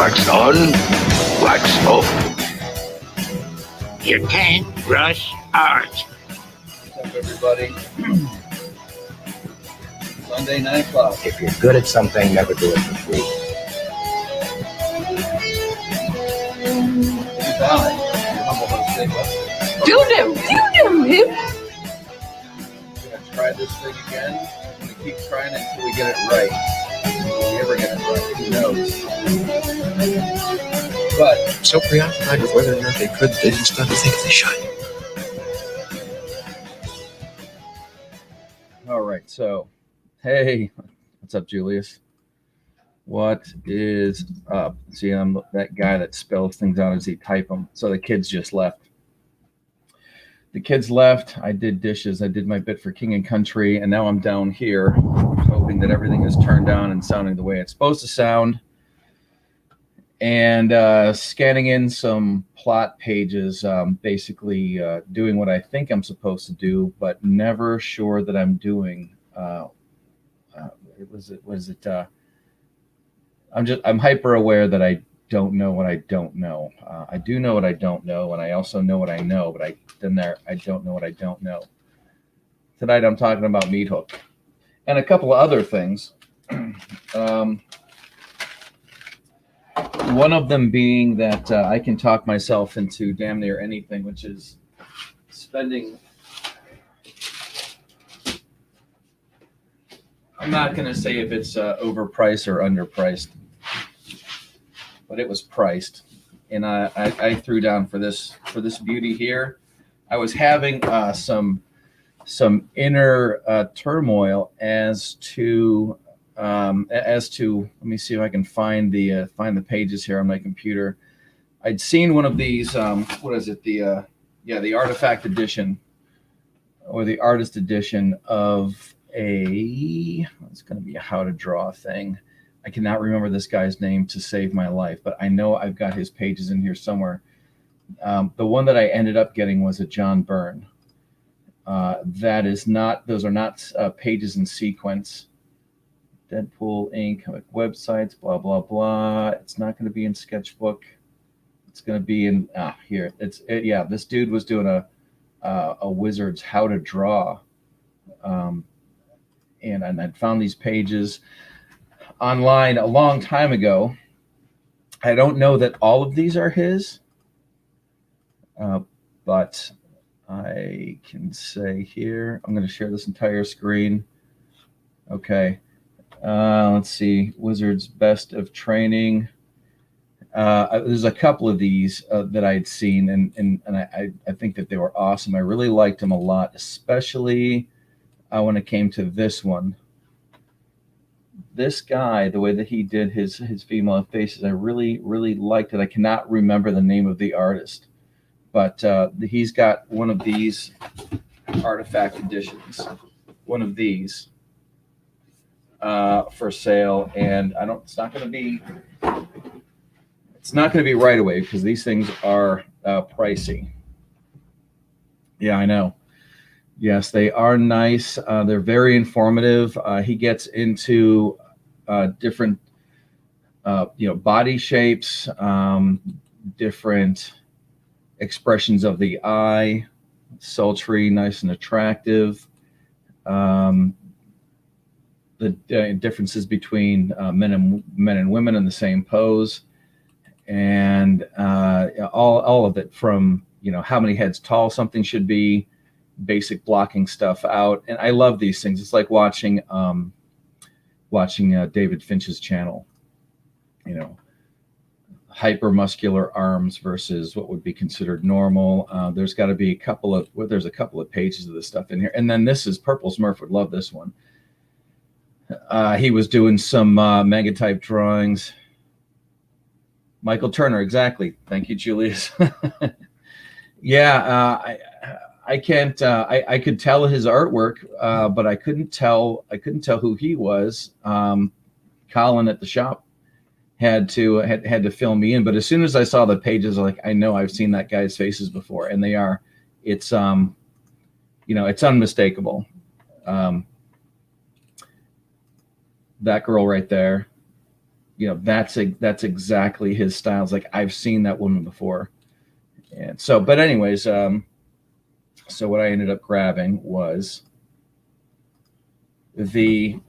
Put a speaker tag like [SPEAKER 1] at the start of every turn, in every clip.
[SPEAKER 1] wax on, wax off.
[SPEAKER 2] You can't rush art.
[SPEAKER 3] What's up, everybody? Sunday, 9 o'clock.
[SPEAKER 1] If you're good at something, never do it for free.
[SPEAKER 4] Do them, him.
[SPEAKER 3] We're gonna try this thing again. We're gonna keep trying it until we get it right. Will we ever get it right? Who knows? But
[SPEAKER 1] So preoccupied with whether or not they could, they didn't stop to think they should.
[SPEAKER 3] all right, so hey, what's up, Julius? What is up? See, I'm that guy that spells things out as he type them. So the kids just left. I did dishes. I did my bit for King and Country, and now I'm down here hoping that everything is turned on and sounding the way it's supposed to sound. And scanning in some plot pages, basically doing what I think I'm supposed to do, but never sure that I'm doing. I'm hyper aware that I don't know what I don't know. I do know what I don't know, and I also know what I know, but I don't know what I don't know. Tonight I'm talking about Meat Hook and a couple of other things. One of them being that I can talk myself into damn near anything, which is spending. I'm not going to say if it's overpriced or underpriced, but it was priced, and I threw down for this beauty here. I was having some inner turmoil as to let me see if I can find the pages here on my computer. I'd seen one of these what is it, the artifact edition or the artist edition of it's going to be a how to draw thing. I cannot remember this guy's name to save my life, but I know I've got his pages in here somewhere. The one that I ended up getting was a John Byrne. Those are not pages in sequence. Deadpool Inc. websites, blah, blah, blah. It's not going to be in Sketchbook. It's going to be in here. This dude was doing a wizard's how to draw. And I'd found these pages online a long time ago. I don't know that all of these are his, but I can say here, I'm going to share this entire screen. Okay. Let's see. Wizard's Best of Training. There's a couple of these that I'd seen, and I think that they were awesome. I really liked them a lot, especially when it came to this one. This guy, the way that he did his female faces, I really, really liked it. I cannot remember the name of the artist, but he's got one of these artifact editions, one of these for sale, and it's not going to be right away because these things are pricey. Yeah, I know. Yes, they are nice. They're very informative. He gets into different, body shapes, different expressions of the eye, sultry, nice and attractive. The differences between men and women in the same pose, and all of it from how many heads tall something should be. Basic blocking stuff out, and I love these things. It's like watching David Finch's channel. Hypermuscular arms versus what would be considered normal. There's got to be there's a couple of pages of this stuff in here, and then this is Purple Smurf would love this one. He was doing some megatype drawings. Michael Turner, exactly. Thank you, Julius. Yeah, I can't. I could tell his artwork, but I couldn't tell who he was. Colin at the shop had to fill me in. But as soon as I saw the pages, I know I've seen that guy's faces before, and they are. It's it's unmistakable. That girl right there, that's exactly his style. It's like, I've seen that woman before. And so, but anyways, so what I ended up grabbing was the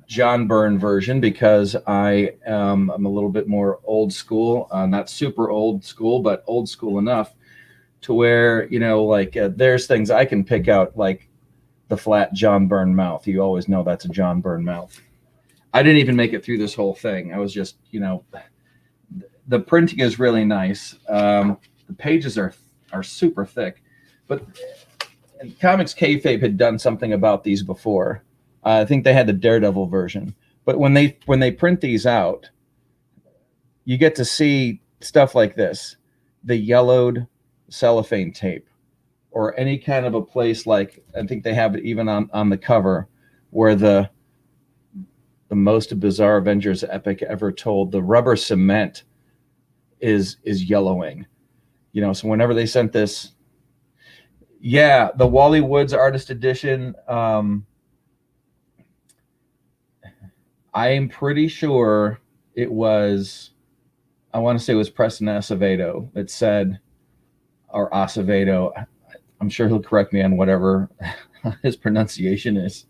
[SPEAKER 3] John Byrne version, because I'm a little bit more old school, not super old school, but old school enough to where, there's things I can pick out, like the flat John Byrne mouth. You always know that's a John Byrne mouth. I didn't even make it through this whole thing. I was just, the printing is really nice. The pages are super thick, but Comics Kayfabe had done something about these before. I think they had the Daredevil version, but when they print these out, you get to see stuff like this, the yellowed cellophane tape, or any kind of a place, like I think they have it even on the cover, where the most bizarre Avengers epic ever told, the rubber cement is yellowing. So whenever they sent this, the Wally Woods artist edition, I am pretty sure it was, I want to say it was Preston Acevedo that said, or Acevedo, I'm sure he'll correct me on whatever his pronunciation is.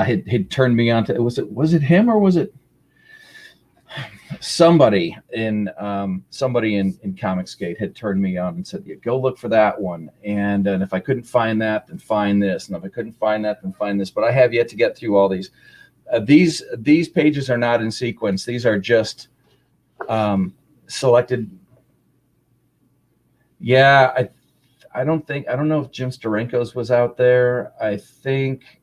[SPEAKER 3] He'd turned me on to, was it him, or was it somebody in Comicsgate had turned me on and said, go look for that one. And if I couldn't find that, then find this. And if I couldn't find that, then find this. But I have yet to get through all these. These pages are not in sequence. These are just selected. I don't know if Jim Steranko's was out there. I think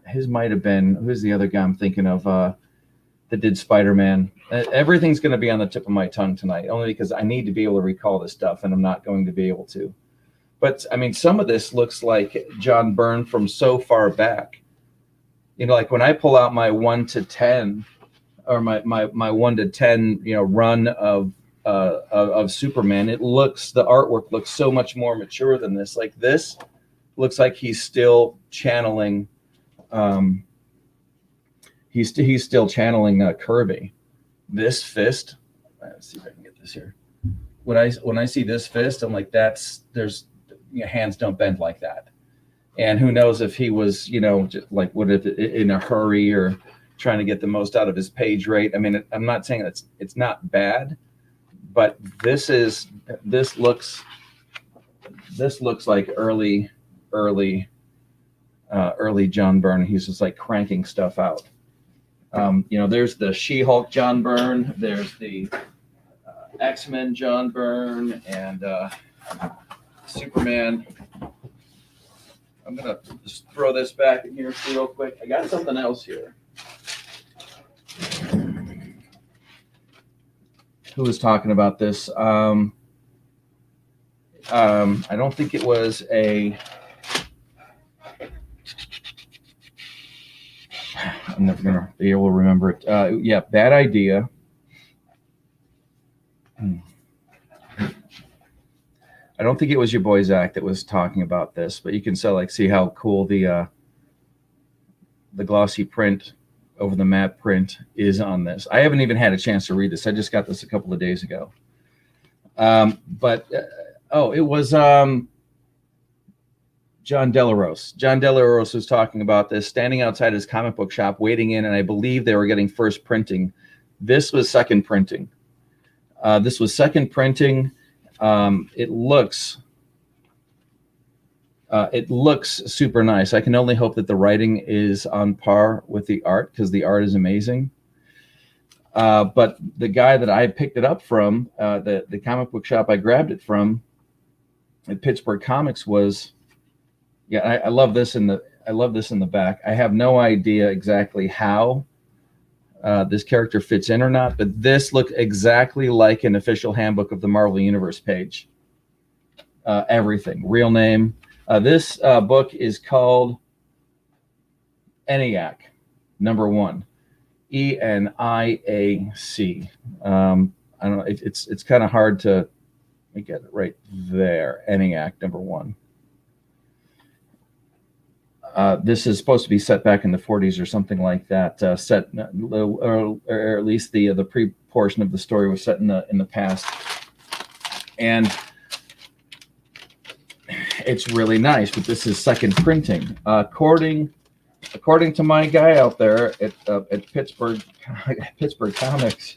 [SPEAKER 3] his might have been. Who's the other guy I'm thinking of that did Spider-Man? Everything's going to be on the tip of my tongue tonight, only because I need to be able to recall this stuff, and I'm not going to be able to. But I mean, some of this looks like John Byrne from so far back. Like when I pull out my 1 to 10, or my 1 to 10, run of Superman, the artwork looks so much more mature than this. Like, this looks like he's still channeling. He's still channeling Kirby. This fist. Let's see if I can get this here. When I see this fist, I'm like, hands don't bend like that. And who knows if he was, just like, in a hurry or trying to get the most out of his page rate. I mean, I'm not saying it's not bad, but this looks like early John Byrne. He's just like cranking stuff out. There's the She-Hulk John Byrne. There's the X-Men John Byrne, and Superman. I'm going to just throw this back in here real quick. I got something else here. Who was talking about this? I don't think it was I'm never going to be able to remember it. Bad Idea. I don't think it was your boy Zach that was talking about this, but you can see how cool the glossy print over the matte print is on this. I haven't even had a chance to read this. I just got this a couple of days ago. It was John Delarose. John Delarose was talking about this, standing outside his comic book shop, waiting in, and I believe they were getting first printing. This was second printing. It looks super nice. I can only hope that the writing is on par with the art, because the art is amazing. But the guy that I picked it up from, the comic book shop I grabbed it from, at Pittsburgh Comics, was, I love this in the back. I have no idea exactly how this character fits in or not, but this looked exactly like an official handbook of the Marvel Universe page. Everything, real name. This book is called ENIAC, #1, ENIAC. I don't know. It's kind of hard to, let me get it right there. ENIAC #1. This is supposed to be set back in the 40s or something like that. Set, or at least the pre-portion of the story was set in the past, and it's really nice. But this is second printing, according to my guy out there at Pittsburgh Comics.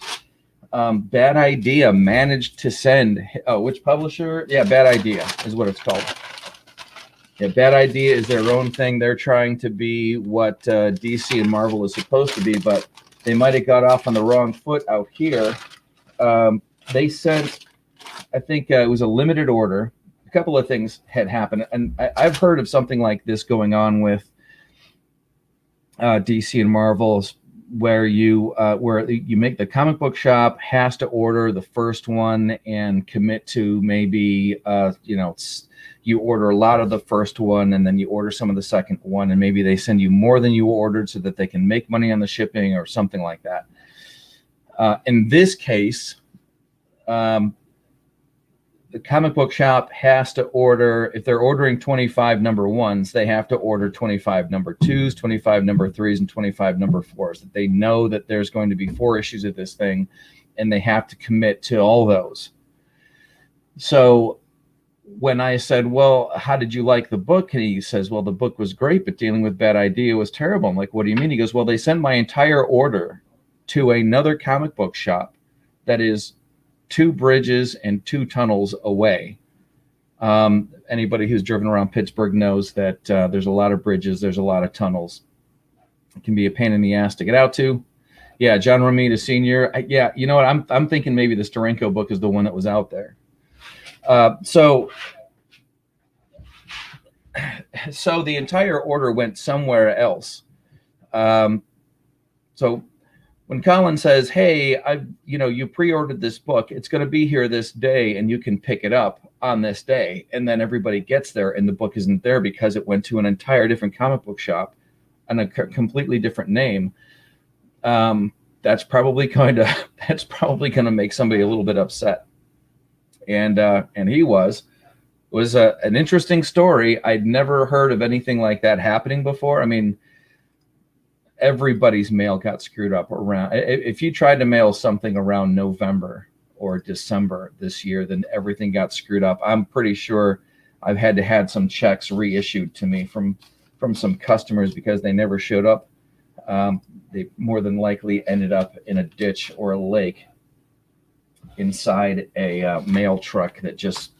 [SPEAKER 3] Bad Idea managed to send. Oh, which publisher? Yeah, Bad Idea is what it's called. Yeah, Bad Idea is their own thing. They're trying to be what DC and Marvel is supposed to be, but they might have got off on the wrong foot out here. They sent, I think it was a limited order. A couple of things had happened, and I've heard of something like this going on with DC and Marvel, where you make the comic book shop has to order the first one and commit to maybe you order a lot of the first one and then you order some of the second one, and maybe they send you more than you ordered so that they can make money on the shipping or something like that. In this case, the comic book shop has to order, if they're ordering 25 number ones, they have to order 25 number twos, 25 number threes, and 25 number fours. That they know that there's going to be 4 issues of this thing, and they have to commit to all those. So when I said, well, how did you like the book? And he says, well, the book was great, but dealing with Bad Idea was terrible. I'm like, what do you mean? He goes, well, they sent my entire order to another comic book shop that is 2 bridges and 2 tunnels away. Anybody who's driven around Pittsburgh knows that there's a lot of bridges, there's a lot of tunnels. It can be a pain in the ass to get out to. Yeah, John Romita Sr. Yeah, you know what? I'm thinking maybe the Steranko book is the one that was out there. So the entire order went somewhere else. So when Colin says, hey, you pre-ordered this book, it's going to be here this day and you can pick it up on this day. And then everybody gets there and the book isn't there because it went to an entire different comic book shop and a completely different name. That's probably going to make somebody a little bit upset. And he was an interesting story. I'd never heard of anything like that happening before. I mean, everybody's mail got screwed up around. If you tried to mail something around November or December this year, then everything got screwed up. I'm pretty sure I've had some checks reissued to me from some customers because they never showed up. They more than likely ended up in a ditch or a lake inside a mail truck that just,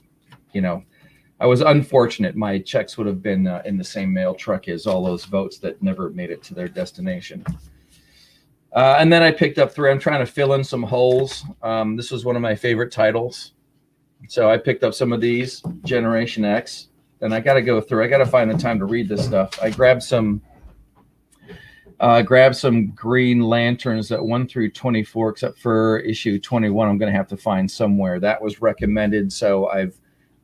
[SPEAKER 3] I was unfortunate. My checks would have been in the same mail truck as all those votes that never made it to their destination. And then I picked up 3. I'm trying to fill in some holes. This was one of my favorite titles. So I picked up some of these, Generation X. Then I got to go through. I got to find the time to read this stuff. I grabbed some Green Lanterns that 1 through 24, except for issue 21. I'm going to have to find somewhere. That was recommended. So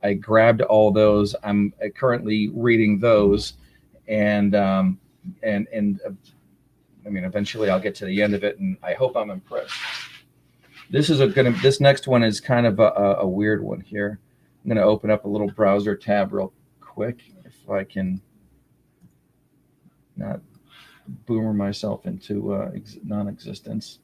[SPEAKER 3] I grabbed all those. I'm currently reading those, and I mean, eventually I'll get to the end of it, and I hope I'm impressed. This next one is kind of a weird one here. I'm going to open up a little browser tab real quick if I can not boomer myself into non-existence.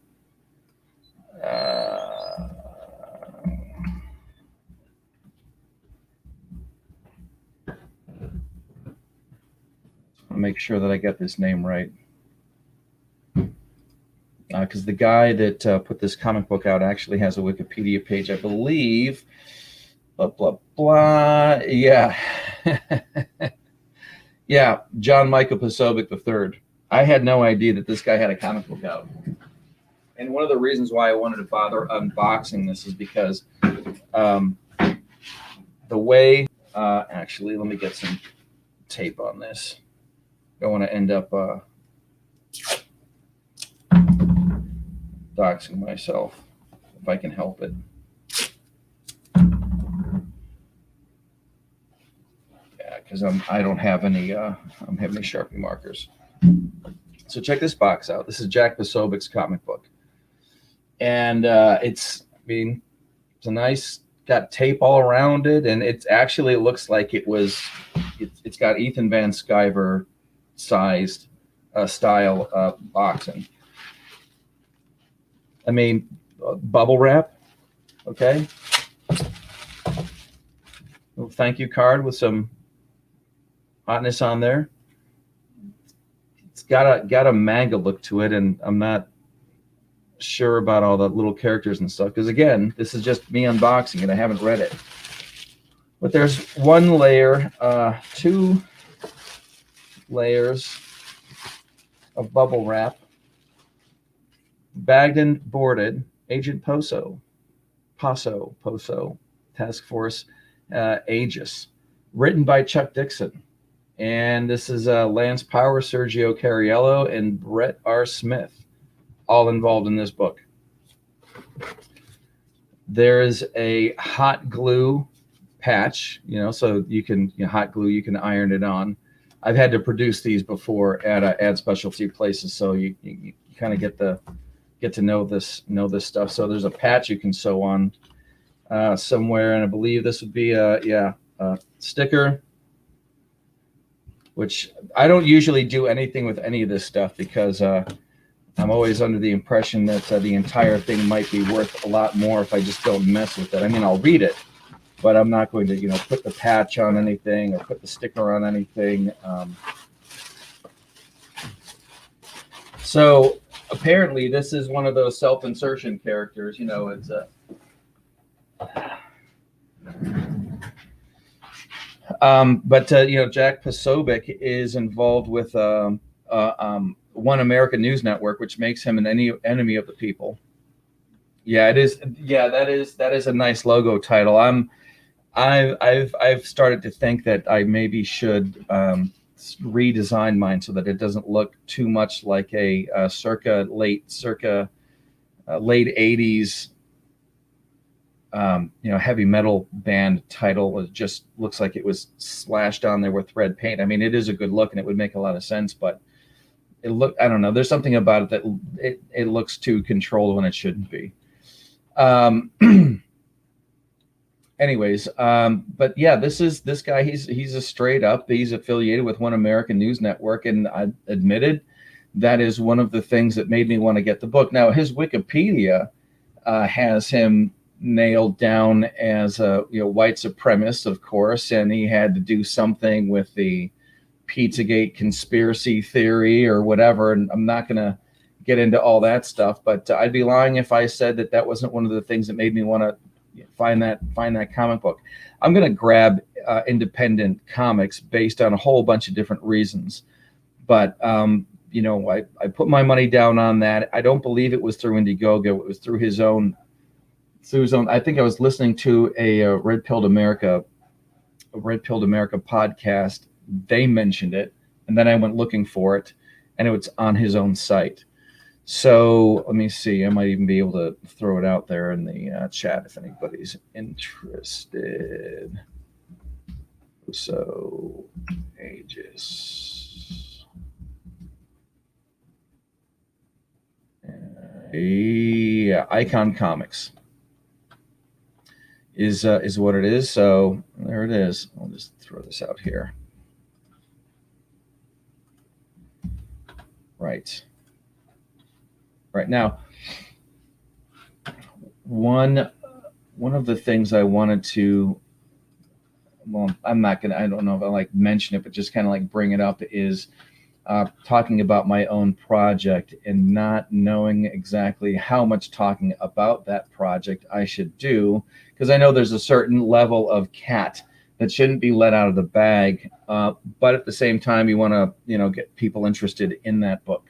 [SPEAKER 3] Make sure that I get this name right, because the guy that put this comic book out actually has a Wikipedia page, I believe. Blah blah blah. Yeah, yeah. John Michael Posobix III. I had no idea that this guy had a comic book out, and one of the reasons why I wanted to bother unboxing this is because the way. Actually, let me get some tape on this. Don't want to end up doxing myself if I can help it. Yeah, because I don't have any Sharpie markers. So check this box out. This is Jack Posobix comic book, and it's a nice, got tape all around it, and it looks like it's got Ethan Van Sciver sized style boxing. I mean, bubble wrap, okay. Little thank you card with some hotness on there. It's got a manga look to it, and I'm not sure about all the little characters and stuff, because again, this is just me unboxing it. I haven't read it. But there's one layer, 2 layers of bubble wrap, bagged and boarded, Agent Poso, Task Force Aegis, written by Chuck Dixon. And this is Lance Power, Sergio Cariello, and Brett R. Smith, all involved in this book. There is a hot glue patch, so you can hot glue, you can iron it on. I've had to produce these before at specialty places, so you kind of get to know this stuff. So there's a patch you can sew on somewhere, and I believe this would be a sticker, which I don't usually do anything with any of this stuff, because I'm always under the impression that the entire thing might be worth a lot more if I just don't mess with it. I mean, I'll read it, but I'm not going to, put the patch on anything or put the sticker on anything. So apparently this is one of those self-insertion characters. It's a... Jack Posobix is involved with One American News Network, which makes him an enemy of the people. Yeah, it is. Yeah, that is a nice logo title. I've started to think that I maybe should redesign mine so that it doesn't look too much like a late 80s heavy metal band title. It just looks like it was slashed on there with red paint. I mean, it is a good look and it would make a lot of sense, but I don't know. There's something about it that it looks too controlled when it shouldn't be. Anyways, but yeah, this guy, he's a straight up, he's affiliated with One American News Network, and I admitted that is one of the things that made me want to get the book. Now, his Wikipedia has him nailed down as a white supremacist, of course, and he had to do something with the Pizzagate conspiracy theory or whatever, and I'm not going to get into all that stuff, but I'd be lying if I said that wasn't one of the things that made me want to find that comic book. I'm going to grab independent comics based on a whole bunch of different reasons, but I put my money down on that. I don't believe it was through Indiegogo. It was through his own. I think I was listening to a Red Pilled America podcast. They mentioned it, and then I went looking for it, and it was on his own site. So let me see. I might even be able to throw it out there in the chat if anybody's interested. So, Aegis. Yeah, Icon Comics is what it is. So there it is. I'll just throw this out here. Right now, one of the things I wanted to, well, I don't know if I mention it, but just kind of bring it up, is talking about my own project and not knowing exactly how much talking about that project I should do, because I know there's a certain level of cat that shouldn't be let out of the bag, but at the same time, you want to get people interested in that book.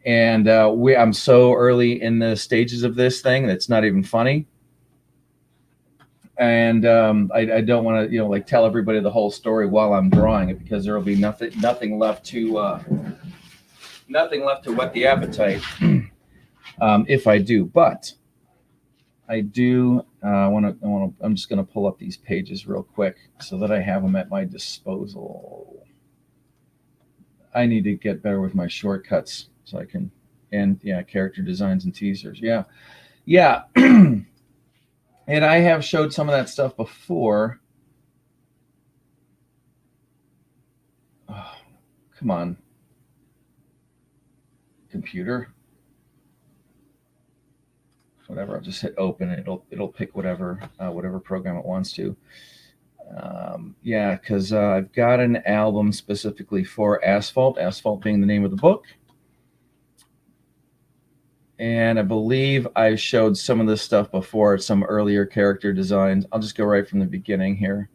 [SPEAKER 3] And I'm so early in the stages of this thing that it's not even funny. And I don't want to tell everybody the whole story while I'm drawing it, because there will be nothing left to whet the appetite if I do. But I do I'm just going to pull up these pages real quick so that I have them at my disposal. I need to get better with my shortcuts so I can, and character designs and teasers. Yeah. And I have showed some of that stuff before. Oh, Come on, computer. Whatever. I'll just hit open. It'll pick whatever program it wants to. Yeah, because I've got an album specifically for Asphalt. Asphalt being the name of the book. And I believe I showed some of this stuff before, some earlier character designs. I'll just go right from the beginning here.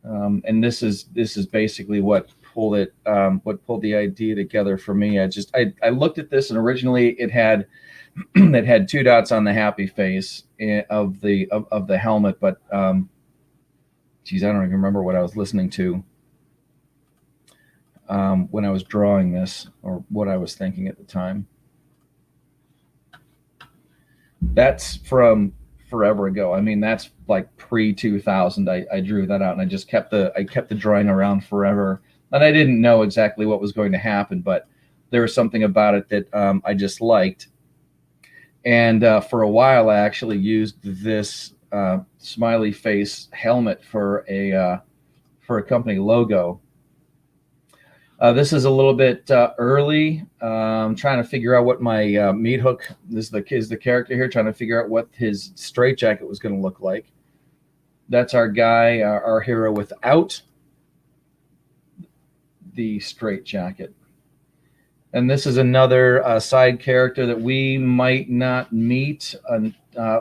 [SPEAKER 3] And this is basically what pulled the idea together for me. I looked at this, and originally it had it had 2 dots on the happy face of the helmet, but geez, I don't even remember what I was listening to when I was drawing this, or what I was thinking at the time. That's from forever ago. I mean, that's like pre-2000. I drew that out, and I just kept the drawing around forever. And I didn't know exactly what was going to happen, but there was something about it that I just liked. And for a while, I actually used this smiley face helmet for a company logo. This is a little bit early. I'm trying to figure out what my meat hook is the character here, trying to figure out what his straitjacket was going to look like. That's our guy, our hero without the straitjacket. And this is another side character that we might not meet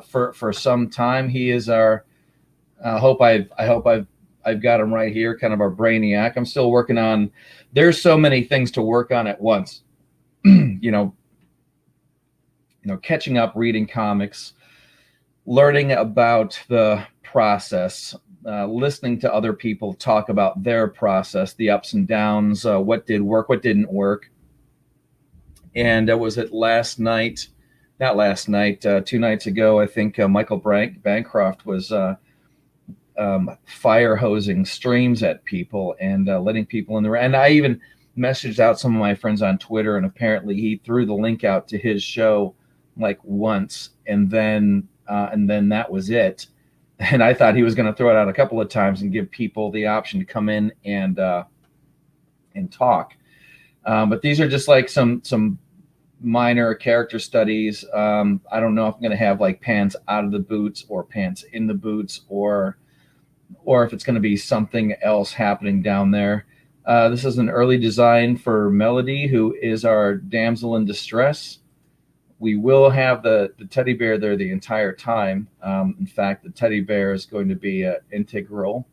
[SPEAKER 3] for some time. He is our. I hope I've got him right here, kind of our brainiac. I'm still working on. There's so many things to work on at once. you know, catching up, reading comics, learning about the process, listening to other people talk about their process, the ups and downs, what did work, what didn't work. And was it last night? Not last night. 2 nights ago, I think Michael Bancroft was fire hosing streams at people and letting people in the. And I even messaged out some of my friends on Twitter, and apparently he threw the link out to his show like once, and then that was it. And I thought he was going to throw it out a couple of times and give people the option to come in and talk. But these are just like some minor character studies. I don't know if I'm going to have like pants out of the boots or pants in the boots, or if it's going to be something else happening down there. This is an early design for Melody, who is our damsel in distress. We will have the teddy bear there the entire time. In fact, the teddy bear is going to be integral.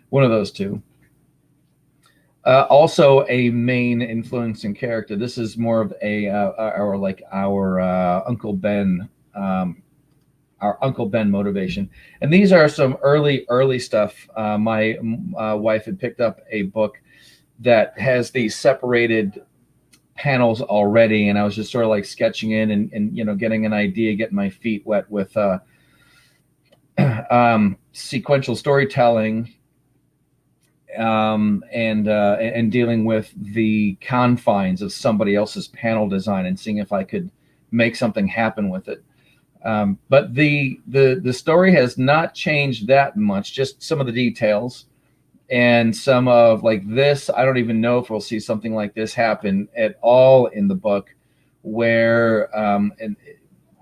[SPEAKER 3] One of those two. Also a main influencing character. This is more of our Uncle Ben, our Uncle Ben motivation. And these are some early stuff. My wife had picked up a book that has these separated panels already, and I was just sort of like sketching in and getting an idea, getting my feet wet with sequential storytelling. And dealing with the confines of somebody else's panel design and seeing if I could make something happen with it. But the story has not changed that much, just some of the details and some of like this. I don't even know if we'll see something like this happen at all in the book, where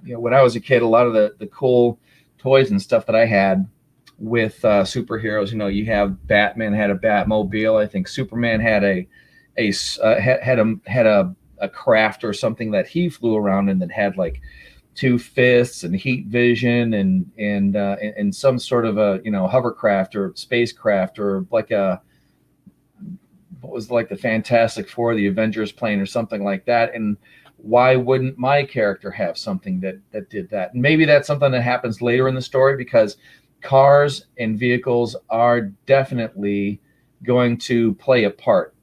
[SPEAKER 3] when I was a kid, a lot of the cool toys and stuff that I had with superheroes, you have Batman had a Batmobile. I think Superman had a craft or something that he flew around in that had like 2 fists and heat vision and some sort of a hovercraft or spacecraft, or like what was like the Fantastic Four, the Avengers plane or something like that. And why wouldn't my character have something that did that? And maybe that's something that happens later in the story, because cars and vehicles are definitely going to play a part.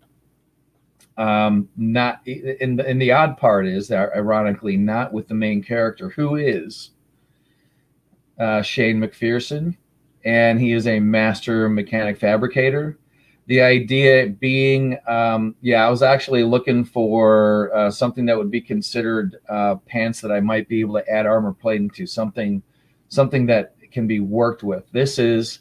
[SPEAKER 3] Not in the odd part is that, ironically, not with the main character, who is Shane McPherson, and he is a master mechanic fabricator. The idea being, I was actually looking for something that would be considered pants that I might be able to add armor plating to, something that can be worked with. This is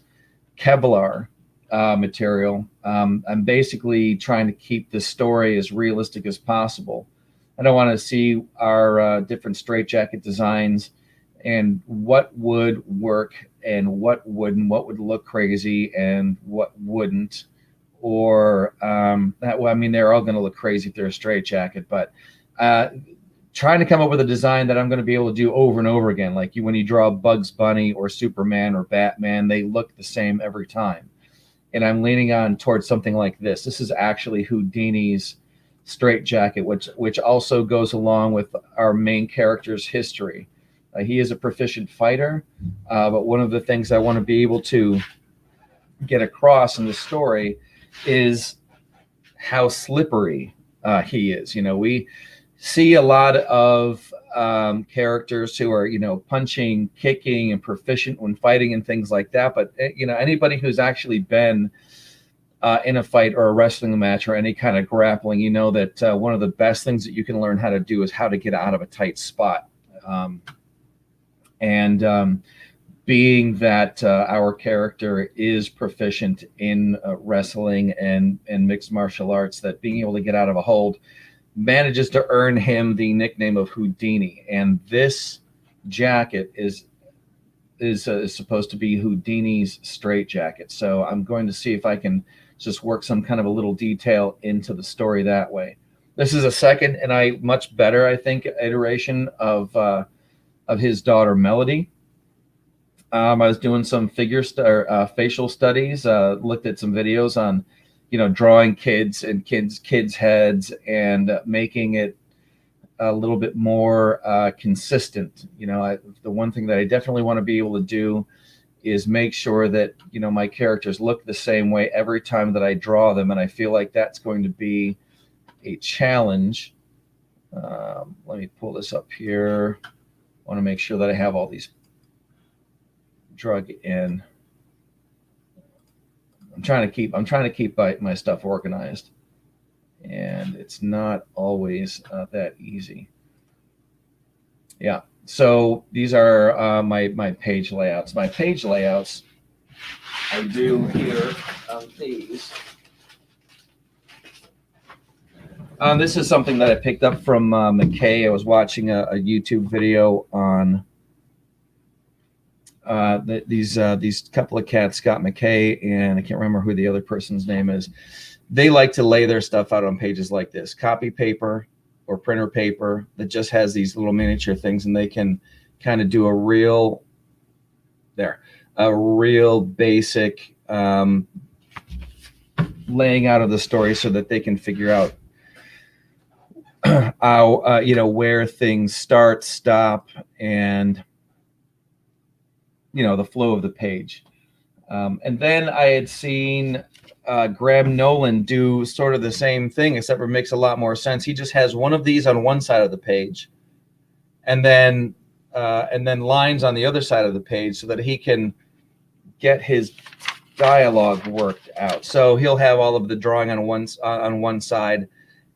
[SPEAKER 3] Kevlar material. I'm basically trying to keep the story as realistic as possible. I don't want to see our different straitjacket designs and what would work and what wouldn't, what would look crazy and what wouldn't. Or well, I mean, they're all going to look crazy if they're a straitjacket, but trying to come up with a design that I'm going to be able to do over and over again. Like when you draw Bugs Bunny or Superman or Batman, they look the same every time. And I'm leaning on towards something like this. This is actually Houdini's straitjacket, which also goes along with our main character's history. He is a proficient fighter, but one of the things I want to be able to get across in the story is how slippery he is. You know, we see a lot of characters who are, you know, punching, kicking, and proficient when fighting and things like that. But, you know, anybody who's actually been in a fight or a wrestling match or any kind of grappling, you know that one of the best things that you can learn how to do is how to get out of a tight spot. Being that our character is proficient in wrestling and mixed martial arts, that being able to get out of a hold manages to earn him the nickname of Houdini. And this jacket is supposed to be Houdini's straitjacket. So I'm going to see if I can just work some kind of a little detail into the story that way. This is a second and much better, I think, iteration of his daughter Melody. I was doing some facial studies, looked at some videos on, you know, drawing kids and kids' heads and making it a little bit more consistent. You know, the one thing that I definitely want to be able to do is make sure that, you know, my characters look the same way every time that I draw them. And I feel like that's going to be a challenge. Let me pull this up here. I want to make sure that I have all these drug in. I'm trying to keep my stuff organized, and it's not always that easy. Yeah. So these are my page layouts. My page layouts I do here on these. This is something that I picked up from McKay. I was watching a YouTube video on these couple of cats, Scott McKay, and I can't remember who the other person's name is. They like to lay their stuff out on pages like this, copy paper or printer paper that just has these little miniature things, and they can kind of do a real basic laying out of the story so that they can figure out how, you know, where things start, stop, and, you know, the flow of the page. And then I had seen Graham Nolan do sort of the same thing, except for it makes a lot more sense. He just has one of these on one side of the page, and then lines on the other side of the page, so that he can get his dialogue worked out. So he'll have all of the drawing on one side,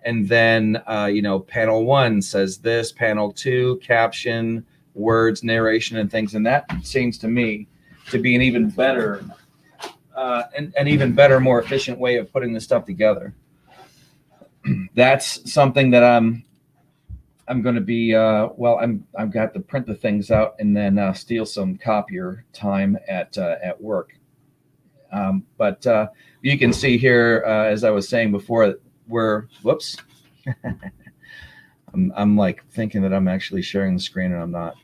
[SPEAKER 3] and then you know, panel 1 says this, panel 2 caption, words, narration, and things. And that seems to me to be an even better more efficient way of putting this stuff together. That's something that I'm going to be I've got to print the things out and then steal some copier time at work. But you can see here, as I was saying before, whoops. I'm like thinking that I'm actually sharing the screen, and I'm not.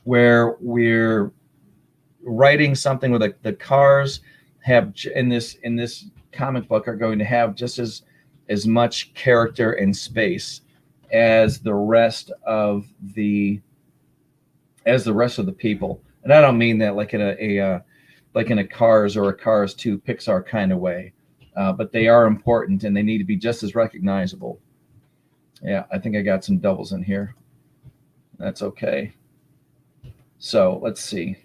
[SPEAKER 3] Where we're writing something where the cars have in this comic book are going to have just as much character and space as the rest of the people. And I don't mean that like in a Cars or a Cars 2 Pixar kind of way, but they are important and they need to be just as recognizable. Yeah, I think I got some doubles in here. That's okay. So let's see.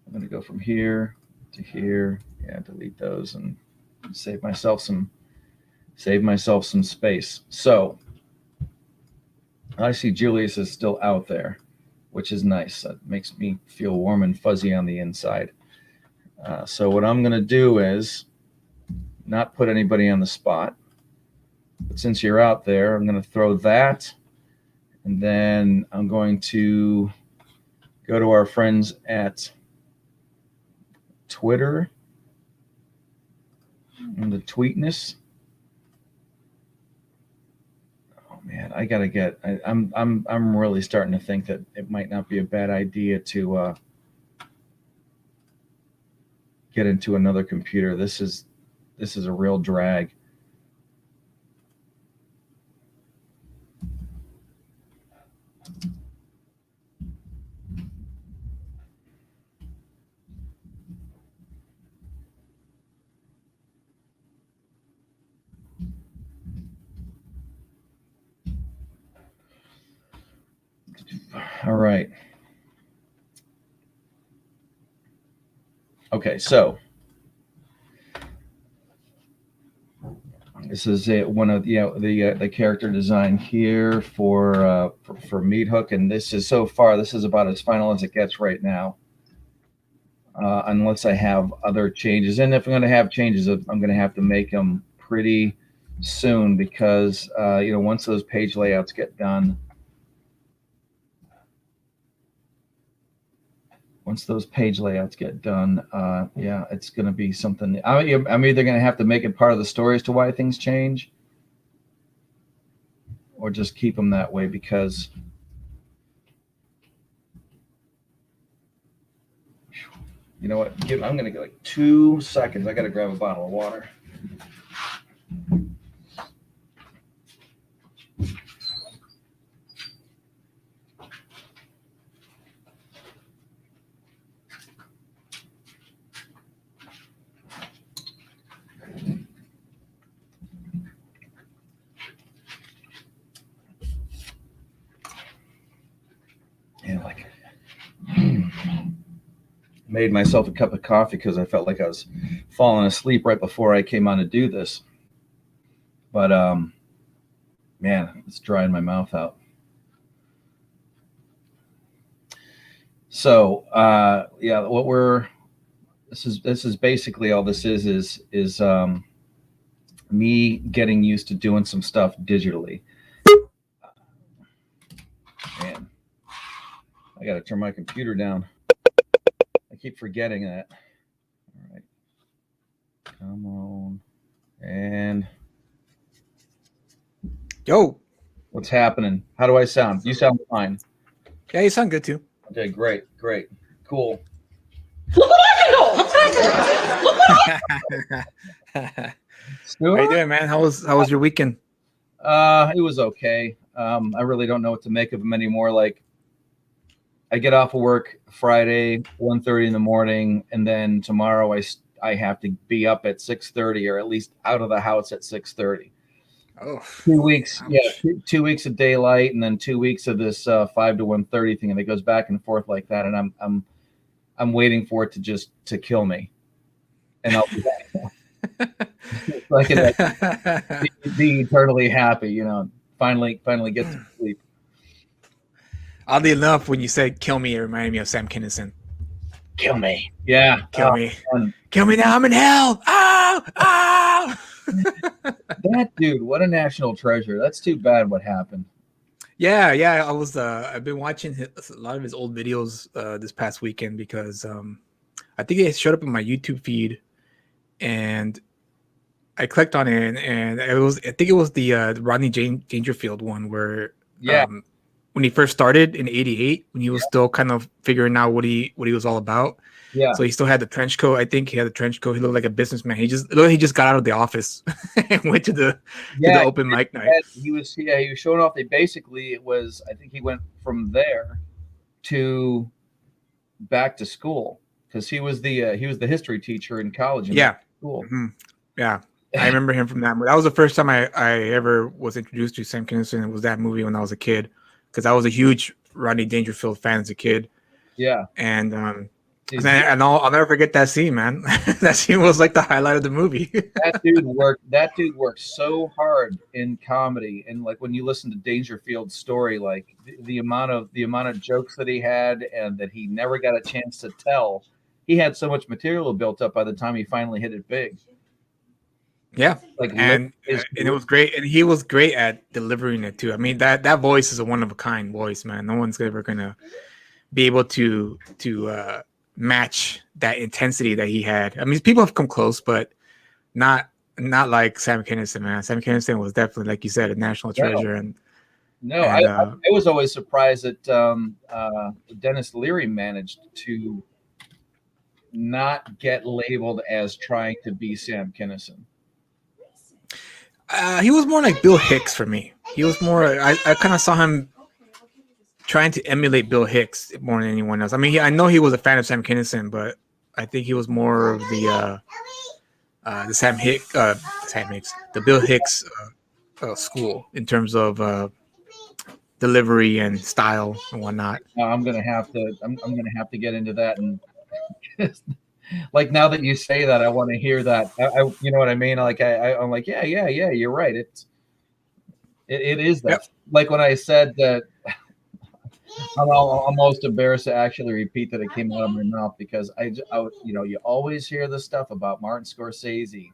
[SPEAKER 3] I'm going to go from here to here. Yeah, delete those and save myself some space. So I see Julius is still out there, which is nice. That makes me feel warm and fuzzy on the inside. So what I'm going to do is not put anybody on the spot. But since you're out there, I'm going to throw that. And then I'm going to go to our friends at Twitter and the Tweetness. Oh man, I gotta get. I'm really starting to think that it might not be a bad idea to get into another computer. This is a real drag. All right. Okay, so this is one of the character design here for Meat Hook, and this is about as final as it gets right now, unless I have other changes. And if I'm going to have changes, I'm going to have to make them pretty soon because once those page layouts get done. Once those page layouts get done, it's going to be something. I'm either going to have to make it part of the story as to why things change, or just keep them that way because you know what? I'm going to get like 2 seconds. I got to grab a bottle of water. Made myself a cup of coffee because I felt like I was falling asleep right before I came on to do this. But man, it's drying my mouth out. So this is basically all this is me getting used to doing some stuff digitally. Man, I got to turn my computer down. I keep forgetting that. All right. Come on. And
[SPEAKER 5] yo,
[SPEAKER 3] what's happening? How do I sound? You sound fine.
[SPEAKER 5] Yeah, you sound good too.
[SPEAKER 3] Okay, great, cool.
[SPEAKER 4] Look what I can do! Look what I
[SPEAKER 5] How you doing, man? How was your weekend?
[SPEAKER 3] It was okay. I really don't know what to make of them anymore. Like, I get off of work Friday 1:30 in the morning, and then tomorrow I have to be up at 6:30, or at least out of the house at 6:30.
[SPEAKER 5] Oh,
[SPEAKER 3] 2 weeks,
[SPEAKER 5] ouch.
[SPEAKER 3] yeah, 2 weeks of daylight, and then 2 weeks of this 5 to 1:30 thing, and it goes back and forth like that. And I'm waiting for it to kill me, and I'll be back. So I can be eternally happy, finally get to sleep.
[SPEAKER 5] Oddly enough, when you said "kill me," it reminded me of Sam Kinison.
[SPEAKER 3] Kill me, yeah,
[SPEAKER 5] Kill me,
[SPEAKER 3] man.
[SPEAKER 5] kill me now! I'm in hell! Oh!
[SPEAKER 3] That dude, what a national treasure. That's too bad what happened.
[SPEAKER 5] Yeah. I was. I've been watching a lot of his old videos this past weekend because I think it showed up in my YouTube feed, and I clicked on it, and it was. I think it was the Rodney Dangerfield one where when he first started in '88, when he was still kind of figuring out what he was all about.
[SPEAKER 3] Yeah.
[SPEAKER 5] So he still had the trench coat. I think he had the trench coat. He looked like a businessman. He just got out of the office and went to the open mic night.
[SPEAKER 3] He was showing off. I think he went from there to back to school because he was the history teacher in college. School.
[SPEAKER 5] Mm-hmm. Yeah. I remember him from that movie. That was the first time I ever was introduced to Sam Kinison. It was that movie when I was a kid because I was a huge Rodney Dangerfield fan as a kid.
[SPEAKER 3] Yeah.
[SPEAKER 5] And I'll never forget that scene, man. That scene was like the highlight of the movie. That
[SPEAKER 3] dude worked so hard in comedy, and like when you listen to Dangerfield's story, like the amount of jokes that he had and that he never got a chance to tell he had so much material built up by the time he finally hit it big.
[SPEAKER 5] Yeah,
[SPEAKER 3] Like,
[SPEAKER 5] and it was great, and he was great at delivering it too. I mean, that voice is a one of a kind voice, man. No one's ever gonna be able to match that intensity that he had. I mean, people have come close, but not like Sam Kinison, man. Sam Kinison was definitely, like you said, a national treasure.
[SPEAKER 3] I was always surprised that Dennis Leary managed to not get labeled as trying to be Sam Kinison.
[SPEAKER 5] He was more like Bill Hicks for me. He was more. I kind of saw him trying to emulate Bill Hicks more than anyone else. I mean, I know he was a fan of Sam Kinison, but I think he was more of the the Bill Hicks school in terms of delivery and style and whatnot.
[SPEAKER 3] I'm gonna have to get into that, and like, now that you say that, I want to hear that. You know what I mean? Like, I'm like, yeah, you're right. It is that. Yep. Like when I said that, I'm almost embarrassed to actually repeat that it came out of my mouth, because I you always hear the stuff about Martin Scorsese.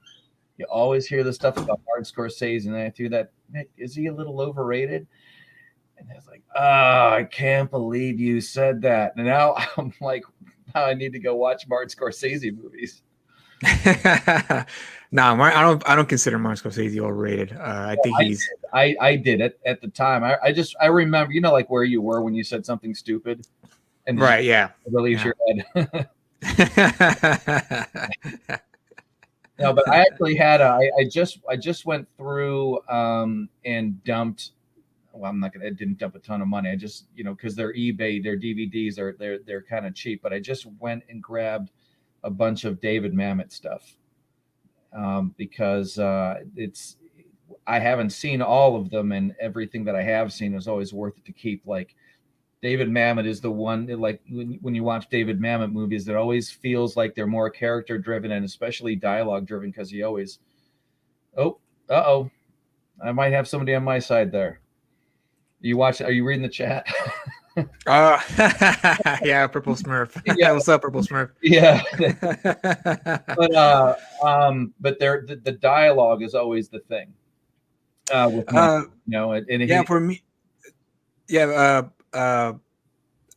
[SPEAKER 3] You always hear the stuff about Martin Scorsese, and then I threw that, is he a little overrated? And I was like, I can't believe you said that. And now I'm like, now I need to go watch Martin Scorsese movies.
[SPEAKER 5] No, I don't consider Martin Scorsese overrated. I think
[SPEAKER 3] I did it at the time. I remember, like where you were when you said something stupid, and
[SPEAKER 5] right, yeah,
[SPEAKER 3] it relieves your head. No, but I actually had I just went through and dumped. Well, I didn't dump a ton of money. I just, because they're eBay, their DVDs they're kind of cheap. But I just went and grabbed a bunch of David Mamet stuff because I haven't seen all of them, and everything that I have seen is always worth it to keep. Like, David Mamet is the one, like when you watch David Mamet movies, it always feels like they're more character driven and especially dialogue driven, because he always, I might have somebody on my side there. Are you reading the chat?
[SPEAKER 5] Yeah, Purple Smurf. Yeah, what's up, Purple Smurf?
[SPEAKER 3] Yeah. But the dialogue is always the thing. For me, I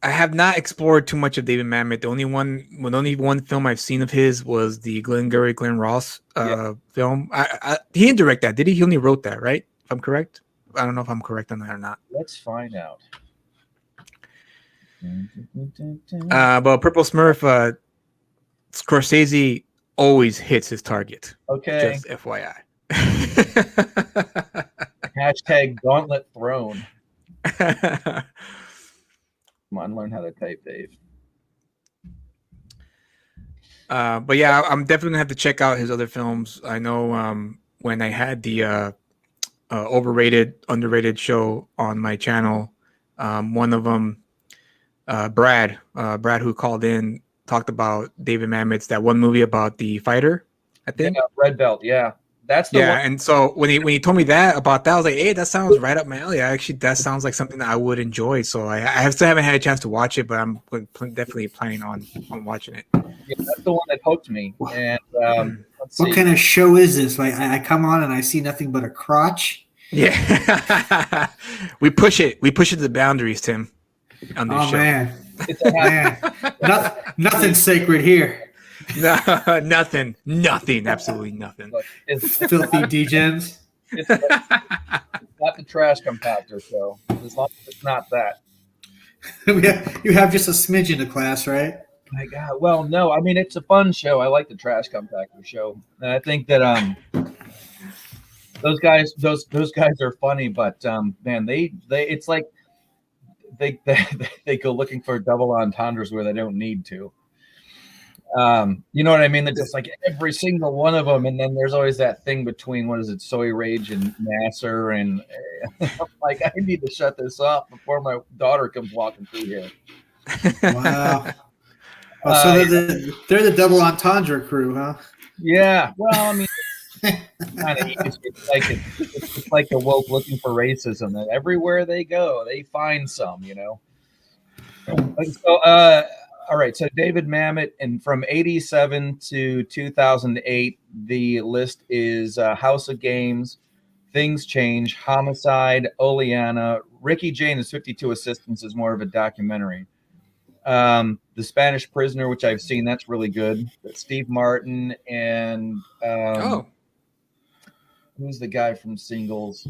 [SPEAKER 3] have not explored too much of David Mamet. The only one film I've seen of his was the Glenn Ross film. He didn't direct that, did he? He only wrote that, right? If I'm correct. I don't know if I'm correct on that or not. Let's find out.
[SPEAKER 5] But Purple Smurf, Scorsese always hits his target.
[SPEAKER 3] Okay.
[SPEAKER 5] Just FYI.
[SPEAKER 3] Hashtag gauntlet thrown. Come on, learn how to type, Dave.
[SPEAKER 5] But yeah, I'm definitely gonna have to check out his other films. I know when I had the overrated, underrated show on my channel, one of them, Brad who called in, talked about David Mamet's that one movie about the fighter, I think.
[SPEAKER 3] Yeah, Red Belt, yeah. That's the one.
[SPEAKER 5] And so when he told me about that, I was like, hey, that sounds right up my alley. Actually, that sounds like something that I would enjoy. So I still haven't had a chance to watch it, but I'm definitely planning on watching it.
[SPEAKER 3] Yeah, that's the one that hooked me. And
[SPEAKER 6] what kind of show is this? Like, I come on and I see nothing but a crotch.
[SPEAKER 5] Yeah. we push it to the boundaries, Tim. On this show.
[SPEAKER 6] Man. Nothing sacred here.
[SPEAKER 5] No, nothing, absolutely nothing.
[SPEAKER 3] It's
[SPEAKER 6] filthy degens.
[SPEAKER 3] It's not the trash compactor show. As long as it's not that.
[SPEAKER 6] You have just a smidgen of class, right?
[SPEAKER 3] My God. Well, no. I mean, it's a fun show. I like the trash compactor show, and I think that those guys are funny. But man, it's like they go looking for double entendres where they don't need to. You know what I mean? They're just like every single one of them, and then there's always that thing between, what is it, Soy Rage and Nasser, and I'm like, I need to shut this off before my daughter comes walking through here.
[SPEAKER 6] Wow. So they're the double entendre crew, huh?
[SPEAKER 3] Yeah. Well, I mean, kind of it's like the woke looking for racism. That everywhere they go, they find some. So All right, so David Mamet, and from 87 to 2008, the list is House of Games, Things Change, Homicide, Oleana, Ricky Jane, His 52 Assistants is more of a documentary. The Spanish Prisoner, which I've seen, that's really good. Steve Martin and who's the guy from Singles?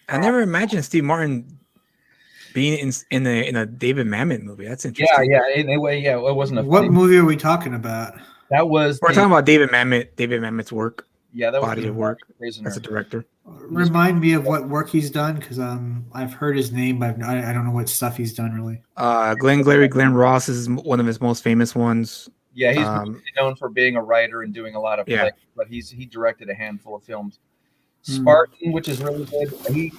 [SPEAKER 5] I never imagined Steve Martin being in a David Mamet movie. That's interesting.
[SPEAKER 3] Yeah. Anyway, yeah, it wasn't a.
[SPEAKER 6] What movie are we talking about?
[SPEAKER 3] That was.
[SPEAKER 5] We're talking about David Mamet's work.
[SPEAKER 3] Yeah, that was
[SPEAKER 5] body of work
[SPEAKER 3] Prisoner.
[SPEAKER 5] as a director.
[SPEAKER 6] Remind me of what work he's done, because I've heard his name, but I don't know what stuff he's done really.
[SPEAKER 5] Glenn Ross is one of his most famous ones.
[SPEAKER 3] Yeah, he's really known for being a writer and doing a lot of plays, but he directed a handful of films. Spartan, which is really good. He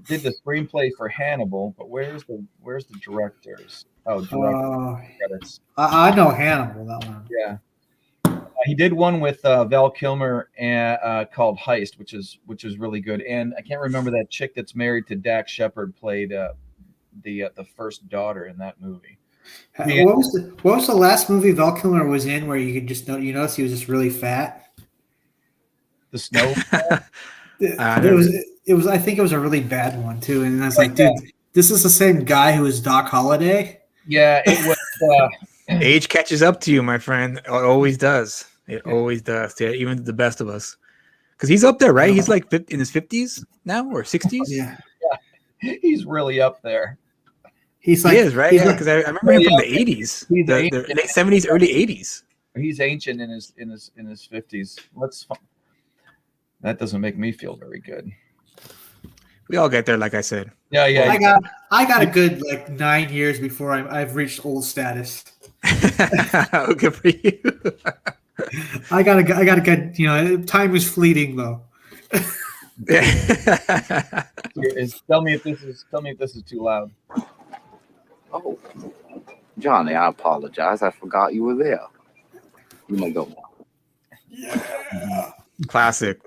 [SPEAKER 3] did the screenplay for Hannibal, but where's the directors? Oh, credits.
[SPEAKER 6] I know Hannibal, that one.
[SPEAKER 3] Yeah. He did one with Val Kilmer called Heist, which is really good. And I can't remember that chick that's married to Dax Shepard played the first daughter in that movie.
[SPEAKER 6] What was the last movie Val Kilmer was in where you could just notice he was just really fat?
[SPEAKER 3] The Snow.
[SPEAKER 6] It was. I think it was a really bad one too. And I was like, dude, this is the same guy who was Doc Holliday.
[SPEAKER 3] Yeah, it was.
[SPEAKER 5] Age catches up to you, my friend. It always does. It always does. Yeah, even the best of us. Because he's up there, right? He's like in his 50s now or 60s.
[SPEAKER 6] Yeah,
[SPEAKER 3] he's really up there.
[SPEAKER 6] He
[SPEAKER 5] is, right? Yeah, because I remember him from the 80s, the late 70s, early 80s.
[SPEAKER 3] He's ancient in his 50s. That doesn't make me feel very good.
[SPEAKER 5] We all get there, like I said.
[SPEAKER 3] Yeah.
[SPEAKER 6] I got a good 9 years before I've reached old status.
[SPEAKER 5] Good for you.
[SPEAKER 6] I got a good. Time is fleeting though.
[SPEAKER 3] Tell me if this is too loud.
[SPEAKER 7] Oh, Johnny, I apologize. I forgot you were there. You may go now.
[SPEAKER 6] Yeah.
[SPEAKER 5] Classic.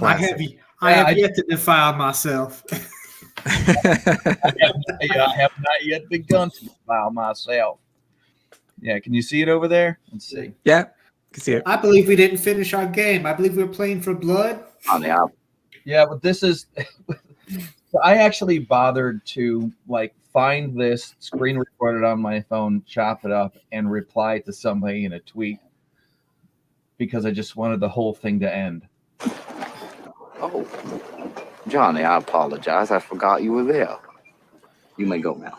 [SPEAKER 6] I have yet to defile myself.
[SPEAKER 3] I have not yet begun to defile myself. Yeah, can you see it over there? Let's see.
[SPEAKER 5] Yeah, can see it.
[SPEAKER 6] I believe we didn't finish our game. I believe we were playing for blood.
[SPEAKER 3] Yeah, but this is. I actually bothered to find this, screen record it on my phone, chop it up, and reply to somebody in a tweet because I just wanted the whole thing to end.
[SPEAKER 7] Oh, Johnny, I apologize. I forgot you were there. You may go now.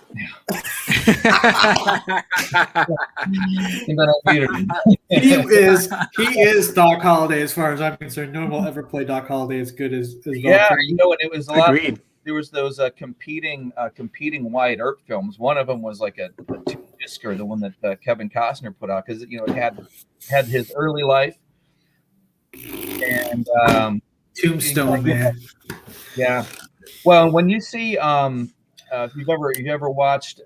[SPEAKER 6] He is Doc Holliday as far as I'm concerned. No one will ever play Doc Holliday as good as
[SPEAKER 3] yeah, and it was a lot.
[SPEAKER 5] Agreed.
[SPEAKER 3] There was those competing Wyatt Earp films. One of them was like a two-discer, the one that Kevin Costner put out, because it had his early life and
[SPEAKER 6] Tombstone Man.
[SPEAKER 3] Yeah. Well, when you see if you've ever watched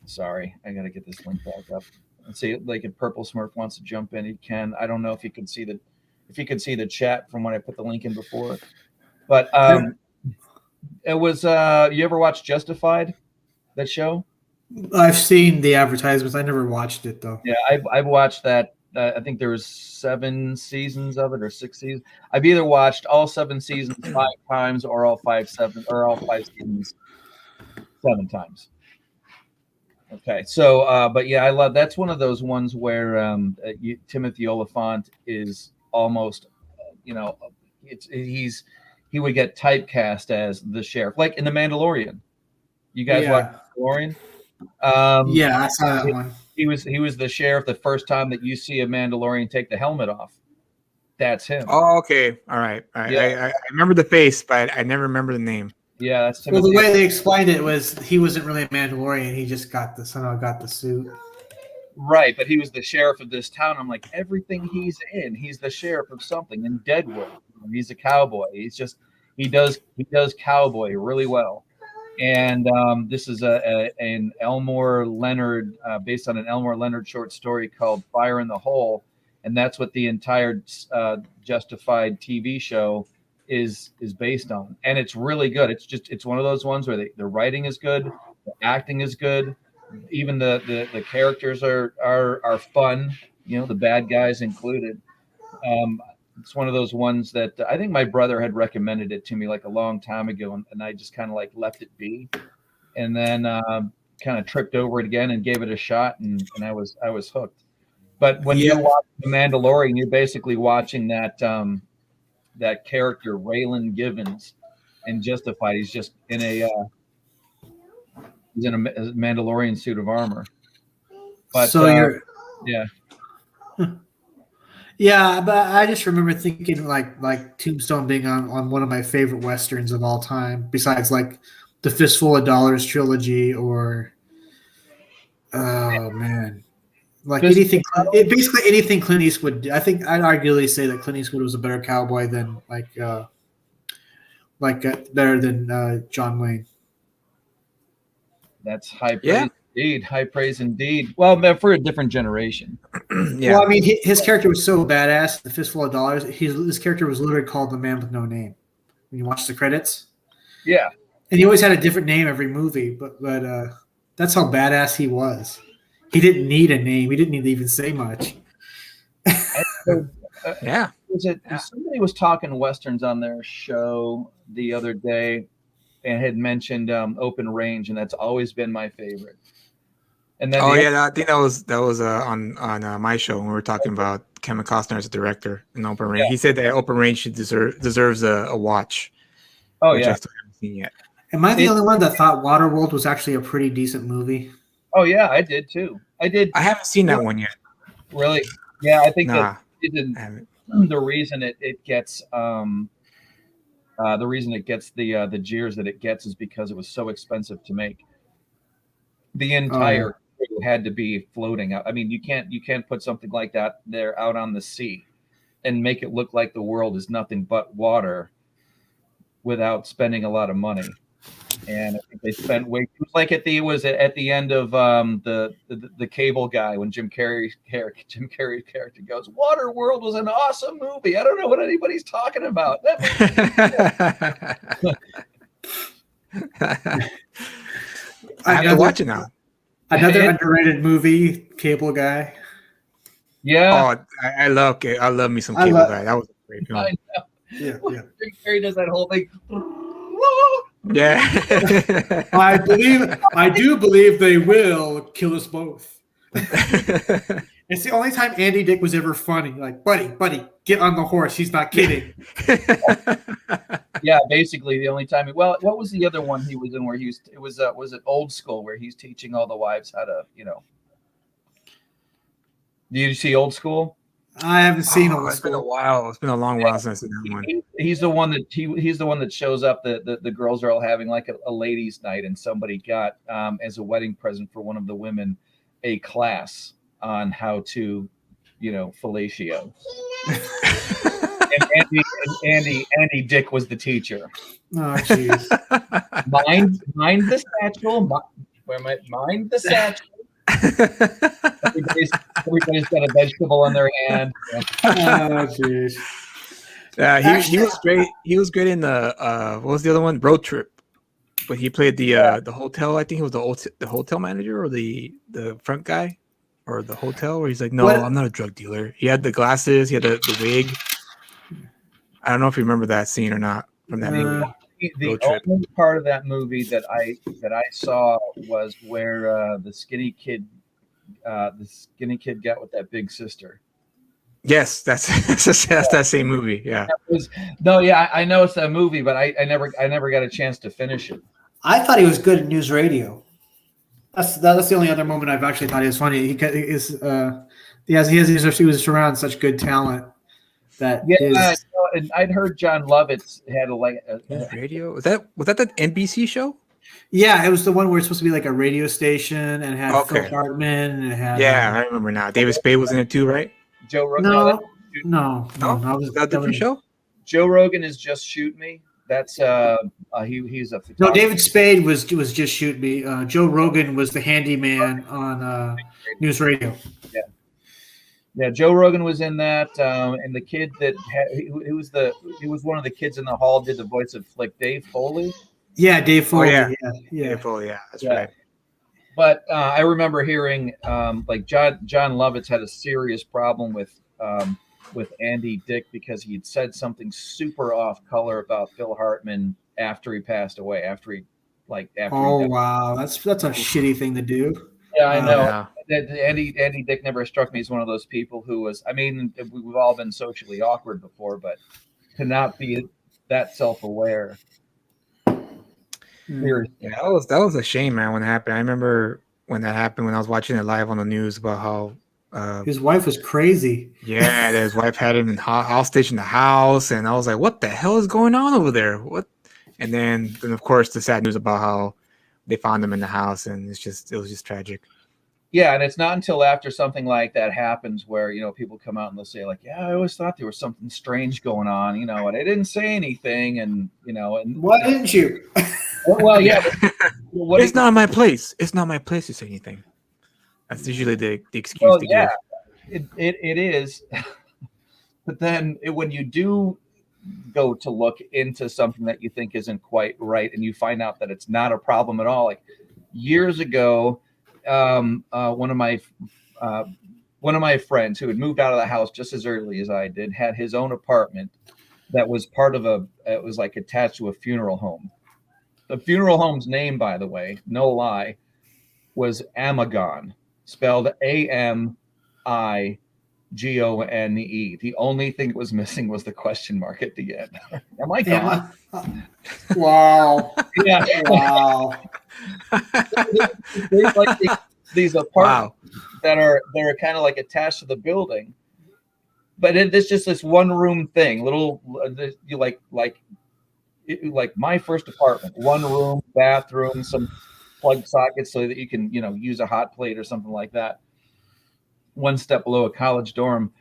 [SPEAKER 3] sorry, I gotta get this link back up. Let's see, if Purple Smurf wants to jump in, he can. I don't know if you can see the chat from when I put the link in before. But it was you ever watched Justified, that show?
[SPEAKER 6] I've seen the advertisements. I never watched it though.
[SPEAKER 3] Yeah, I've watched that. I think there was 7 seasons of it or 6 seasons. I've either watched all 7 seasons 5 times or all 5 seasons 7 times. Okay, so but yeah, I love that's one of those ones where Timothy Oliphant is almost he would get typecast as the sheriff, like in The Mandalorian. You guys watch Mandalorian?
[SPEAKER 6] Yeah, I saw that one.
[SPEAKER 3] He was the sheriff the first time that you see a Mandalorian take the helmet off. That's him.
[SPEAKER 5] Oh, okay. All right. Yeah. I remember the face, but I never remember the name.
[SPEAKER 3] Yeah, that's
[SPEAKER 6] Timothy. Well, the way they explained it was he wasn't really a Mandalorian. He just somehow got the suit.
[SPEAKER 3] Right, but he was the sheriff of this town. I'm like, everything he's in, he's the sheriff of something. In Deadwood, he's a cowboy. He does cowboy really well. And this is an Elmore Leonard, based on an Elmore Leonard short story called Fire in the Hole. And that's what the entire Justified TV show is based on, and it's really good. It's one of those ones where the writing is good, the acting is good, even the characters are fun. You know, the bad guys included. It's one of those ones that I think my brother had recommended it to me like a long time ago, and I just kind of like left it be, and then kind of tripped over it again and gave it a shot, and I was hooked. But when you watch The Mandalorian, you're basically watching that that character Raylan Givens in Justified. He's just in a Mandalorian suit of armor. But
[SPEAKER 6] so you're
[SPEAKER 3] yeah.
[SPEAKER 6] Yeah, but I just remember thinking like Tombstone being on one of my favorite westerns of all time, besides like the Fistful of Dollars trilogy or oh man, like anything. Basically anything Clint Eastwood did. I think I'd arguably say that Clint Eastwood was a better cowboy than better than John Wayne.
[SPEAKER 3] That's high praise indeed. High praise indeed. Well, for a different generation.
[SPEAKER 6] Well, I mean, his character was so badass. The Fistful of Dollars. His character was literally called the Man with No Name. When you watch the credits.
[SPEAKER 3] Yeah.
[SPEAKER 6] And he always had a different name every movie, but that's how badass he was. He didn't need a name. He didn't need to even say much.
[SPEAKER 3] Somebody was talking westerns on their show the other day and had mentioned Open Range, and that's always been my favorite. And then
[SPEAKER 5] I think that was on my show when we were talking about Kevin Costner as a director in Open Range. Yeah. He said that Open Range deserves a watch.
[SPEAKER 3] Oh
[SPEAKER 5] which
[SPEAKER 3] yeah,
[SPEAKER 5] I still haven't seen yet.
[SPEAKER 6] Am I the only one that thought Waterworld was actually a pretty decent movie?
[SPEAKER 3] Oh yeah, I did too. I
[SPEAKER 5] haven't seen that one yet.
[SPEAKER 3] Really? Yeah, I think that the reason it gets the jeers that it gets is because it was so expensive to make. The entire crew had to be floating out. I mean, you can't put something like that there out on the sea and make it look like the world is nothing but water without spending a lot of money. And I think they spent way. It was like at the end of the Cable Guy when Jim Carrey's character goes, "Waterworld was an awesome movie. I don't know what anybody's talking about."
[SPEAKER 5] I have to watch it now.
[SPEAKER 6] Another underrated movie, Cable Guy.
[SPEAKER 3] Yeah.
[SPEAKER 5] Oh, I love me some Cable Guy. That was a great film.
[SPEAKER 3] I know.
[SPEAKER 6] Yeah.
[SPEAKER 3] Jim Carrey does that whole thing.
[SPEAKER 5] Yeah.
[SPEAKER 6] I do believe they will kill us both. It's the only time Andy Dick was ever funny. Like, buddy, get on the horse. He's not kidding.
[SPEAKER 3] Yeah, basically the only time. Well, what was the other one he was in where was it Old School where he's teaching all the wives how to, Did you see Old School?
[SPEAKER 6] I haven't seen Old School.
[SPEAKER 5] It's been a while. It's been a long while since I've seen that one.
[SPEAKER 3] He's the one that shows up. The girls are all having like a ladies' night, and somebody got as a wedding present for one of the women a class on how to, fellatio. And Andy Dick was the teacher.
[SPEAKER 6] Oh, jeez.
[SPEAKER 3] Mind the satchel. Mind the satchel. Everybody's got a vegetable in their hand.
[SPEAKER 6] Oh, jeez.
[SPEAKER 5] He was great. He was great in the what was the other one? Road Trip. But he played the hotel. I think he was the hotel manager or the front guy or the hotel where he's like, no, I'm not a drug dealer. He had the glasses. He had the wig. I don't know if you remember that scene or not from that movie.
[SPEAKER 3] The only part of that movie that I saw was where the skinny kid got with that big sister.
[SPEAKER 5] Yes, that's that same movie. Yeah.
[SPEAKER 3] I know it's that movie, but I never got a chance to finish it.
[SPEAKER 6] I thought he was good at News Radio. That's the only other moment I've actually thought he was funny. He was around such good talent that
[SPEAKER 3] and I'd heard John Lovitz had
[SPEAKER 5] News Radio. Was that the NBC show?
[SPEAKER 6] Yeah, it was the one where it's supposed to be like a radio station and it had Phil Hartman and it had.
[SPEAKER 5] Yeah, I remember now. David Spade was in it too, right?
[SPEAKER 3] Joe Rogan.
[SPEAKER 6] No.
[SPEAKER 5] Was that a different show?
[SPEAKER 3] Joe Rogan is Just Shoot Me. That's he's a photographer.
[SPEAKER 6] No, David Spade was just Shoot Me. Joe Rogan was the handyman on News Radio.
[SPEAKER 3] Yeah, Joe Rogan was in that, and the kid that he was one of the kids in the hall did the voice of like Dave Foley.
[SPEAKER 6] Yeah, Dave Foley.
[SPEAKER 5] yeah.
[SPEAKER 6] Yeah.
[SPEAKER 5] Yeah, that's
[SPEAKER 3] Yeah.
[SPEAKER 5] right.
[SPEAKER 3] But I remember hearing like John Lovitz had a serious problem with Andy Dick because he had said something super off color about Phil Hartman after he passed away. After he died.
[SPEAKER 6] Wow, that's a shitty thing to do.
[SPEAKER 3] Yeah, I know.
[SPEAKER 5] Yeah.
[SPEAKER 3] Andy Dick never struck me as one of those people who was. I mean, we've all been socially awkward before, but to not be that self-aware. Seriously.
[SPEAKER 5] Yeah, that was a shame, man, when it happened. I remember when that happened when I was watching it live on the news about how
[SPEAKER 6] His wife was crazy.
[SPEAKER 5] yeah, that his wife had him hostage in the house, and I was like, what the hell is going on over there? What? And then of course the sad news about how they found him in the house, and it was just tragic.
[SPEAKER 3] Yeah, and it's not until after something like that happens where, you know, people come out and they'll say like, yeah, I always thought there was something strange going on, you know, and I didn't say anything, and you know, and
[SPEAKER 6] Why didn't you?
[SPEAKER 3] well, yeah, but
[SPEAKER 5] It's not my place. It's not my place to say anything. That's usually the excuse
[SPEAKER 3] well,
[SPEAKER 5] to
[SPEAKER 3] yeah,
[SPEAKER 5] give.
[SPEAKER 3] it is. But then when you do go to look into something that you think isn't quite right, and you find out that it's not a problem at all, like years ago, one of my friends who had moved out of the house just as early as I did had his own apartment that was it was like attached to a funeral home. The funeral home's name, by the way, no lie, was Amagon, spelled AMIGONE. The only thing it was missing was the question mark at the end. Am I gone?
[SPEAKER 6] Wow.
[SPEAKER 3] Yeah.
[SPEAKER 6] Wow.
[SPEAKER 3] There's like these apartments that are kind of like attached to the building, but it's just this one room thing. You like my first apartment, one room, bathroom, some plug sockets so that you can, you know, use a hot plate or something like that. One step below a college dorm.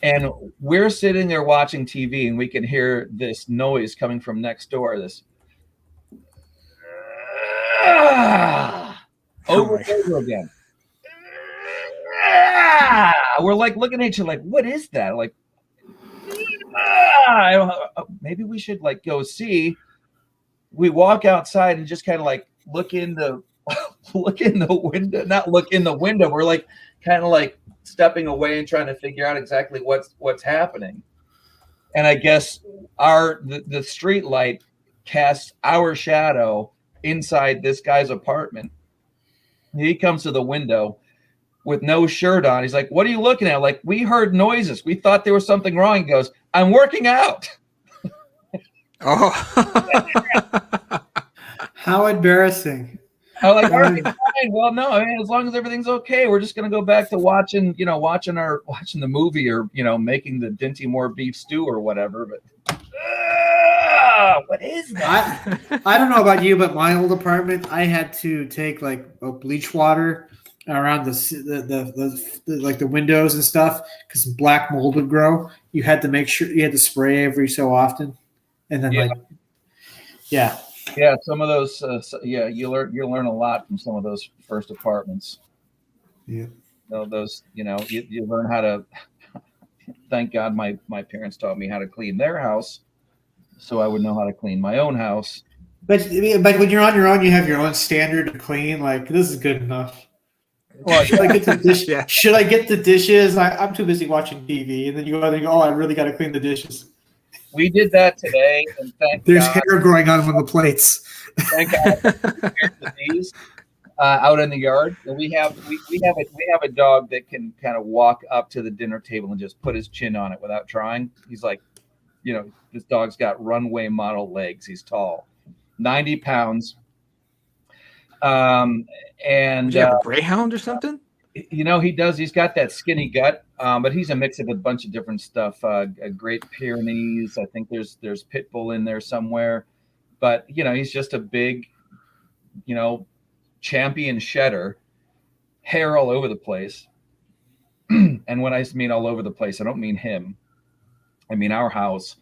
[SPEAKER 3] And we're sitting there watching TV, and we can hear this noise coming from next door. This over and over again. We're like looking at each other like, what is that? Like, maybe we should like go see. We walk outside and just kind of like look in the window, not look in the window. We're like kind of like stepping away and trying to figure out exactly what's happening. And I guess the street light casts our shadow inside this guy's apartment. He comes to the window with no shirt on. He's like, what are you looking at? Like, we heard noises. We thought there was something wrong. He goes, I'm working out.
[SPEAKER 5] Oh.
[SPEAKER 6] How embarrassing.
[SPEAKER 3] I'm like, all right, fine. Well, no, I mean, as long as everything's okay, we're just gonna go back to watching the movie, or, you know, making the Dinty Moore beef stew or whatever. But what is that?
[SPEAKER 6] I don't know about you, but my old apartment, I had to take like a bleach water around the windows and stuff because black mold would grow. You had to make sure you had to spray every so often, and then yeah.
[SPEAKER 3] Some of those, you learn a lot from some of those first apartments.
[SPEAKER 6] Yeah,
[SPEAKER 3] those, you know, you learn how to. Thank God, my parents taught me how to clean their house, so I would know how to clean my own house.
[SPEAKER 6] But when you're on your own, you have your own standard to clean. Like, this is good enough. Well, should I get the dish?
[SPEAKER 5] Yeah.
[SPEAKER 6] Should I get the dishes? I'm too busy watching TV, and then you go and go, oh, I really got to clean the dishes.
[SPEAKER 3] We did that today, and
[SPEAKER 6] there's
[SPEAKER 3] God,
[SPEAKER 6] hair growing on one of the plates.
[SPEAKER 3] Thank God, the bees out in the yard. And we have a dog that can kind of walk up to the dinner table and just put his chin on it without trying. He's like, you know, this dog's got runway model legs. He's tall, 90 pounds. And
[SPEAKER 5] do you have a greyhound or something?
[SPEAKER 3] You know, he does. He's got that skinny gut, but he's a mix of a bunch of different stuff. Great Pyrenees. I think there's pit bull in there somewhere, but you know, he's just a big, you know, champion shedder, hair all over the place. And when I mean all over the place, I don't mean him. I mean our house.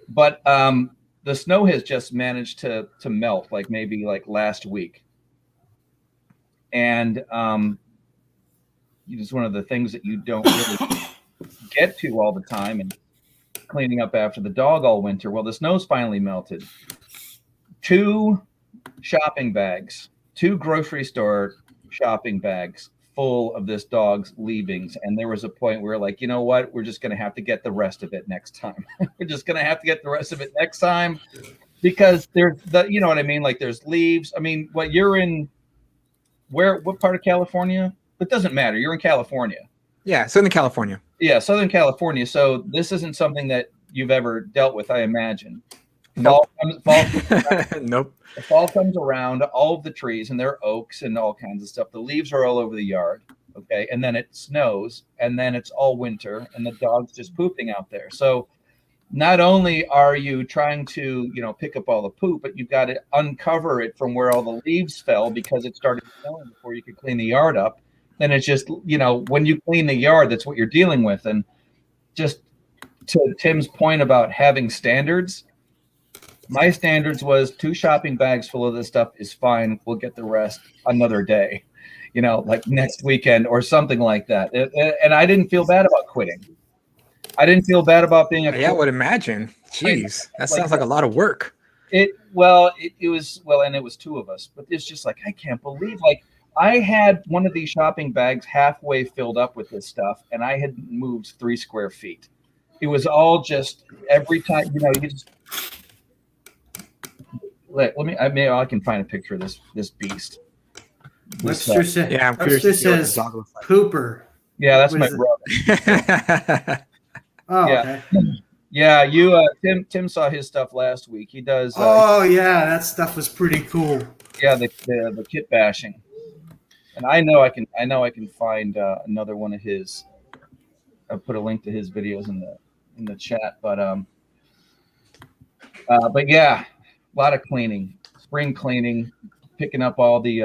[SPEAKER 3] But the snow has just managed to melt, like maybe like last week, and it's one of the things that you don't really get to all the time, and cleaning up after the dog all winter. Well, the snow's finally melted. 2 shopping bags, 2 grocery store shopping bags full of this dog's leavings. And there was a point where like, you know what? We're just going to have to get the rest of it next time. We're just going to have to get the rest of it next time because there's you know what I mean? Like there's leaves. I mean, what you're in, what part of California? It doesn't matter. You're in California.
[SPEAKER 5] Yeah. Southern California.
[SPEAKER 3] Yeah. Southern California. So this isn't something that you've ever dealt with, I imagine.
[SPEAKER 5] Nope.
[SPEAKER 3] Nope. The fall comes around, all of the trees, and they're oaks and all kinds of stuff. The leaves are all over the yard, okay? And then it snows, and then it's all winter, and the dog's just pooping out there. So not only are you trying to, pick up all the poop, but you've got to uncover it from where all the leaves fell because it started snowing before you could clean the yard up. And it's just, when you clean the yard, that's what you're dealing with. And just to Tim's point about having standards, my standards was 2 shopping bags full of this stuff is fine. We'll get the rest another day, like next weekend or something like that. And I didn't feel bad about quitting. I didn't feel bad about being a
[SPEAKER 5] I would imagine. Jeez, that sounds like a lot of work.
[SPEAKER 3] It was, and it was 2 of us, but it's just like, I can't believe, like, I had one of these shopping bags halfway filled up with this stuff, and I had moved 3 square feet. It was all just every time, you just. Let me. I can find a picture of this beast.
[SPEAKER 6] Webster says,
[SPEAKER 5] yeah, I'm curious.
[SPEAKER 6] Webster says Pooper.
[SPEAKER 3] Yeah, that's my brother.
[SPEAKER 6] Oh,
[SPEAKER 3] yeah.
[SPEAKER 6] okay.
[SPEAKER 3] Yeah, Tim saw his stuff last week. He does.
[SPEAKER 6] Yeah, that stuff was pretty cool.
[SPEAKER 3] Yeah, the kit bashing, and I know I can find another one of his. I'll put a link to his videos in the chat, but yeah. A lot of cleaning, spring cleaning, picking up all the,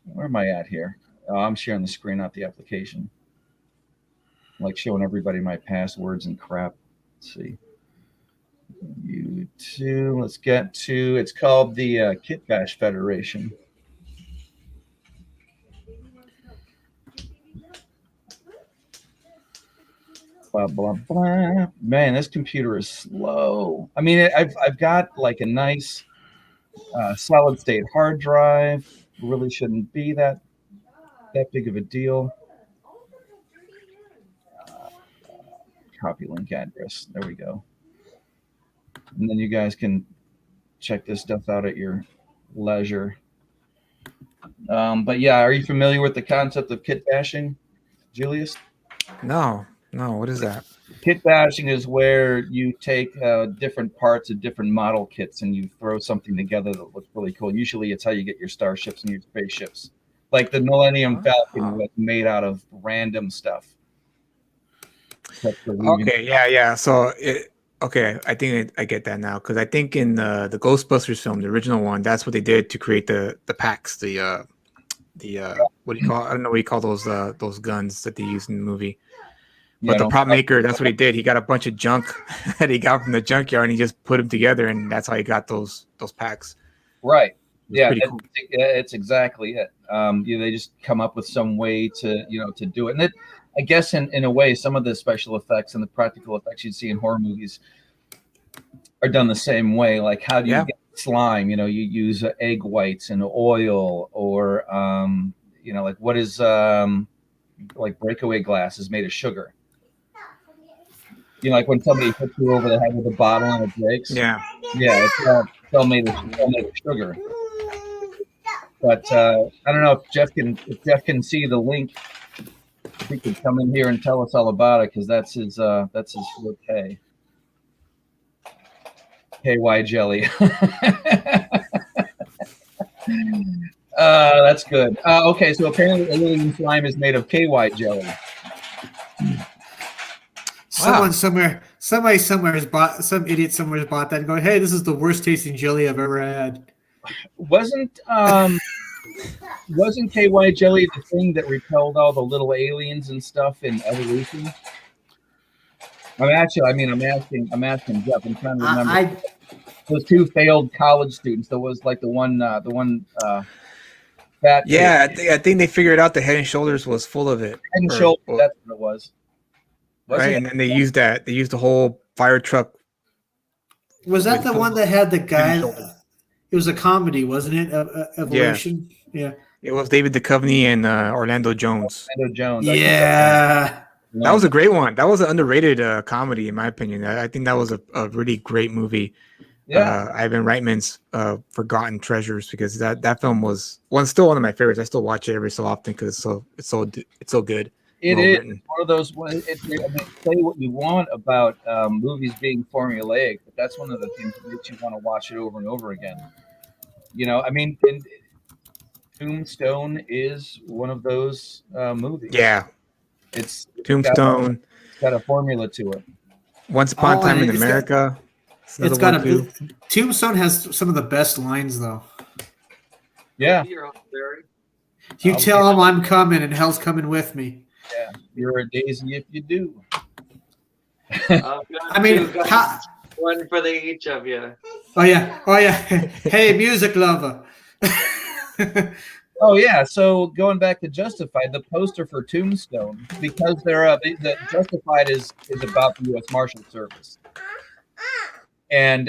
[SPEAKER 3] where am I at here? Oh, I'm sharing the screen, not the application. I'm like showing everybody my passwords and crap. Let's see. YouTube, let's get to, it's called the Kit Bash Federation. Blah, blah, blah. Man, this computer is slow. I mean, I've got like a nice solid state hard drive. Really shouldn't be that big of a deal. Copy link address. There we go. And then you guys can check this stuff out at your leisure. But yeah, are you familiar with the concept of kit bashing, Julius?
[SPEAKER 5] No, what is that?
[SPEAKER 3] Kit bashing is where you take different parts of different model kits and you throw something together that looks really cool. Usually it's how you get your starships and your spaceships. Like the Millennium Falcon was made out of random stuff.
[SPEAKER 5] Okay, yeah. So, I think I get that now because I think in the Ghostbusters film, the original one, that's what they did to create the packs, what do you call? I don't know what you call those guns that they used in the movie. But the prop maker, that's what he did. He got a bunch of junk that he got from the junkyard, and he just put them together, and that's how he got those packs.
[SPEAKER 3] Right. Yeah,
[SPEAKER 5] cool.
[SPEAKER 3] It's exactly it. They just come up with some way to do it, and I guess in a way, some of the special effects and the practical effects you'd see in horror movies are done the same way. Like how do you get slime? You use egg whites and oil, or like what is like breakaway glass is made of sugar. Like when somebody hits you over the head with a bottle and it breaks.
[SPEAKER 5] Yeah,
[SPEAKER 3] it's all made of sugar. But I don't know if Jeff can see the link. He could come in here and tell us all about it because that's his forte. KY jelly. That's good. Okay, so apparently alien slime is made of KY jelly.
[SPEAKER 6] Somebody somewhere has bought, some idiot somewhere has bought that and going, hey, this is the worst tasting jelly I've ever had.
[SPEAKER 3] Wasn't KY jelly the thing that repelled all the little aliens and stuff in Evolution? I'm asking Jeff. I'm trying to remember. Those 2 failed college students. There was like the one
[SPEAKER 1] Fat
[SPEAKER 5] Yeah,
[SPEAKER 1] tape.
[SPEAKER 5] I think they figured out the Head and Shoulders was full of it.
[SPEAKER 1] Head and
[SPEAKER 5] Or-
[SPEAKER 1] Shoulders,
[SPEAKER 5] or-
[SPEAKER 1] that's what it was.
[SPEAKER 5] right, and then they used that. They used the whole fire truck.
[SPEAKER 6] Was that
[SPEAKER 5] With
[SPEAKER 6] the
[SPEAKER 5] full
[SPEAKER 6] one that had the
[SPEAKER 5] Head
[SPEAKER 6] guy?
[SPEAKER 5] and Shoulders.
[SPEAKER 6] It was a comedy, wasn't it? Evolution. Yeah.
[SPEAKER 5] It was David Duchovny and Orlando Jones.
[SPEAKER 1] Orlando Jones.
[SPEAKER 6] Yeah.
[SPEAKER 5] That was a great one. That was an underrated comedy, in my opinion. I think that was a really great movie.
[SPEAKER 1] Yeah.
[SPEAKER 5] Ivan Reitman's Forgotten Treasures, because that film was still one of my favorites. I still watch it every so often because it's so good.
[SPEAKER 1] It
[SPEAKER 5] Well
[SPEAKER 1] is
[SPEAKER 5] written.
[SPEAKER 1] one of those. I mean, say what you want about movies being formulaic, but that's one of the things that makes you want to watch it over and over again. You know, I mean, and Tombstone is one of those movies.
[SPEAKER 5] Yeah,
[SPEAKER 1] It's
[SPEAKER 5] Tombstone.
[SPEAKER 1] got a formula to it.
[SPEAKER 5] Once Upon a Time in
[SPEAKER 6] it's got-
[SPEAKER 5] America.
[SPEAKER 6] It's got a Tombstone has some of the best lines though.
[SPEAKER 1] Yeah,
[SPEAKER 6] You tell them I'm coming and hell's coming with me.
[SPEAKER 1] yeah. You're a daisy if you do.
[SPEAKER 6] I mean,
[SPEAKER 8] one for each of you.
[SPEAKER 6] oh yeah. Hey, music lover.
[SPEAKER 1] Oh yeah. So going back to Justified, the poster for Tombstone, because they're the Justified is about the U.S. Marshal Service, and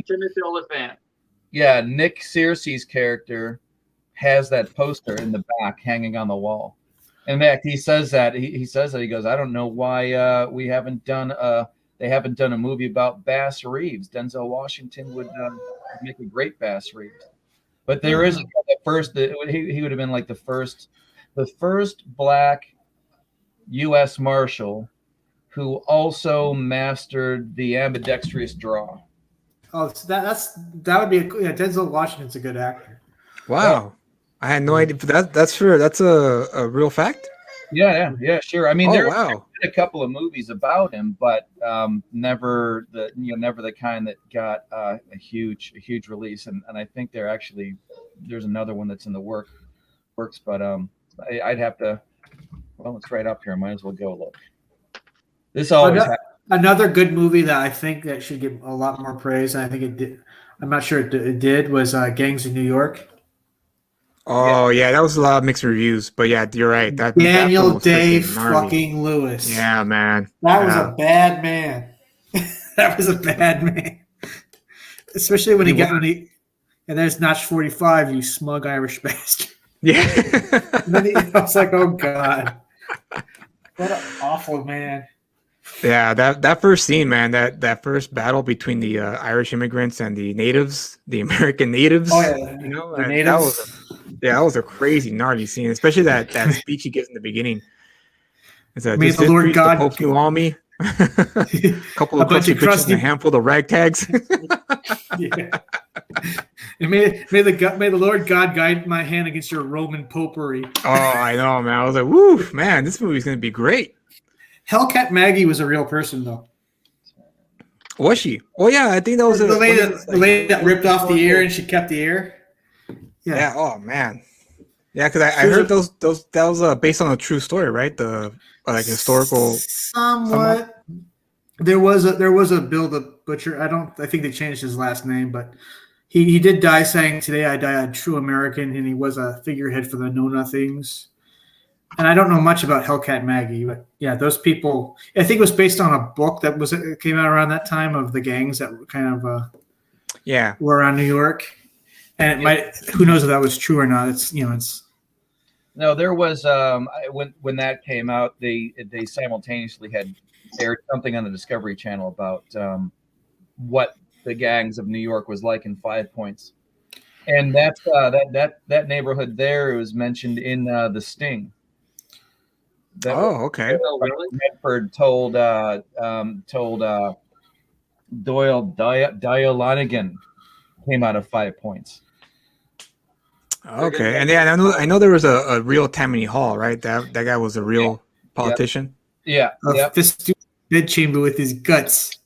[SPEAKER 8] Timothy Oliphant.
[SPEAKER 1] yeah, Nick Searcy's character has that poster in the back hanging on the wall. In fact, he says that he says that he goes, I don't know why we haven't done they haven't done a movie about Bass Reeves. Denzel Washington would make a great Bass Reeves, but there is the first. He would have been like the first black U.S. Marshal who also mastered the ambidextrous draw.
[SPEAKER 6] Oh, so that would be Denzel Washington's a good actor.
[SPEAKER 5] Wow, I had no idea. That's sure. That's a real fact.
[SPEAKER 1] Yeah, sure. I mean, there
[SPEAKER 5] wow.
[SPEAKER 1] have been a couple of movies about him, but never the kind that got a huge release. And I think there's another one that's in the works, but I'd have to. Well, it's right up here. I might as well go look. This always happens.
[SPEAKER 6] Another good movie that I think that should get a lot more praise, and I think it did. I'm not sure it did. Was Gangs of New York.
[SPEAKER 5] Oh yeah, that was a lot of mixed reviews, but yeah, you're right. That
[SPEAKER 6] Daniel
[SPEAKER 5] film was
[SPEAKER 6] Day
[SPEAKER 5] freaking gnarly.
[SPEAKER 6] fucking Lewis.
[SPEAKER 5] Yeah, man.
[SPEAKER 6] That was a bad man. That was a bad man. Especially when and there's Notch 45, you smug Irish bastard.
[SPEAKER 5] Yeah.
[SPEAKER 6] And then I was like, oh god, what an awful man.
[SPEAKER 5] Yeah, that first scene, man, that first battle between the Irish immigrants and the natives, the American natives.
[SPEAKER 6] Oh yeah,
[SPEAKER 5] you know,
[SPEAKER 6] the
[SPEAKER 5] that
[SPEAKER 6] natives.
[SPEAKER 5] that was a crazy gnarly scene, especially that speech he gives in the beginning. It's
[SPEAKER 6] May the Lord God
[SPEAKER 5] Pope you on me. A couple of
[SPEAKER 6] bunch of crusty
[SPEAKER 5] and a handful of ragtags.
[SPEAKER 6] Yeah. And may the Lord God guide my hand against your Roman popery.
[SPEAKER 5] Oh, I know, man. I was like, woo, man, this movie's gonna be great.
[SPEAKER 6] Hellcat Maggie was a real person, though.
[SPEAKER 5] Was she? Oh yeah, I think that was
[SPEAKER 6] The lady that ripped off the ear and she kept the ear.
[SPEAKER 5] Yeah. Oh man. Yeah, because I heard those that was based on a true story, right? The historical.
[SPEAKER 6] Somewhat. There was a Bill the Butcher. I think they changed his last name, but he did die saying, "Today I die a true American," and he was a figurehead for the Know Nothings. And I don't know much about Hellcat Maggie, but yeah, those people. I think it was based on a book that came out around that time of the gangs that were kind of were around New York, and it might. Who knows if that was true or not? It's.
[SPEAKER 1] No, there was when that came out, they simultaneously had aired something on the Discovery Channel about what the gangs of New York was like in 5 Points, and that's that neighborhood there was mentioned in The Sting.
[SPEAKER 5] Okay.
[SPEAKER 1] Medford told Doyle Lonigan came out of 5 Points.
[SPEAKER 5] Okay, and yeah, I know there was a real Tammany Hall, right? That guy was a real politician.
[SPEAKER 1] Yeah,
[SPEAKER 6] This bedchamber with his guts.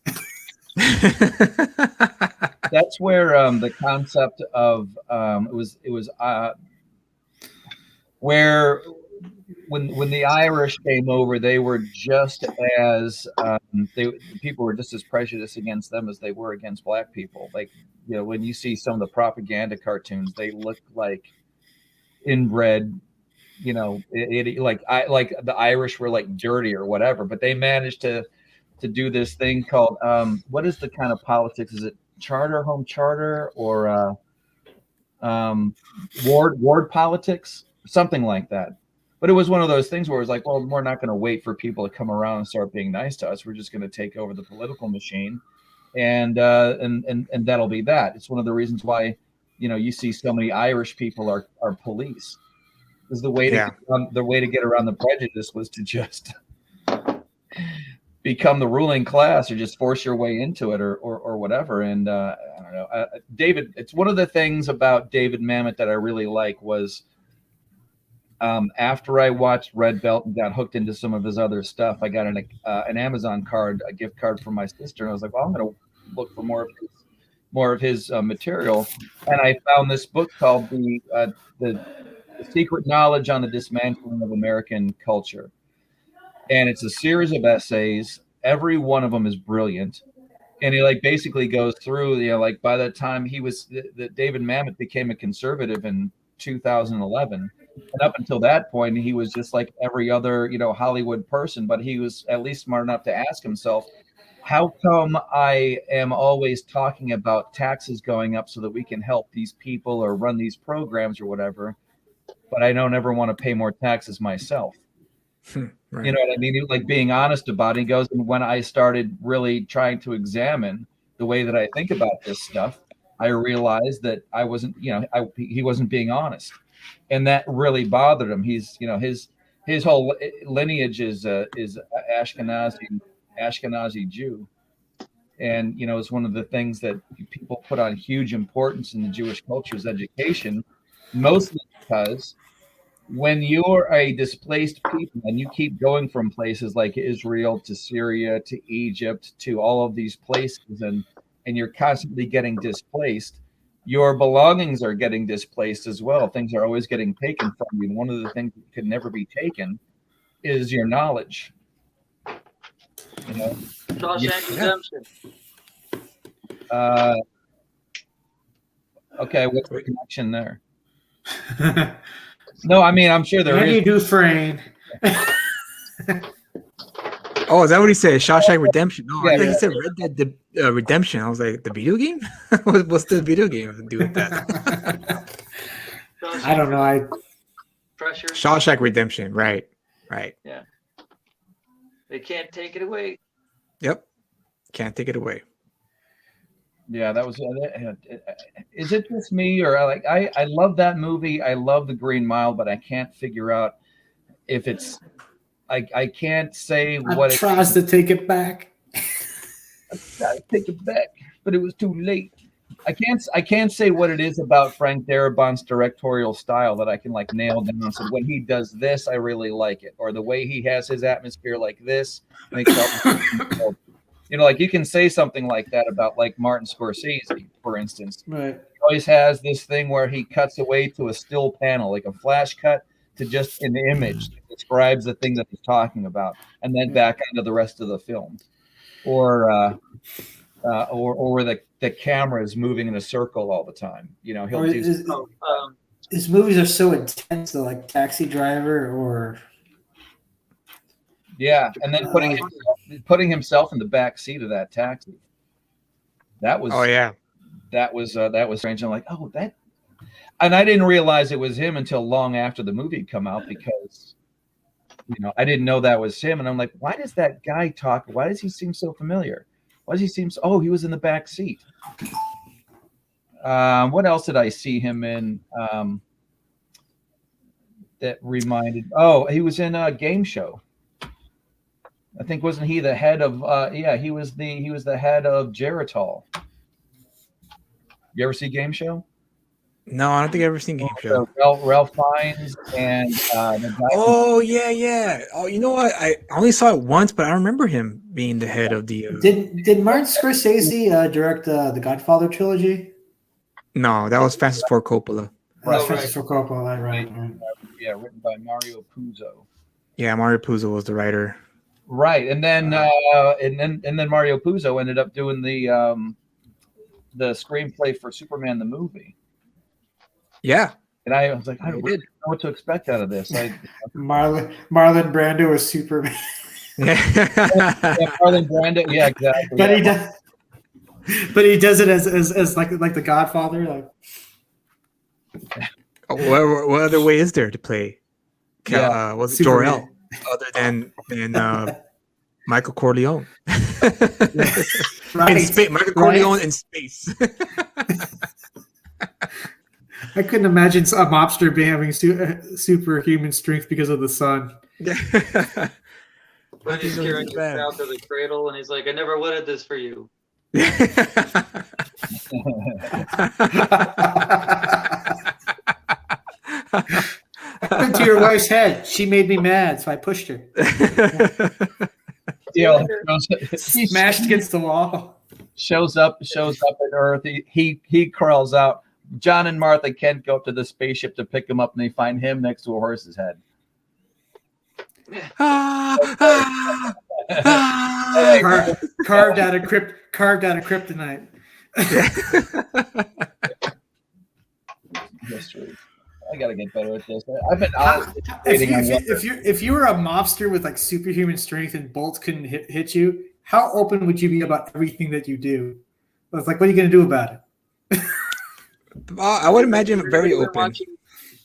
[SPEAKER 1] That's where the concept of it was where when the Irish came over, they were just as people were just as prejudiced against them as they were against black people. Like, when you see some of the propaganda cartoons, they look like inbred, you know, like the Irish were like dirty or whatever, but they managed to do this thing called what is the kind of politics? Is it home charter, or ward politics, something like that? But it was one of those things where it was like, well, we're not going to wait for people to come around and start being nice to us. We're just going to take over the political machine, and that'll be that. It's one of the reasons why, you know, you see so many Irish people are police. Is the way to get around the prejudice was to just become the ruling class, or just force your way into it, or whatever. And I don't know, David. It's one of the things about David Mamet that I really like was, after I watched Red Belt and got hooked into some of his other stuff, I got an Amazon card, a gift card from my sister, and I was like, well, I'm going to look for more of his material, and I found this book called the Secret Knowledge on the Dismantling of American Culture. And it's a series of essays. Every one of them is brilliant. And he like basically goes through, you know, like by the time David Mamet became a conservative in 2011. And up until that point, he was just like every other, you know, Hollywood person, but he was at least smart enough to ask himself, how come I am always talking about taxes going up so that we can help these people or run these programs or whatever, but I don't ever want to pay more taxes myself? Right. You know what I mean? Like being honest about it. He goes, and when I started really trying to examine the way that I think about this stuff, I realized that I wasn't, you know, he wasn't being honest, and that really bothered him. He's, you know, his whole lineage is Ashkenazi Jew, and you know, it's one of the things that people put on huge importance in the Jewish culture is education, mostly because when you're a displaced people and you keep going from places like Israel to Syria to Egypt to all of these places, and you're constantly getting displaced, your belongings are getting displaced as well. Things are always getting taken from you. And one of the things that can never be taken is your knowledge. You know?
[SPEAKER 8] Shawshank Redemption.
[SPEAKER 1] Okay, what's the connection there? No, I mean, I'm sure there is.
[SPEAKER 6] You do frame.
[SPEAKER 5] Oh, is that what he said? Shawshank Redemption. No, I think he said Red Dead Redemption. I was like, the video game? What's the video game to do with that?
[SPEAKER 6] I don't know.
[SPEAKER 8] Pressure.
[SPEAKER 5] Shawshank Redemption. Right.
[SPEAKER 8] Yeah. They can't take it away.
[SPEAKER 5] Yep. Can't take it away.
[SPEAKER 1] Yeah, that was. Is it just me, or I love that movie? I love The Green Mile, but I can't figure out if it's. I can't say what it
[SPEAKER 6] tries to take it back.
[SPEAKER 1] I take it back, but it was too late. I can't say what it is about Frank Darabont's directorial style that I can like nail down. So when he does this, I really like it, or the way he has his atmosphere like this makes it. You know, like you can say something like that about like Martin Scorsese, for instance.
[SPEAKER 6] Right.
[SPEAKER 1] He always has this thing where he cuts away to a still panel, like a flash cut to just an image that describes the thing that he's talking about, and then back into the rest of the film. Or where the camera is moving in a circle all the time. You know, he'll do.
[SPEAKER 6] His movies are so intense, though, like Taxi Driver or.
[SPEAKER 1] Yeah, and then putting himself in the back seat of that taxi. That was.
[SPEAKER 5] Oh yeah.
[SPEAKER 1] That was strange. I'm like, oh, that. And I didn't realize it was him until long after the movie had come out, because, you know, I didn't know that was him. And I'm like, why does that guy talk? Why does he seem so familiar? Why does he seem so? Oh, he was in the back seat. What else did I see him in? That reminded. Oh, he was in a Game Show. I think, wasn't he the head of? He was the head of Geritol. You ever see Game Show?
[SPEAKER 5] No, I don't think I've ever seen Game Show.
[SPEAKER 1] Ralph Fiennes and the guy.
[SPEAKER 5] Oh yeah. Oh, you know what? I only saw it once, but I remember him being the head of the.
[SPEAKER 6] Did Martin Scorsese direct the Godfather trilogy?
[SPEAKER 5] No, that was Francis Ford Coppola.
[SPEAKER 6] Francis Ford Coppola, right?
[SPEAKER 1] Yeah, written by Mario Puzo.
[SPEAKER 5] Yeah, Mario Puzo was the writer.
[SPEAKER 1] Right, and then Mario Puzo ended up doing the screenplay for Superman the movie.
[SPEAKER 5] Yeah,
[SPEAKER 1] and I was like, I what to expect out of this.
[SPEAKER 6] Marlon Brando is Superman.
[SPEAKER 1] Yeah, Marlon Brando. Yeah, exactly.
[SPEAKER 6] But he does. But he does it as like the Godfather. Like,
[SPEAKER 5] what other way is there to play? Was it Jor-El other than Michael Corleone?
[SPEAKER 6] Right.
[SPEAKER 5] In space, Michael Corleone in space.
[SPEAKER 6] I couldn't imagine a mobster being having superhuman strength because of the sun.
[SPEAKER 8] But he's carrying his out to the cradle, and he's like, "I never wanted this for you."
[SPEAKER 6] I went to your wife's head. She made me mad, so I pushed her. Smashed against the wall.
[SPEAKER 1] Shows up at Earth. He crawls out. John and Martha can't go up to the spaceship to pick him up, and they find him next to a horse's head.
[SPEAKER 6] Carved out of kryptonite.
[SPEAKER 1] History. I gotta get better at this. I've been
[SPEAKER 6] if you were a mobster with like superhuman strength and bolts couldn't hit you, how open would you be about everything that you do? It's like, what are you gonna do about it?
[SPEAKER 5] I would imagine very open.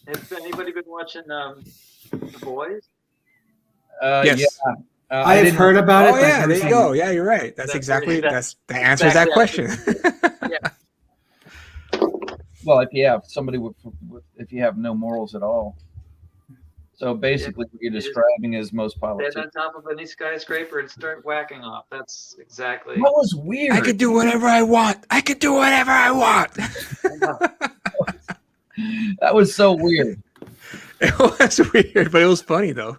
[SPEAKER 8] Has anybody been watching The Boys?
[SPEAKER 5] Yes.
[SPEAKER 1] Yeah.
[SPEAKER 6] I've heard about it.
[SPEAKER 5] Oh yeah, there you go. Yeah, you're right. That's the answer to that question.
[SPEAKER 8] Yeah.
[SPEAKER 1] Well, if you have somebody if you have no morals at all. So basically, what you're describing is most politicians.
[SPEAKER 8] Stand on top of any skyscraper and start whacking off. That's exactly.
[SPEAKER 1] That was weird.
[SPEAKER 5] I could do whatever I want.
[SPEAKER 1] That was so weird.
[SPEAKER 5] It was weird, but it was funny though.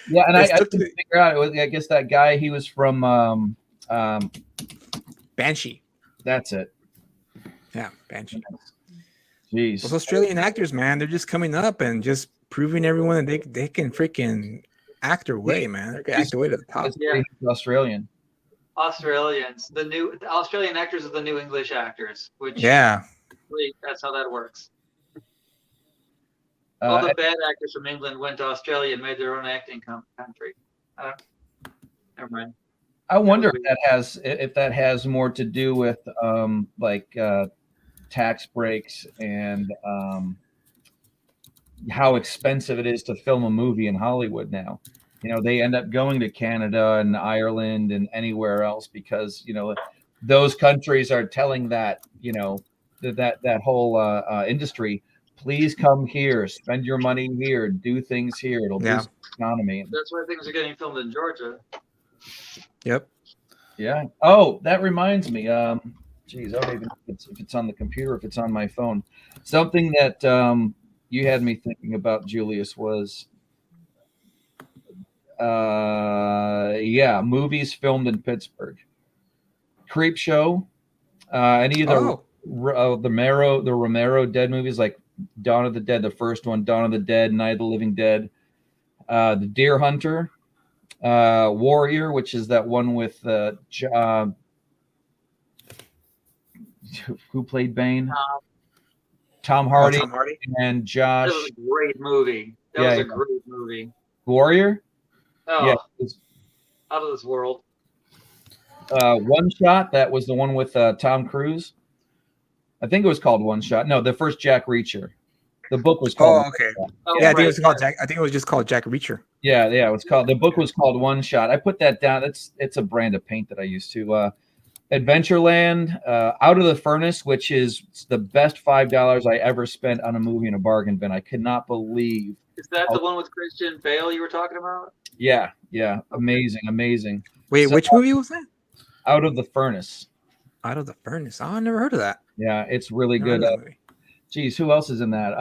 [SPEAKER 1] Yeah, and I couldn't figure out. I guess that guy, he was from
[SPEAKER 5] Banshee.
[SPEAKER 1] That's it.
[SPEAKER 5] Yeah, Banshee.
[SPEAKER 1] Jeez.
[SPEAKER 5] Those Australian actors, man, they're just coming up and just proving everyone that they can freaking act their way, man. They can act their way to the top.
[SPEAKER 8] Yeah.
[SPEAKER 1] Australians.
[SPEAKER 8] The Australian actors are the new English actors, which that's how that works. All the bad actors from England went to Australia and made their own acting country. Never mind.
[SPEAKER 1] I wonder if that has more to do with tax breaks and how expensive it is to film a movie in Hollywood now. You know, they end up going to Canada and Ireland and anywhere else because, you know, those countries are telling that whole industry, please come here, spend your money here, do things here. It'll boost the economy.
[SPEAKER 8] That's why things are getting filmed in Georgia.
[SPEAKER 5] Yep.
[SPEAKER 1] Yeah. Oh, that reminds me. Geez, I don't even know if it's on the computer, if it's on my phone. Something that you had me thinking about, Julius, was movies filmed in Pittsburgh. Creep Show, any of the Romero Dead movies, like Dawn of the Dead, the first one, Dawn of the Dead, Night of the Living Dead, The Deer Hunter, Warrior, which is that one with who played Bane? Tom Hardy, and Josh.
[SPEAKER 8] That was a great movie. That was a great movie.
[SPEAKER 1] Warrior?
[SPEAKER 8] Oh, yeah. Out of this world.
[SPEAKER 1] One Shot, that was the one with Tom Cruise. I think it was called One Shot. No, the first Jack Reacher. The book was called.
[SPEAKER 5] Oh, okay. I think it was called Jack. I think it was just called Jack Reacher.
[SPEAKER 1] Yeah, it was called. The book was called One Shot. I put that down. It's a brand of paint that I used to. Adventureland, Out of the Furnace, which is the best $5 I ever spent on a movie in a bargain bin. I could not believe.
[SPEAKER 8] Is that the one with Christian Bale you were talking about?
[SPEAKER 1] Yeah. Amazing.
[SPEAKER 5] Wait, which movie was that?
[SPEAKER 1] Out of the Furnace.
[SPEAKER 5] Out of the Furnace. Oh, I never heard of that.
[SPEAKER 1] Yeah, it's really good. Geez, who else is in that?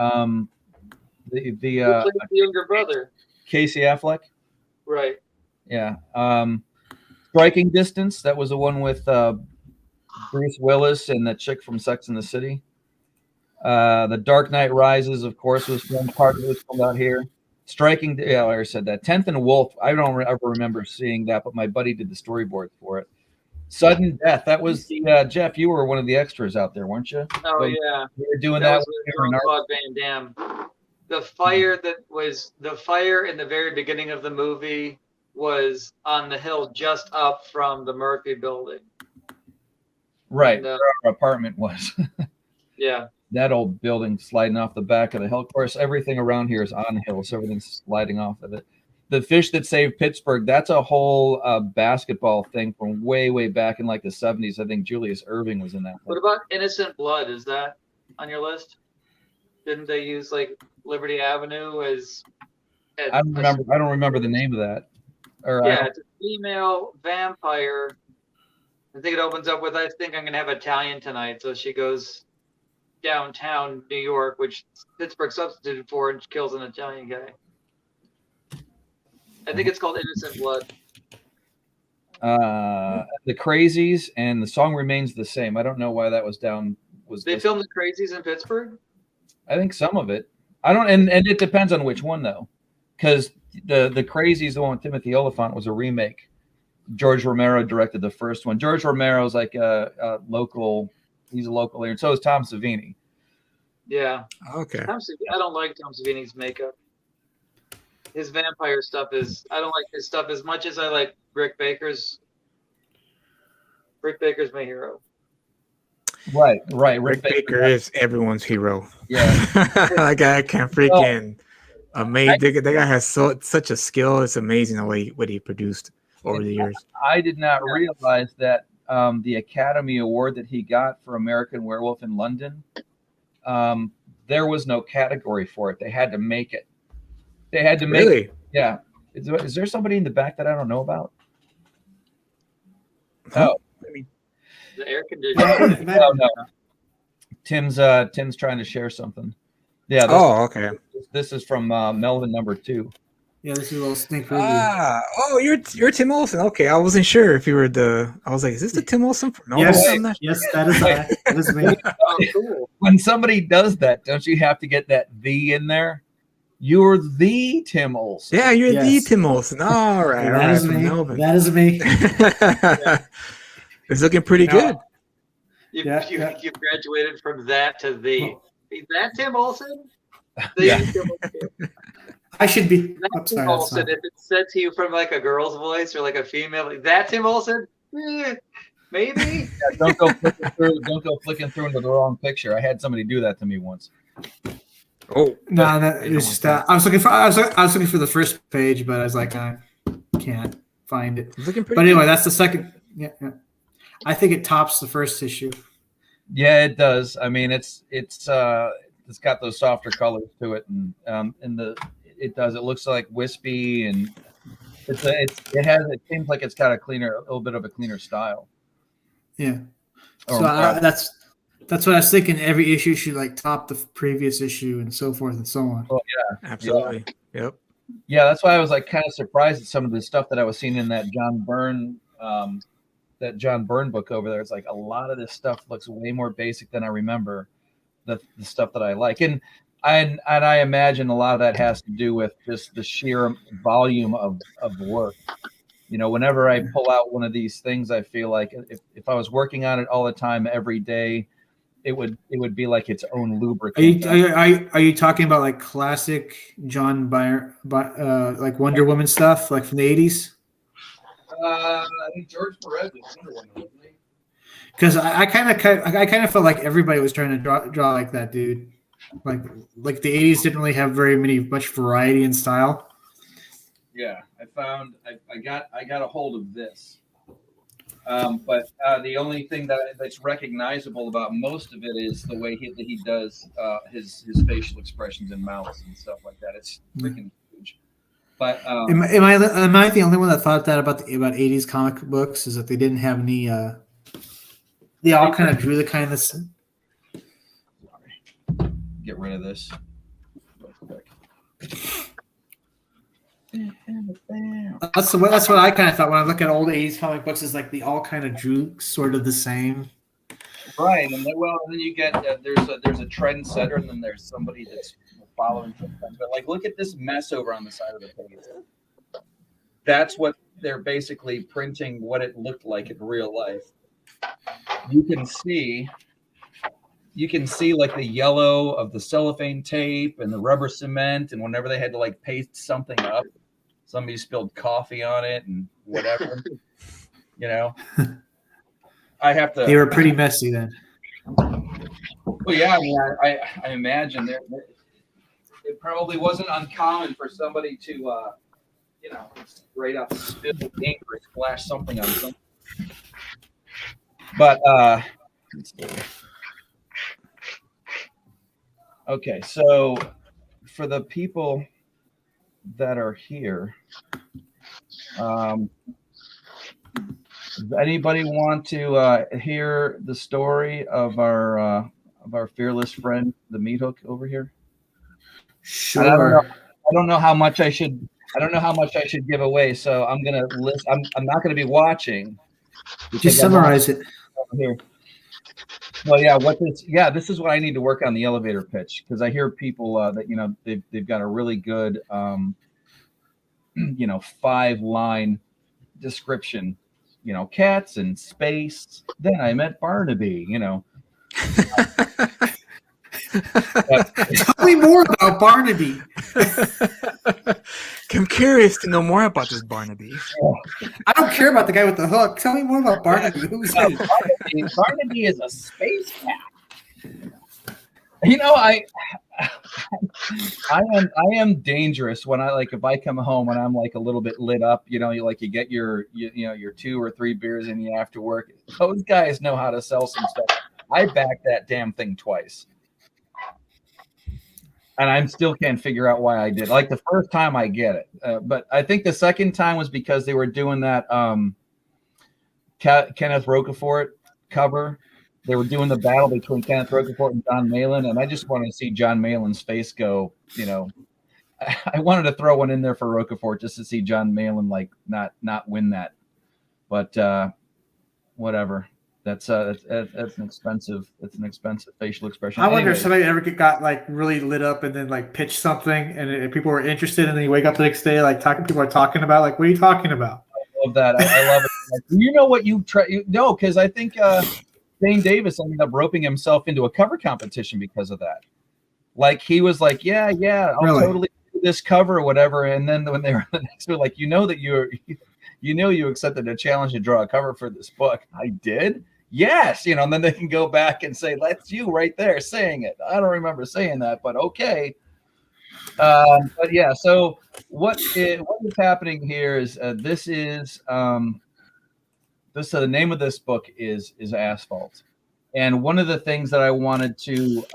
[SPEAKER 1] The
[SPEAKER 8] younger brother,
[SPEAKER 1] Casey Affleck.
[SPEAKER 8] Right.
[SPEAKER 1] Yeah. Striking Distance. That was the one with Bruce Willis and the chick from Sex and the City. The Dark Knight Rises, of course, was filmed. Part of it was filmed out here. Striking. Yeah, I already said that. 10th and Wolf. I don't ever remember seeing that, but my buddy did the storyboard for it. Sudden Death. That was Jeff. You were one of the extras out there, weren't you?
[SPEAKER 8] Oh yeah.
[SPEAKER 1] You were doing that.
[SPEAKER 8] Jean-Claude Van Damme. the fire in the very beginning of the movie was on the hill just up from the Murphy building.
[SPEAKER 1] Right,
[SPEAKER 8] And,
[SPEAKER 1] where our apartment was.
[SPEAKER 8] yeah.
[SPEAKER 1] That old building sliding off the back of the hill. Of course, everything around here is on hill, so everything's sliding off of it. The Fish That Saved Pittsburgh, that's a whole basketball thing from way, way back in like the 70s. I think Julius Erving was in that.
[SPEAKER 8] What about Innocent Blood? Is that on your list? Didn't they use like Liberty Avenue as?
[SPEAKER 1] I don't remember the name of that.
[SPEAKER 8] Yeah, it's a female vampire. I think it opens up with, I think I'm going to have Italian tonight. So she goes downtown New York, which Pittsburgh substituted for, and kills an Italian guy. I think it's called Innocent Blood.
[SPEAKER 1] The Crazies, and the song remains the same. I don't know why that was down.
[SPEAKER 8] They filmed the Crazies in Pittsburgh?
[SPEAKER 1] I think some of it. I don't, and it depends on which one though, because the Crazies, the one with Timothy Oliphant, was a remake. George Romero directed the first one. George Romero's like a local. He's a local here, and so is Tom Savini.
[SPEAKER 8] Yeah.
[SPEAKER 5] Okay.
[SPEAKER 8] I don't like Tom Savini's makeup. His vampire stuff I don't like his stuff as much as I like Rick Baker's. Rick Baker's my hero.
[SPEAKER 1] Right.
[SPEAKER 5] Rick Baker is everyone's hero.
[SPEAKER 1] Yeah.
[SPEAKER 5] That guy can freaking amazing. That guy has such a skill. It's amazing what he produced over the years.
[SPEAKER 1] I did not realize that the Academy Award that he got for American Werewolf in London, there was no category for it. They had to make it. They had to make
[SPEAKER 5] Really?
[SPEAKER 1] it. Yeah. Is there somebody in the back that I don't know about? Oh.
[SPEAKER 8] The air conditioner.
[SPEAKER 1] No. Tim's trying to share something. Yeah.
[SPEAKER 5] Okay.
[SPEAKER 1] This is from Melvin number 2.
[SPEAKER 6] Yeah, this is a little sneak preview.
[SPEAKER 5] You're Tim Olson. Okay, I wasn't sure if you were I was like, is this the Tim Olson from Melvin?
[SPEAKER 6] Yes, that is I. That is me.
[SPEAKER 8] Oh, cool.
[SPEAKER 1] When somebody does that, don't you have to get that "the" in there? You're the Tim Olson.
[SPEAKER 5] Yeah, you're the Tim Olson. All right.
[SPEAKER 6] That is me.
[SPEAKER 5] Melvin.
[SPEAKER 6] That is me.
[SPEAKER 5] It's looking pretty good.
[SPEAKER 8] You've graduated from that to the. Is that Tim Olson?
[SPEAKER 1] Yeah.
[SPEAKER 8] Tim Olson.
[SPEAKER 6] I should be.
[SPEAKER 8] That's Tim Olson. If it's said to you from like a girl's voice or like a female, like that Tim Olson, maybe.
[SPEAKER 1] Yeah, don't go flicking through into the wrong picture. I had somebody do that to me once.
[SPEAKER 5] Oh
[SPEAKER 6] no, it was just that I was looking for the first page, but I was like, I can't find it. But anyway, that's the second. Yeah, I think it tops the first issue.
[SPEAKER 1] Yeah, it does. I mean, it's got those softer colors to it, and it does. It looks like wispy, and it seems like it's got a little bit of a cleaner style.
[SPEAKER 6] Yeah. So that's what I was thinking. Every issue should like top the previous issue, and so forth and so on.
[SPEAKER 1] Oh yeah,
[SPEAKER 5] absolutely.
[SPEAKER 1] Yeah.
[SPEAKER 5] Yep.
[SPEAKER 1] Yeah, that's why I was like kind of surprised at some of the stuff that I was seeing in that John Byrne book over there. It's like a lot of this stuff looks way more basic than I remember the stuff that I like. And I imagine a lot of that has to do with just the sheer volume of work. You know, whenever I pull out one of these things, I feel like if I was working on it all the time, every day, it would be like its own lubricant.
[SPEAKER 6] Are you talking about like classic John Byrne, like Wonder Woman stuff, like from the 80s?
[SPEAKER 1] I think George Perez is Wonder Woman, wasn't he?
[SPEAKER 6] Because I kind of felt like everybody was trying to draw like that dude. Like the 80s didn't really have much variety in style.
[SPEAKER 1] Yeah, I got a hold of this, but the only thing that's recognizable about most of it is the way he does his facial expressions and mouths and stuff like that. It's freaking huge. But
[SPEAKER 6] am I the only one that thought that about 80s comic books? Is that they didn't have any? They all kind of drew the kind of.
[SPEAKER 1] Sorry. Get rid of this.
[SPEAKER 6] That's what I kind of thought when I look at old 80s comic books. Is like they all kind of drew sort of the same.
[SPEAKER 1] Right, and then you get there's a trendsetter, and then there's somebody that's following the trend. But like, look at this mess over on the side of the page. That's what they're basically printing. What it looked like in real life. You can see you can see like the yellow of the cellophane tape and the rubber cement, and whenever they had to like paste something up, somebody spilled coffee on it and whatever. You know, I have to.
[SPEAKER 6] They were pretty messy then.
[SPEAKER 1] Well, yeah, I mean, I imagine it probably wasn't uncommon for somebody to, you know, straight up spill ink or splash something on something. But okay, so for the people that are here, does anybody want to hear the story of our fearless friend, the meat hook over here?
[SPEAKER 6] Sure.
[SPEAKER 1] I don't know how much I should. I don't know how much I should give away. So I'm gonna list. I'm not gonna be watching.
[SPEAKER 6] Just summarize it.
[SPEAKER 1] Here. Well, yeah. This is what I need to work on the elevator pitch, because I hear people that, you know, they've got a really good 5-line description. You know, cats and space. Then I met Barnaby. You know.
[SPEAKER 6] Tell me more about Barnaby.
[SPEAKER 5] I'm curious to know more about this Barnaby.
[SPEAKER 6] I don't care about the guy with the hook. Tell me more about Barnaby. Who's he?
[SPEAKER 1] Barnaby is a space cat. You know, I am dangerous when if I come home and I'm like a little bit lit up, you know, you get your your 2 or 3 beers in you after work. Those guys know how to sell some stuff. I backed that damn thing twice. And I still can't figure out why I did. Like the first time I get it. But I think the second time was because they were doing that Kenneth Rocafort cover. They were doing the battle between Kenneth Rocafort and John Malin. And I just wanted to see John Malin's face go, you know. I wanted to throw one in there for Rocafort just to see John Malin not win that. But whatever. That's an expensive facial expression.
[SPEAKER 6] I wonder if somebody ever got like really lit up and then like pitched something and people were interested, and then you wake up the next day people are talking about what are you talking about?
[SPEAKER 1] I love that. I love it. Like, you know what you try? No, because I think Dane Davis ended up roping himself into a cover competition because of that. Like he was like, yeah, I'll totally do this cover or whatever. And then when they were the next one, like, you accepted a challenge to draw a cover for this book. I did. Yes, you know, and then they can go back and say, that's you right there saying it. I don't remember saying that, but okay. But yeah, so what is happening here is the name of this book is Asphalt. And one of the things that I wanted to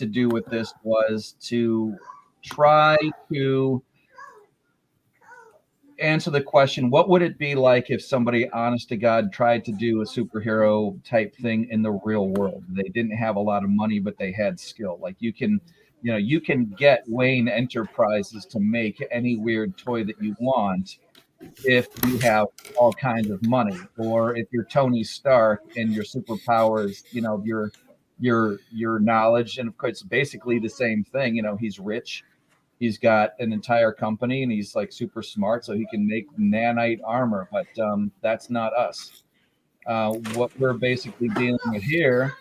[SPEAKER 1] do with this was to try to answer the question, what would it be like if somebody, honest to God, tried to do a superhero type thing in the real world? They didn't have a lot of money, but they had skill. Like you can get Wayne Enterprises to make any weird toy that you want if you have all kinds of money, or if you're Tony Stark and your superpowers, you know, your knowledge. And of course, it's basically the same thing. You know, he's rich. He's got an entire company and he's like super smart, so he can make nanite armor, but that's not us. What we're basically dealing with here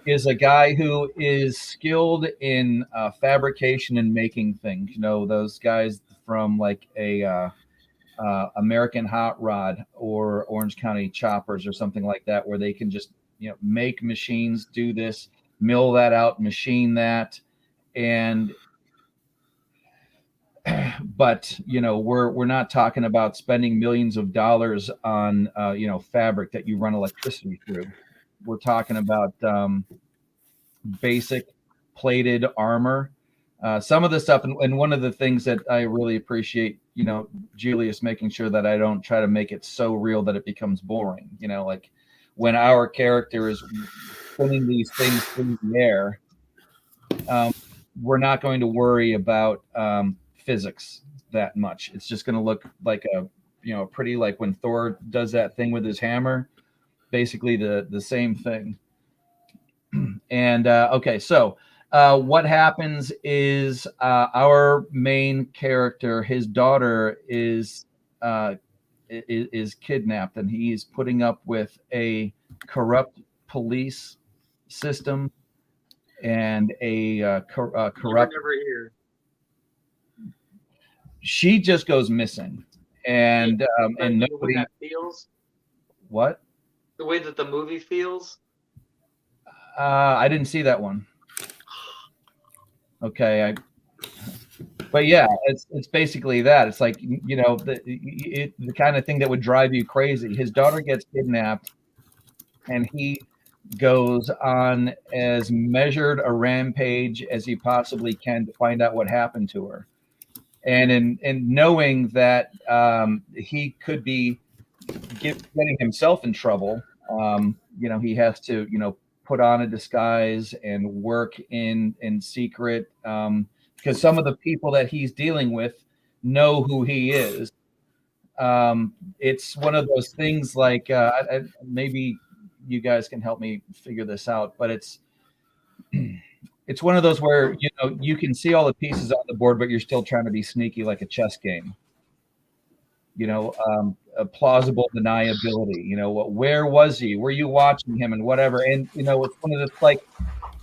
[SPEAKER 1] is a guy who is skilled in fabrication and making things. You know, those guys from like a American Hot Rod or Orange County Choppers or something like that, where they can just, you know, make machines, do this, mill that out, machine that, and but you know, we're not talking about spending millions of dollars on fabric that you run electricity through. We're talking about basic plated armor. Some of the stuff, and one of the things that I really appreciate, you know, Julius making sure that I don't try to make it so real that it becomes boring. You know, like when our character is spinning these things through the air, we're not going to worry about physics that much. It's just going to look like a pretty, like when Thor does that thing with his hammer, basically the same thing. And okay, so what happens is our main character, his daughter is kidnapped, and he's putting up with a corrupt police system and a
[SPEAKER 8] You
[SPEAKER 1] corrupt.
[SPEAKER 8] were never here.
[SPEAKER 1] She just goes missing, and
[SPEAKER 8] Like the way
[SPEAKER 1] nobody.
[SPEAKER 8] that feels,
[SPEAKER 1] What?
[SPEAKER 8] the way that the movie feels.
[SPEAKER 1] I didn't see that one. Okay, but yeah, it's basically that. It's like, you know, the kind of thing that would drive you crazy. His daughter gets kidnapped, and he goes on as measured a rampage as he possibly can to find out what happened to her. And in knowing that he could be getting himself in trouble, you know, he has to, you know, put on a disguise and work in secret, because some of the people that he's dealing with know who he is. It's one of those things like maybe you guys can help me figure this out, but it's one of those where, you know, you can see all the pieces on the board, but you're still trying to be sneaky like a chess game. You know, a plausible deniability. You know, where was he? Were you watching him and whatever? And you know, it's one of the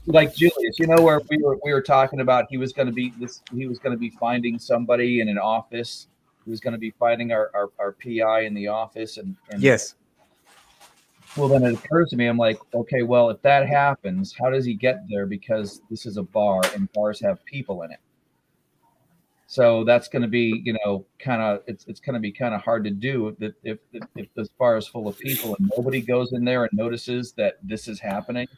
[SPEAKER 1] like Julius. You know, where we were talking about he was going to be finding somebody in an office. He was going to be finding our PI in the office, and
[SPEAKER 5] Yes.
[SPEAKER 1] Well, then it occurs to me, I'm like, okay, well, if that happens, how does he get there? Because this is a bar, and bars have people in it. So that's going to be, you know, kind of, it's going to be kind of hard to do if this bar is full of people and nobody goes in there and notices that this is happening.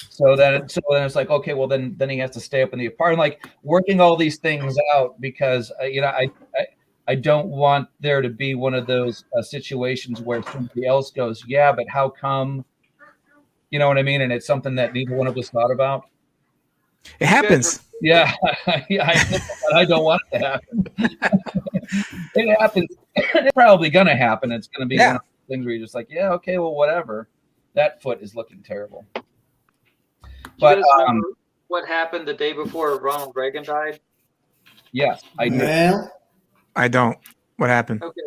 [SPEAKER 1] So then it's like, okay, well then he has to stay up in the apartment, like working all these things out, because you know, I don't want there to be one of those situations where somebody else goes, yeah, but how come? You know what I mean? And it's something that neither one of us thought about.
[SPEAKER 5] It happens.
[SPEAKER 1] Yeah, I don't want it to happen. It happens. It's probably going to happen. It's going to be one of those things where you're just like, yeah, okay, well, whatever. That foot is looking terrible. But
[SPEAKER 8] you guys remember what happened the day before Ronald Reagan died?
[SPEAKER 1] Yes, I do.
[SPEAKER 6] Well,
[SPEAKER 5] I don't. What happened?
[SPEAKER 8] Okay,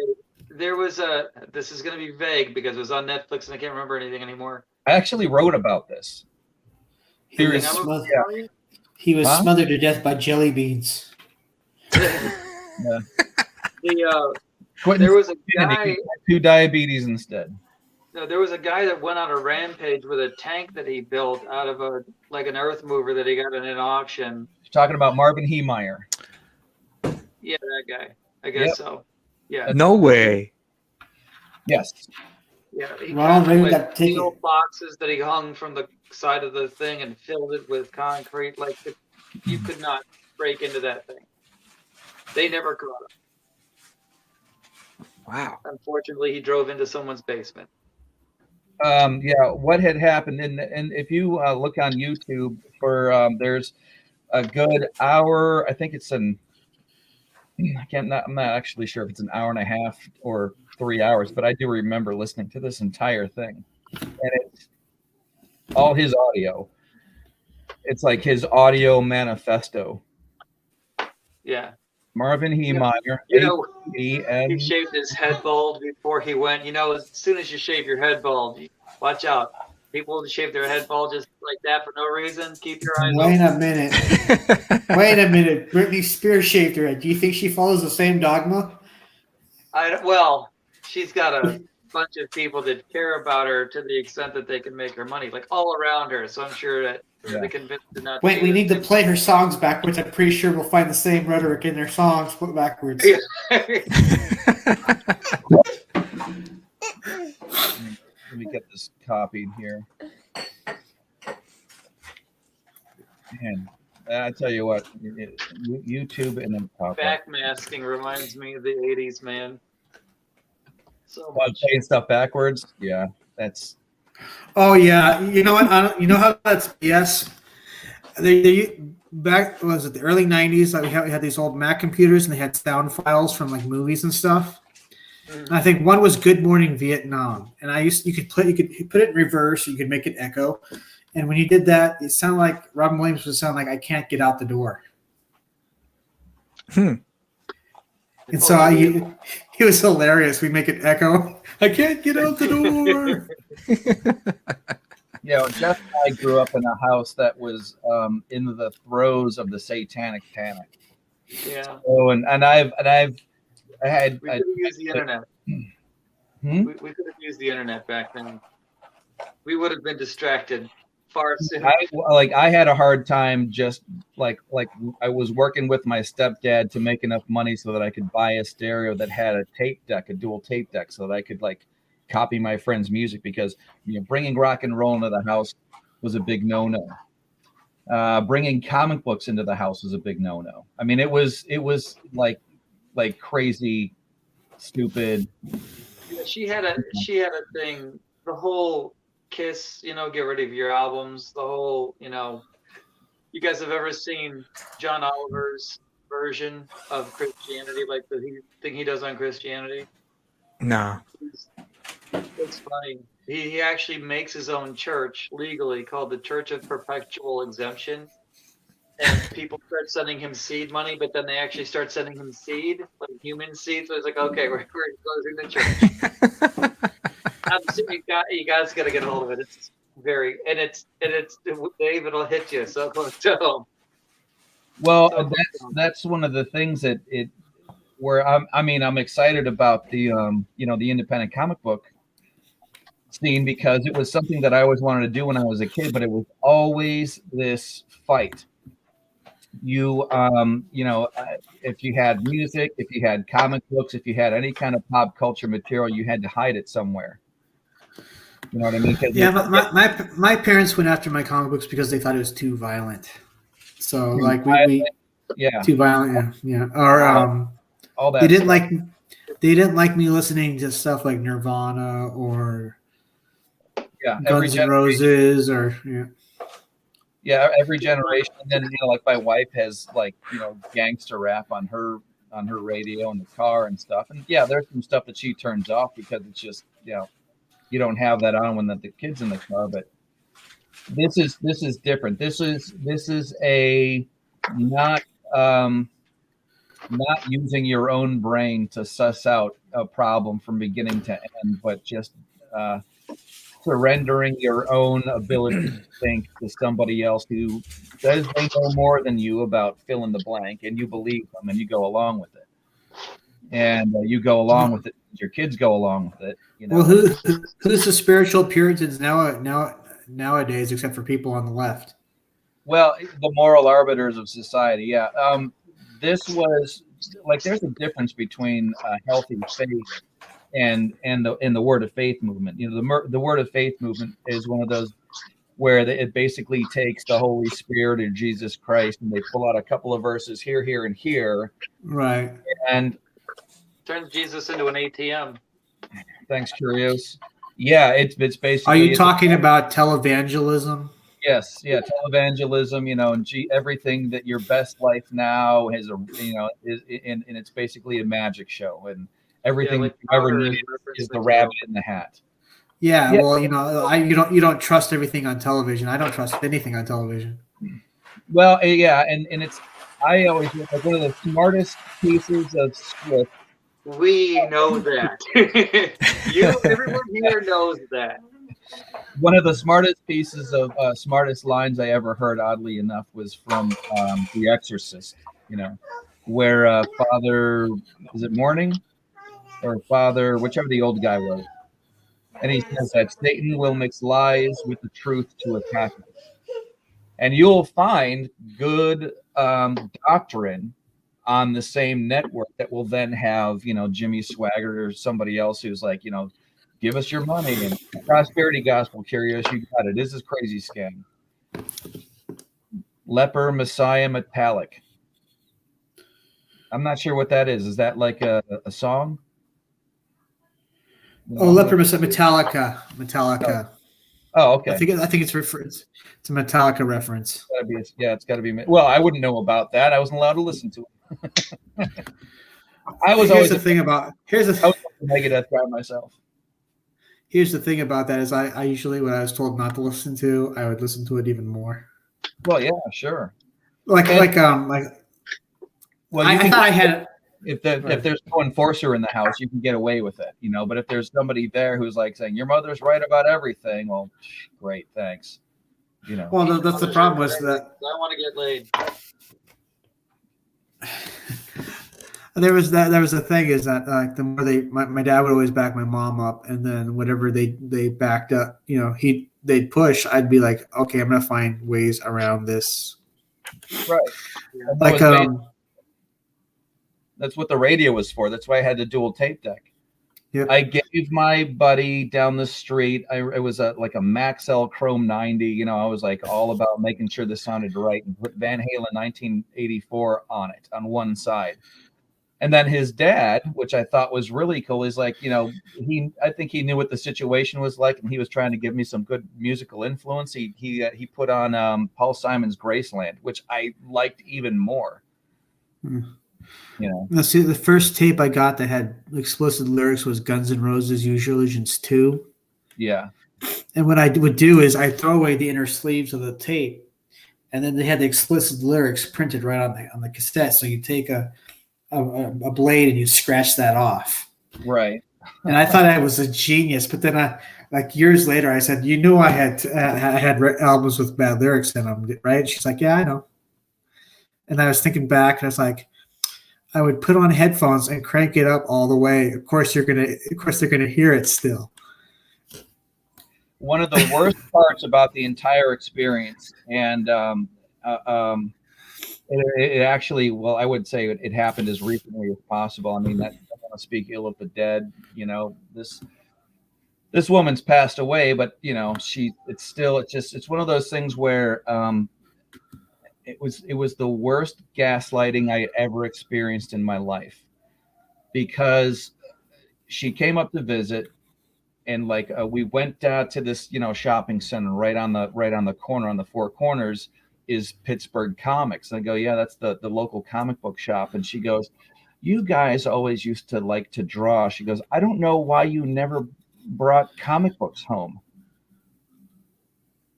[SPEAKER 8] there was this is going to be vague because it was on Netflix and I can't remember anything anymore.
[SPEAKER 1] I actually wrote about this.
[SPEAKER 6] he was
[SPEAKER 8] Anything else?
[SPEAKER 6] smothered, he was smothered to death by jelly beans.
[SPEAKER 1] Yeah.
[SPEAKER 8] There was a guy.
[SPEAKER 1] Two diabetes instead.
[SPEAKER 8] No, there was a guy that went on a rampage with a tank that he built out of an earth mover that he got in an auction.
[SPEAKER 1] You're talking about Marvin Heemeyer.
[SPEAKER 8] Yeah, that guy. I guess so. Yeah.
[SPEAKER 5] No way.
[SPEAKER 1] Yes.
[SPEAKER 8] Yeah. He
[SPEAKER 6] Ronald Reagan
[SPEAKER 8] got
[SPEAKER 6] got taken.
[SPEAKER 8] steel boxes that he hung from the side of the thing and filled it with concrete. Like you could not break into that thing. They never caught him.
[SPEAKER 5] Wow.
[SPEAKER 8] Unfortunately, he drove into someone's basement.
[SPEAKER 1] What had happened, and if you look on YouTube for there's a good hour. I think it's I'm not actually sure if it's an hour and a half or 3 hours, but I do remember listening to this entire thing, and it's all his audio. It's like his audio manifesto.
[SPEAKER 8] Yeah.
[SPEAKER 1] Marvin Heemeyer.
[SPEAKER 8] You know,
[SPEAKER 1] he
[SPEAKER 8] shaved his head bald before he went. You know, as soon as you shave your head bald, watch out. People shave their head bald just like that for no reason. Keep your eyes
[SPEAKER 6] Wait
[SPEAKER 8] open.
[SPEAKER 6] a minute. Wait a minute. Britney Spears shaved her head. Do you think she follows the same dogma?
[SPEAKER 8] Well, she's got a bunch of people that care about her to the extent that they can make her money, like all around her. So I'm sure that they're convinced to not.
[SPEAKER 6] Wait, we need to play her songs backwards. I'm pretty sure we'll find the same rhetoric in their songs put backwards.
[SPEAKER 8] Yeah.
[SPEAKER 1] Let me get this copied here. Man, I tell you what, YouTube and then pop
[SPEAKER 8] Backmasking reminds me of the 80s, man. So
[SPEAKER 1] much. Playing stuff backwards. Yeah, that's.
[SPEAKER 6] Oh yeah, you know what? You know how that's BS. They back was it the early '90s? Like we had these old Mac computers and they had sound files from like movies and stuff. And I think one was "Good Morning Vietnam," and you could put it in reverse. You could make it echo, and when you did that, it sounded like Robin Williams would sound like "I can't get out the door." And so he was hilarious. We make it echo. I can't get out the door.
[SPEAKER 1] Jeff and I grew up in a house that was in the throes of the satanic panic.
[SPEAKER 8] Yeah.
[SPEAKER 1] So, and I had
[SPEAKER 8] We could have used the internet.
[SPEAKER 1] Hmm?
[SPEAKER 8] We could have used the internet back then. We would have been distracted far sooner.
[SPEAKER 1] I had a hard time just like I was working with my stepdad to make enough money so that I could buy a stereo that had a tape deck, a dual tape deck, so that I could like copy my friend's music, because bringing rock and roll into the house was a big no-no. Bringing comic books into the house was a big no-no. I mean, it was like crazy, stupid.
[SPEAKER 8] She had a thing. The whole Kiss, get rid of your albums. The whole, you guys have ever seen John Oliver's version of Christianity, like the thing he does on Christianity?
[SPEAKER 5] No.
[SPEAKER 8] It's funny. He actually makes his own church legally called the Church of Perpetual Exemption. And people start sending him seed money, but then they actually start sending him seed, like human seed. So it's like, okay, we're closing the church. You guys got to get a hold of it. It's very, and it's Dave, it'll hit you so close to home.
[SPEAKER 1] Well, that's one of the things that where I'm excited about the the independent comic book scene, because it was something that I always wanted to do when I was a kid, but it was always this fight. If you had music, if you had comic books, if you had any kind of pop culture material, you had to hide it somewhere. You know what I mean?
[SPEAKER 6] Yeah, but my parents went after my comic books because they thought it was too violent. So like we too violent, yeah. Or
[SPEAKER 1] all that
[SPEAKER 6] they didn't like me listening to stuff like Nirvana or Guns N' Roses or
[SPEAKER 1] every generation. And then like my wife has gangster rap on her radio in the car and stuff. And there's some stuff that she turns off because it's just you don't have that on when the kid's in the car. But this is different. This is a not using your own brain to suss out a problem from beginning to end, but just surrendering your own ability to think to somebody else who says they know more than you about fill in the blank, and you believe them and you go along with it. And you go along with it. Your kids go along with it.
[SPEAKER 6] Well, who's the spiritual Puritans nowadays, except for people on the left?
[SPEAKER 1] Well, the moral arbiters of society. Yeah. This was like, there's a difference between healthy faith and the Word of Faith movement. The Word of Faith movement is one of those where it basically takes the Holy Spirit and Jesus Christ, and they pull out a couple of verses here, and here.
[SPEAKER 6] Right.
[SPEAKER 1] And
[SPEAKER 8] turns Jesus into an ATM.
[SPEAKER 1] Thanks, Curios. Yeah, it's basically.
[SPEAKER 6] Are you talking about televangelism?
[SPEAKER 1] Yes, televangelism. And everything that your best life now has and it's basically a magic show, and everything you ever need is the rabbit in the hat.
[SPEAKER 6] Yeah, well, you don't trust everything on television. I don't trust anything on television.
[SPEAKER 1] Well, and it's, I always look like one of the smartest pieces of script.
[SPEAKER 8] We know that. Everyone here knows that.
[SPEAKER 1] One of the smartest pieces of smartest lines I ever heard, oddly enough, was from The Exorcist. Where Father, is it Morning, or Father, whichever the old guy was, and he says that Satan will mix lies with the truth to attack it. And you'll find good doctrine on the same network that will then have, Jimmy Swaggart or somebody else who's like, give us your money and prosperity gospel, Curious, you got it. This is crazy scam. Leper Messiah Metallic. I'm not sure what that is. Is that like a song?
[SPEAKER 6] Leper Messiah, Metallica.
[SPEAKER 1] Oh, okay.
[SPEAKER 6] I think it's reference. It's a Metallica reference.
[SPEAKER 1] It's got to be. Well, I wouldn't know about that. I wasn't allowed to listen to it. I was always
[SPEAKER 6] the thing about
[SPEAKER 1] I was a Megadeth guy myself.
[SPEAKER 6] Here's the thing about that is I usually, when I was told not to listen to, I would listen to it even more.
[SPEAKER 1] Well, yeah, sure.
[SPEAKER 6] I thought I had
[SPEAKER 1] If there's no enforcer in the house, you can get away with it, But if there's somebody there who's like saying your mother's right about everything, well, great, thanks.
[SPEAKER 6] Well, that's the problem was that
[SPEAKER 8] I want to get laid.
[SPEAKER 6] there was a thing is that like the more my dad would always back my mom up, and then whatever they backed up, they'd push. I'd be like, okay, I'm gonna find ways around this.
[SPEAKER 1] Right.
[SPEAKER 6] Like
[SPEAKER 1] that's what the radio was for. That's why I had the dual tape deck.
[SPEAKER 6] Yep.
[SPEAKER 1] I gave my buddy down the street. It was like a Maxell Chrome 90. I was like all about making sure this sounded right, and put Van Halen 1984 on it on one side. And then his dad, which I thought was really cool, is like, I think he knew what the situation was like, and he was trying to give me some good musical influence. He put on Paul Simon's Graceland, which I liked even more.
[SPEAKER 6] Let's see, the first tape I got that had explicit lyrics was Guns N' Roses' Use Your Illusions 2.
[SPEAKER 1] Yeah.
[SPEAKER 6] And what I would do is I throw away the inner sleeves of the tape, and then they had the explicit lyrics printed right on the cassette. So you take a blade and you scratch that off.
[SPEAKER 1] Right.
[SPEAKER 6] And I thought I was a genius, but then like years later, I said, I had albums with bad lyrics in them, right? And she's like, yeah, I know. And I was thinking back, and I was like, I would put on headphones and crank it up all the way. Of course, they're gonna hear it still.
[SPEAKER 1] One of the worst parts about the entire experience, and it actually, well, I would say it happened as recently as possible. I mean, I don't want to speak ill of the dead. This woman's passed away, but it's one of those things where it was the worst gaslighting I had ever experienced in my life, because she came up to visit, and we went to this shopping center right on the corner, on the Four Corners is Pittsburgh Comics. And I go, yeah, that's the local comic book shop. And she goes, you guys always used to like to draw. She goes, I don't know why you never brought comic books home.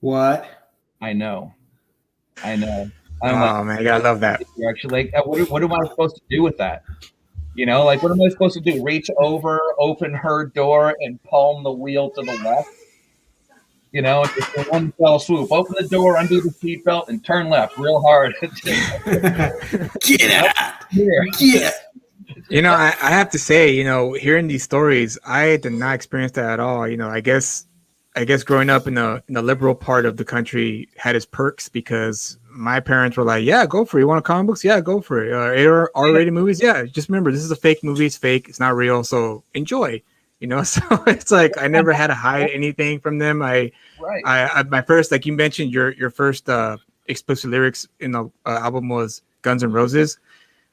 [SPEAKER 6] What?
[SPEAKER 1] I know.
[SPEAKER 5] Oh man, I love that.
[SPEAKER 1] You're actually like, what am I supposed to do with that? What am I supposed to do? Reach over, open her door, and palm the wheel to the left? Just in one fell swoop. Open the door, undo the seatbelt, and turn left real hard.
[SPEAKER 6] Get out!
[SPEAKER 1] Yeah.
[SPEAKER 5] I have to say, hearing these stories, I did not experience that at all. I guess growing up in the liberal part of the country had its perks, because my parents were like, yeah, go for it. You want comic books? Yeah, go for it. R-rated movies? Yeah, just remember, this is a fake movie. It's fake. It's not real. So enjoy. So it's like I never had to hide anything from them. I my first, like you mentioned, your first explicit lyrics in the album was Guns N' Roses.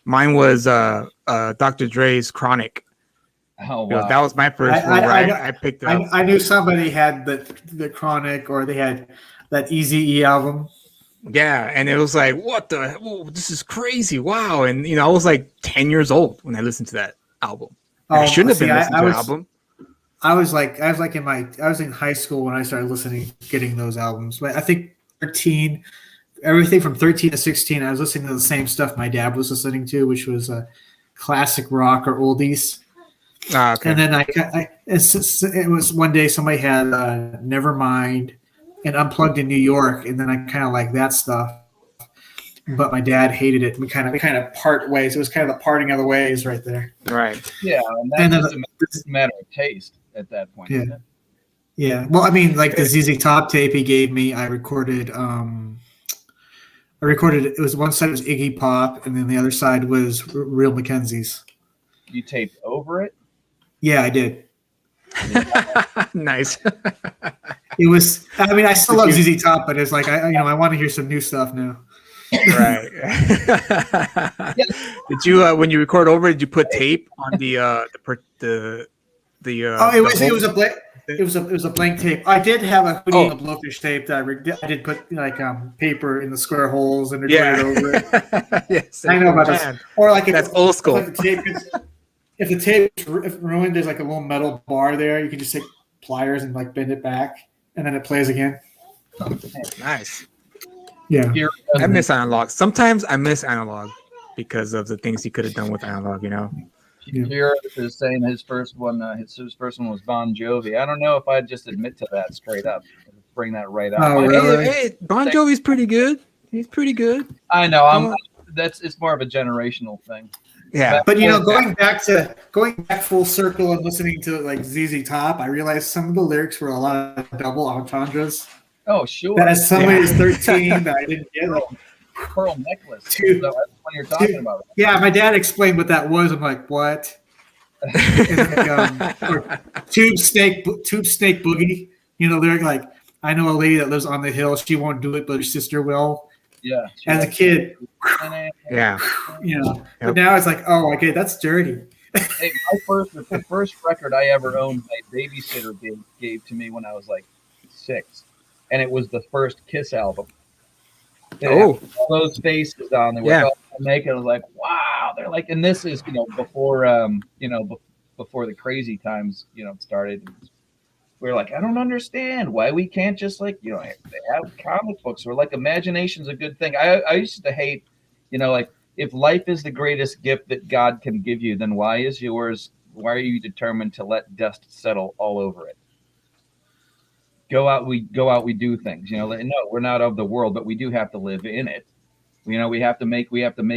[SPEAKER 5] Mine was Dr. Dre's Chronic.
[SPEAKER 1] Oh, wow.
[SPEAKER 5] That was my first one where I picked it up.
[SPEAKER 6] I knew somebody had the Chronic, or they had that Eazy-E album.
[SPEAKER 5] Yeah, and it was like, what the? Whoa, this is crazy! Wow, and I was like 10 years old when I listened to that album. I shouldn't have been listening to the album.
[SPEAKER 6] I was in high school when I started getting those albums. But I think 13, everything from 13 to 16, I was listening to the same stuff my dad was listening to, which was classic rock or oldies.
[SPEAKER 5] Okay.
[SPEAKER 6] And then it was one day somebody had Nevermind and Unplugged in New York, and then I kind of like that stuff. But my dad hated it. We kind of part ways. It was kind of the parting of the ways right there.
[SPEAKER 5] Right.
[SPEAKER 1] Yeah, and that's a matter of taste at that point.
[SPEAKER 6] Yeah. Yeah. Well, I mean, like the ZZ Top tape he gave me, I recorded. It was one side was Iggy Pop, and then the other side was Real Mackenzie's.
[SPEAKER 1] You taped over it?
[SPEAKER 6] Yeah, I did.
[SPEAKER 5] Nice.
[SPEAKER 6] It was. I mean, I still love ZZ Top, but it's like I want to hear some new stuff now.
[SPEAKER 5] Right. Did you when you record over? Did you put tape on the
[SPEAKER 6] it was a blank tape. I did have a Hootie and the Blowfish tape that I did put like paper in the square holes and recorded over it.
[SPEAKER 5] Yes,
[SPEAKER 6] I know about this. Or like
[SPEAKER 5] that's old school.
[SPEAKER 6] If the tape is ruined, there's like a little metal bar there. You can just take pliers and like bend it back, and then it plays again.
[SPEAKER 5] Nice.
[SPEAKER 6] Yeah.
[SPEAKER 5] I miss analog. Sometimes I miss analog. because of the things he could have done with analog. You know.
[SPEAKER 1] Jared is saying his first one was Bon Jovi. I don't know if I'd just admit to that straight up. Bring that right up.
[SPEAKER 6] Oh, really?
[SPEAKER 5] Hey, Bon Jovi's pretty good. He's pretty good.
[SPEAKER 1] I know. It's more of a generational thing.
[SPEAKER 5] Yeah.
[SPEAKER 6] But going back full circle and listening to like ZZ Top, I realized some of the lyrics were a lot of double entendres.
[SPEAKER 1] Oh, sure.
[SPEAKER 6] That as somebody is 13, that I didn't get.
[SPEAKER 1] Pearl necklace. So that's what you're talking about.
[SPEAKER 6] Yeah, my dad explained what that was. I'm like, what? Or tube snake boogie. They're like, I know a lady that lives on the hill. She won't do it, but her sister will.
[SPEAKER 1] Yeah.
[SPEAKER 6] As a kid.
[SPEAKER 5] Yeah.
[SPEAKER 6] But now it's like, oh, okay, that's dirty.
[SPEAKER 1] Hey, the first record I ever owned, my babysitter gave to me when I was like 6, and it was the first Kiss album. All those faces on there.
[SPEAKER 5] Yeah.
[SPEAKER 1] I was like, wow. They're like, and this is before before the crazy times started. We were like, I don't understand why we can't just they have comic books, or like imagination's a good thing. I used to hate, like, if life is the greatest gift that God can give you, then why are you determined to let dust settle all over it? We do things, no, we're not of the world, but we do have to live in it. We have to make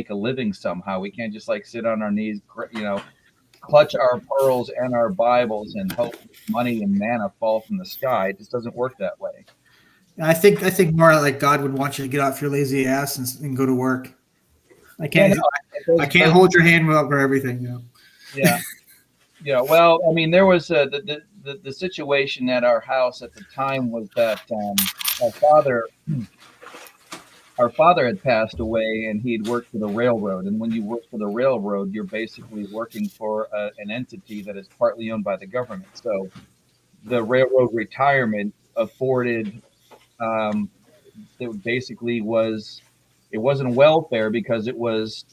[SPEAKER 1] a living somehow. We can't just sit on our knees, clutch our pearls and our Bibles and hope money and manna fall from the sky. It just doesn't work that way.
[SPEAKER 6] I think more like God would want you to get off your lazy ass and go to work. I can't hold your hand over everything.
[SPEAKER 1] Yeah. Yeah. Well, I mean, there was the situation at our house at the time was that our father had passed away, and he'd worked for the railroad. And when you work for the railroad, you're basically working for an entity that is partly owned by the government. So the railroad retirement afforded, it basically was, it wasn't welfare because it was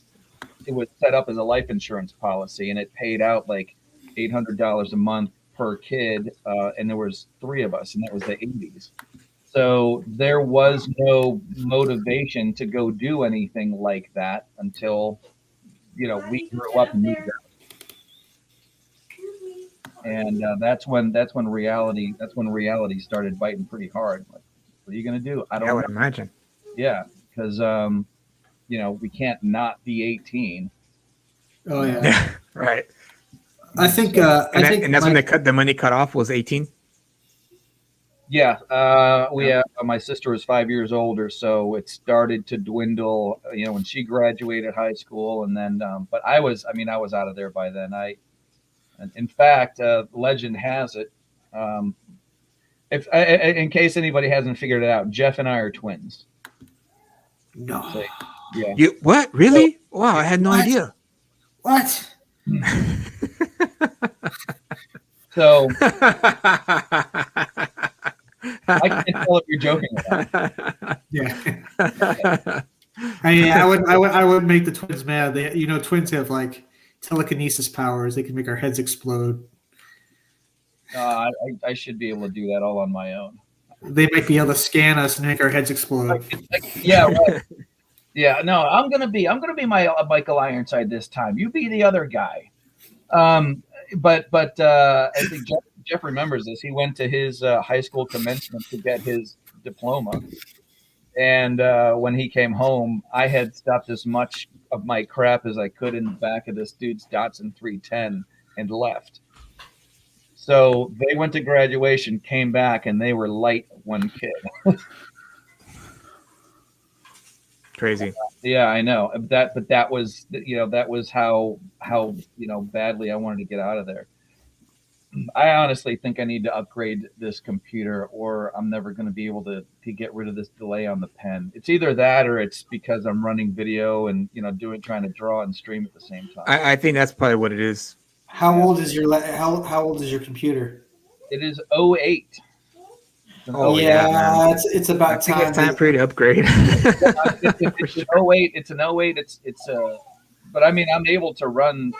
[SPEAKER 1] set up as a life insurance policy, and it paid out like $800 a month per kid. And there was 3 of us, and that was the 80s. So there was no motivation to go do anything like that until, we grew up and moved out. And that's when reality started biting pretty hard. Like, what are you going to do?
[SPEAKER 5] I would imagine.
[SPEAKER 1] Yeah, because we can't not be 18.
[SPEAKER 6] Oh yeah,
[SPEAKER 5] right.
[SPEAKER 6] I think,
[SPEAKER 5] and that's when the money cut off was 18.
[SPEAKER 1] Yeah, my sister was 5 years older, so it started to dwindle. When she graduated high school, and then, but I was out of there by then. In fact, legend has it, in case anybody hasn't figured it out, Jeff and I are twins.
[SPEAKER 6] No.
[SPEAKER 1] So, yeah.
[SPEAKER 5] You what? Really? Wow, I had no idea.
[SPEAKER 6] What?
[SPEAKER 1] So. I can't tell if you're joking or not.
[SPEAKER 6] Yeah. I would make the twins mad. Twins have like telekinesis powers. They can make our heads explode.
[SPEAKER 1] I should be able to do that all on my own.
[SPEAKER 6] They might be able to scan us and make our heads explode.
[SPEAKER 1] Yeah, right. Yeah. No, I'm gonna be my Michael Ironside this time. You be the other guy. But I think Jeff remembers this. He went to his high school commencement to get his diploma. And when he came home, I had stuffed as much of my crap as I could in the back of this dude's Datsun 310 and left. So they went to graduation, came back, and they were light one kid.
[SPEAKER 5] Crazy.
[SPEAKER 1] Yeah, I know. But that was how badly I wanted to get out of there. I honestly think I need to upgrade this computer, or I'm never going to be able to get rid of this delay on the pen. It's either that, or it's because I'm running video and trying to draw and stream at the same time.
[SPEAKER 5] I think that's probably what it is.
[SPEAKER 6] How old is your computer?
[SPEAKER 1] It is 08.
[SPEAKER 5] Oh yeah,
[SPEAKER 6] it's about time.
[SPEAKER 5] It's time for you to upgrade.
[SPEAKER 1] It's an 08. It's an 08. But I mean, I'm able to run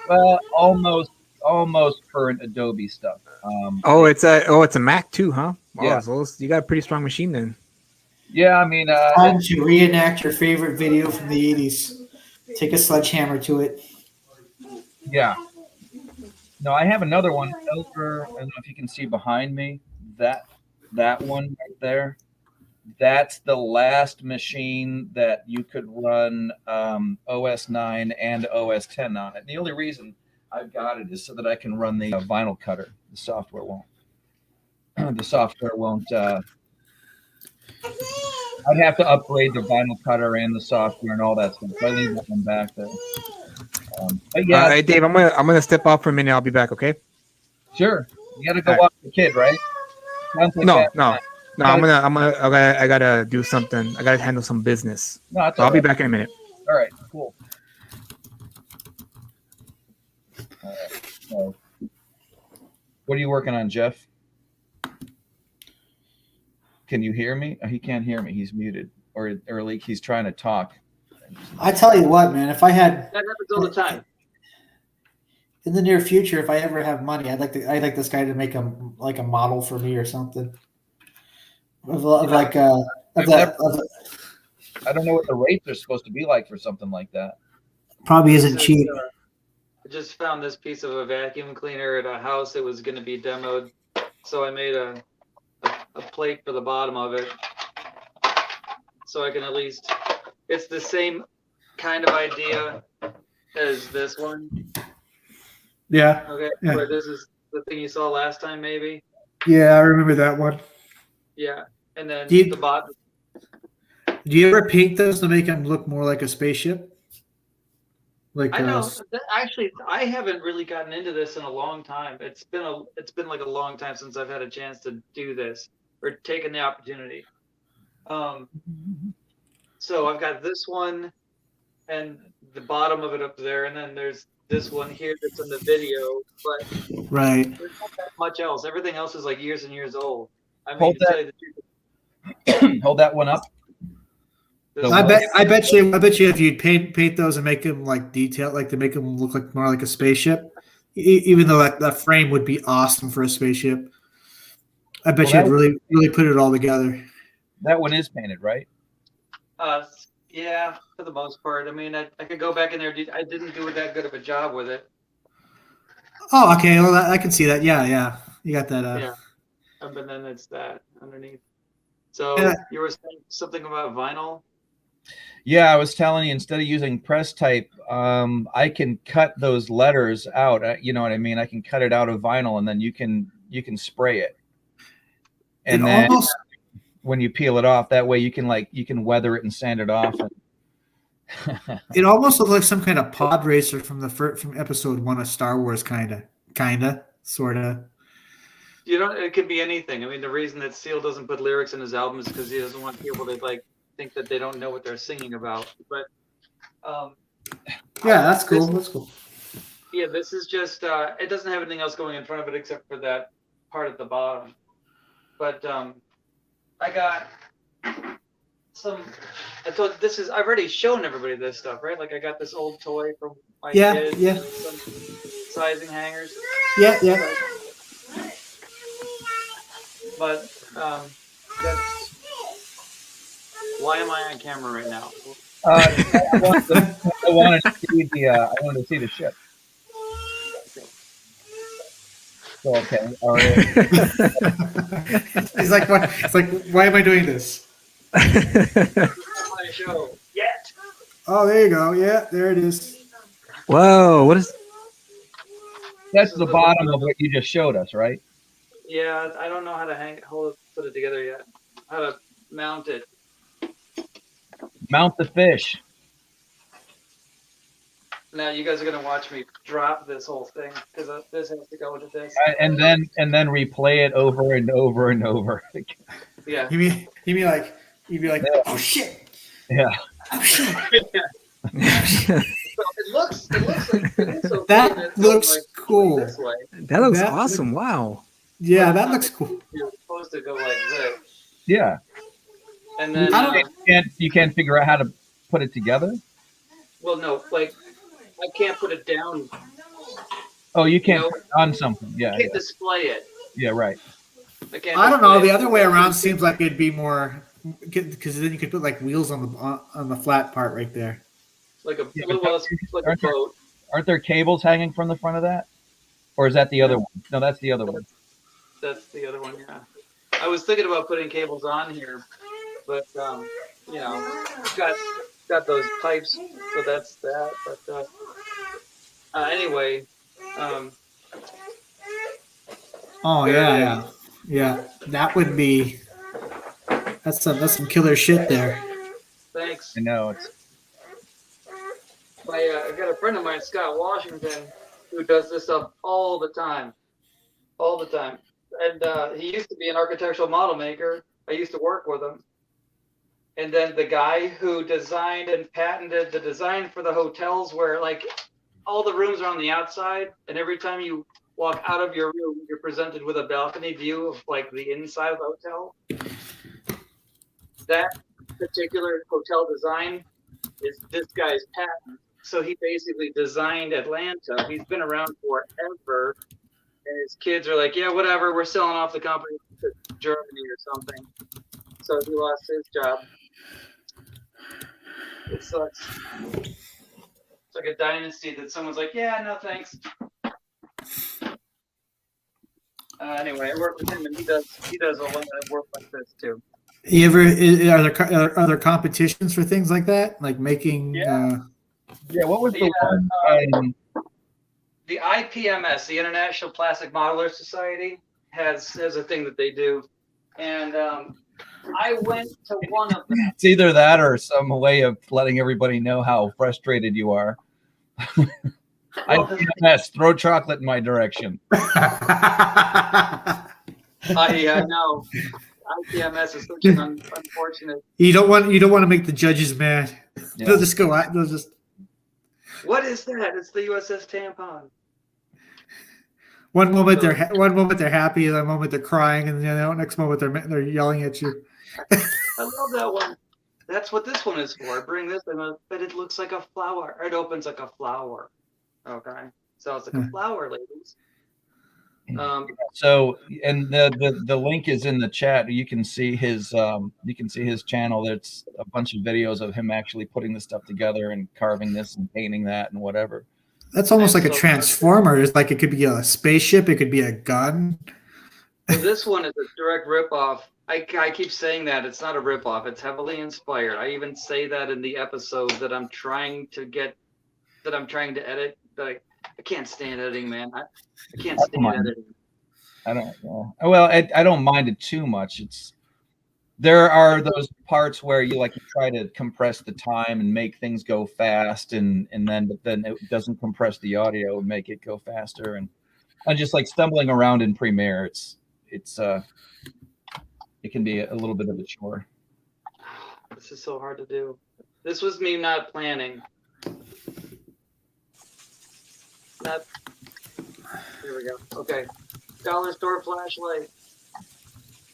[SPEAKER 1] almost current Adobe stuff.
[SPEAKER 5] It's a Mac too, huh? Wow,
[SPEAKER 1] Yeah.
[SPEAKER 5] So you got a pretty strong machine then.
[SPEAKER 1] Yeah, I mean,
[SPEAKER 6] how did you reenact your favorite video from the 80s? Take a sledgehammer to it.
[SPEAKER 1] Yeah. No, I have another one over. I don't know if you can see behind me. That one right there. That's the last machine that you could run OS 9 and OS 10 on it. The only reason I've got it is so that I can run the vinyl cutter. The software won't. The software won't. I'd have to upgrade the vinyl cutter and the software and all that stuff. So I leave that one back there. But yeah,
[SPEAKER 5] Hey Dave, I'm gonna step off for a minute. I'll be back. Okay.
[SPEAKER 1] sure. You got to go
[SPEAKER 5] All right.
[SPEAKER 1] watch the kid, right? Sounds like
[SPEAKER 5] No,
[SPEAKER 1] that.
[SPEAKER 5] no, no. I gotta do something. I gotta handle some business.
[SPEAKER 1] No, it's
[SPEAKER 5] So I'll
[SPEAKER 1] all
[SPEAKER 5] be
[SPEAKER 1] right.
[SPEAKER 5] back in a minute.
[SPEAKER 1] All right, cool. All right, so what are you working on, Jeff? Can you hear me? He can't hear me. He's muted, or like he's trying to talk.
[SPEAKER 6] I tell you what, man, if I had
[SPEAKER 8] That happens all the time.
[SPEAKER 6] in the near future, if I ever have money, I'd like this guy to make a model for me or something. I don't know
[SPEAKER 1] what the rates are supposed to be like for something like that.
[SPEAKER 6] Probably isn't
[SPEAKER 8] This is,
[SPEAKER 6] cheap.
[SPEAKER 8] I just found this piece of a vacuum cleaner at a house that was going to be demoed, so I made a plate for the bottom of it, so I can at least. It's the same kind of idea as this one.
[SPEAKER 6] Yeah.
[SPEAKER 8] Okay,
[SPEAKER 6] Yeah.
[SPEAKER 8] where this is the thing you saw last time, maybe.
[SPEAKER 6] Yeah, I remember that one.
[SPEAKER 8] Yeah, and then
[SPEAKER 6] Do you-
[SPEAKER 8] the bottom.
[SPEAKER 6] Do you ever paint those to make them look more like a spaceship? Like
[SPEAKER 8] I know. Actually, I haven't really gotten into this in a long time. It's been like a long time since I've had a chance to do this or taken the opportunity. So I've got this one and the bottom of it up there, and then there's this one here that's in the video, but
[SPEAKER 6] right.
[SPEAKER 8] there's not that much else. Everything else is like years and years old. I mean,
[SPEAKER 1] Hold
[SPEAKER 8] to tell you the truth,
[SPEAKER 1] Hold that one up.
[SPEAKER 8] this
[SPEAKER 6] I
[SPEAKER 8] one-
[SPEAKER 6] bet you if you paint those and make them like detailed, like to make them look like more like a spaceship, even though that frame would be awesome for a spaceship. I bet
[SPEAKER 1] Well,
[SPEAKER 6] you'd really put it all together.
[SPEAKER 1] That one is painted, right?
[SPEAKER 8] Yeah, for the most part. I mean, I could go back in there. I didn't do that good of a job with it.
[SPEAKER 6] Oh, okay. Well, I can see that. Yeah. You got that.
[SPEAKER 8] Yeah. But then it's that underneath. So
[SPEAKER 6] Yeah.
[SPEAKER 8] you were saying something about vinyl?
[SPEAKER 1] Yeah, I was telling you, instead of using press type, I can cut those letters out. You know what I mean? I can cut it out of vinyl, and then you can spray it. And then when you peel it off, that way you can weather it and sand it off.
[SPEAKER 6] It almost looks like some kind of pod racer from episode 1 of Star Wars, kinda, sorta.
[SPEAKER 8] You don't. It could be anything. I mean, the reason that Seal doesn't put lyrics in his album is because he doesn't want people to think that they don't know what they're singing about. But
[SPEAKER 6] Yeah, that's cool. That's cool.
[SPEAKER 8] yeah, this is just. It doesn't have anything else going in front of it except for that part at the bottom. But I got some. I've already shown everybody this stuff, right? Like I got this old toy from my kids.
[SPEAKER 6] Yeah.
[SPEAKER 8] Some sizing hangers.
[SPEAKER 6] Yeah.
[SPEAKER 8] But that's. Why am I on camera right now?
[SPEAKER 1] I wanted to see the ship. So, okay. All right.
[SPEAKER 6] He's like, what? It's like, why am I doing this?
[SPEAKER 8] My show yet.
[SPEAKER 6] Oh, there you go. Yeah, there it is.
[SPEAKER 5] Whoa! What is?
[SPEAKER 1] That's the bottom of what you just showed us, right?
[SPEAKER 8] Yeah, I don't know how to put it together yet. How to mount it.
[SPEAKER 1] Mount the fish.
[SPEAKER 8] Now you guys are gonna watch me drop this whole thing because this has to go into this.
[SPEAKER 1] And then replay it over and over and over.
[SPEAKER 8] Yeah.
[SPEAKER 6] You'd be like,
[SPEAKER 1] Yeah.
[SPEAKER 6] oh shit.
[SPEAKER 1] Yeah.
[SPEAKER 6] Oh shit.
[SPEAKER 8] So it looks like it's okay,
[SPEAKER 6] That
[SPEAKER 8] and it's
[SPEAKER 6] looks
[SPEAKER 8] like
[SPEAKER 6] cool.
[SPEAKER 8] This way.
[SPEAKER 5] That looks
[SPEAKER 6] That
[SPEAKER 5] awesome! Wow.
[SPEAKER 6] Yeah, that looks cool.
[SPEAKER 8] You're supposed to go like this,
[SPEAKER 1] Yeah.
[SPEAKER 8] and then
[SPEAKER 1] You can't figure out how to put it together?
[SPEAKER 8] well, no, like I can't put it down.
[SPEAKER 1] Oh, you can't
[SPEAKER 8] No.
[SPEAKER 1] put it on something. Yeah.
[SPEAKER 8] I can't display it.
[SPEAKER 1] Yeah, right.
[SPEAKER 8] I can't.
[SPEAKER 6] I don't know.
[SPEAKER 8] display
[SPEAKER 6] The
[SPEAKER 8] it.
[SPEAKER 6] other way around seems like it'd be more because then you could put like wheels on the flat part right there.
[SPEAKER 8] like a
[SPEAKER 1] Yeah, but
[SPEAKER 8] well, it's like a
[SPEAKER 1] aren't there-
[SPEAKER 8] boat.
[SPEAKER 1] Aren't there cables hanging from the front of that? Or is that the other one? No, that's the other one.
[SPEAKER 8] That's the other one. Yeah, I was thinking about putting cables on here, but you know, got those pipes, so that's that. But anyway,
[SPEAKER 6] Oh yeah. That would be. That's some killer shit there.
[SPEAKER 8] thanks.
[SPEAKER 1] I know it's
[SPEAKER 8] I got a friend of mine, Scott Washington, who does this stuff all the time. And he used to be an architectural model maker. I used to work with him. And then the guy who designed and patented the design for the hotels where like all the rooms are on the outside, and every time you walk out of your room, you're presented with a balcony view of like the inside of the hotel. That particular hotel design is this guy's patent. So he basically designed Atlanta. He's been around forever. And his kids are like, yeah, whatever, we're selling off the company to Germany or something. So he lost his job. It sucks. It's like a dynasty that someone's like, yeah, no thanks. Anyway, I work with him, and he does a lot of work like this too.
[SPEAKER 6] You ever are there competitions for things like that, like making?
[SPEAKER 8] Yeah.
[SPEAKER 1] yeah. What was the one?
[SPEAKER 8] The IPMS, the International Plastic Modeler Society, has a thing that they do, and I went to one of them.
[SPEAKER 1] It's either that or some way of letting everybody know how frustrated you are. IPMS, throw chocolate in my direction.
[SPEAKER 8] I know. IPMS is such an unfortunate.
[SPEAKER 6] You don't want to make the judges mad.
[SPEAKER 1] Yeah.
[SPEAKER 6] They'll just go out. They'll just.
[SPEAKER 8] What is that? It's the USS Tampon.
[SPEAKER 6] One moment they're happy, the moment they're crying, and the next moment they're yelling at you.
[SPEAKER 8] I love that one. That's what this one is for. Bring this in, but it looks like a flower. It opens like a flower. Okay, so it's like a flower, ladies.
[SPEAKER 1] So, and the link is in the chat. You can see his channel. There's a bunch of videos of him actually putting this stuff together and carving this and painting that and whatever.
[SPEAKER 6] That's almost like a transformer. It's like it could be a spaceship. It could be a gun.
[SPEAKER 8] So this one is a direct ripoff. I keep saying that it's not a ripoff. It's heavily inspired. I even say that in the episode that I'm trying to edit. I can't stand editing, man. I can't stand editing.
[SPEAKER 1] I don't know. Well, I don't mind it too much. There are those parts where you try to compress the time and make things go fast, and then it doesn't compress the audio and make it go faster, and just like stumbling around in Premiere, it can be a little bit of a chore.
[SPEAKER 8] This is so hard to do. This was me not planning. Here we go. Okay. Dollar store flashlight.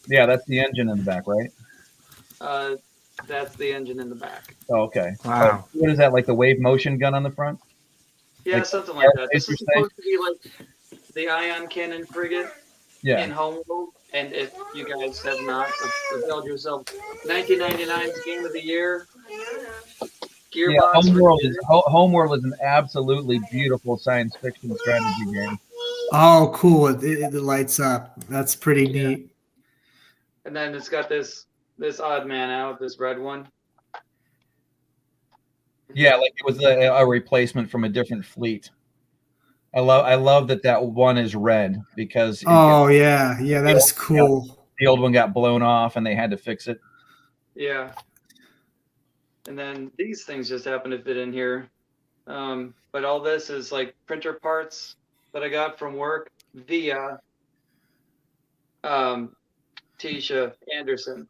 [SPEAKER 1] Yeah, that's the engine in the back, right?
[SPEAKER 8] That's the engine in the back.
[SPEAKER 1] Oh, okay.
[SPEAKER 5] Wow.
[SPEAKER 1] What is that, like the wave motion gun on the front?
[SPEAKER 8] Yeah, something like that. This is supposed to be like the ion cannon frigate in Homeworld. And if you guys have not availed yourself, 1999's Game of the Year. Gearbox.
[SPEAKER 1] Homeworld is an absolutely beautiful science fiction strategy game.
[SPEAKER 6] Oh, cool! It lights up. That's pretty neat.
[SPEAKER 8] And then it's got this odd man out, this red one.
[SPEAKER 1] Yeah, like it was a replacement from a different fleet. I love that one is red because
[SPEAKER 6] that's cool.
[SPEAKER 1] The old one got blown off and they had to fix it.
[SPEAKER 8] Yeah. And then these things just happen to fit in here. But all this is like printer parts that I got from work via Tisha Anderson,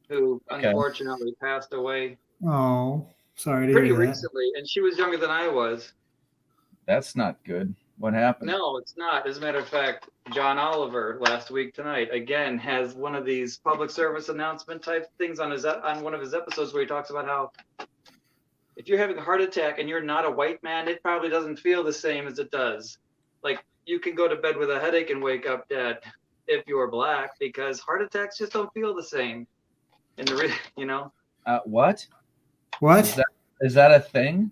[SPEAKER 8] who unfortunately passed away.
[SPEAKER 6] Oh, sorry to
[SPEAKER 8] pretty
[SPEAKER 6] hear that.
[SPEAKER 8] recently, and she was younger than I was.
[SPEAKER 1] That's not good. What happened?
[SPEAKER 8] No, it's not. As a matter of fact, John Oliver last week tonight again has one of these public service announcement type things on one of his episodes where he talks about how if you're having a heart attack and you're not a white man, it probably doesn't feel the same as it does. Like you can go to bed with a headache and wake up dead if you're black because heart attacks just don't feel the same. And what?
[SPEAKER 6] What?
[SPEAKER 1] Is that a thing?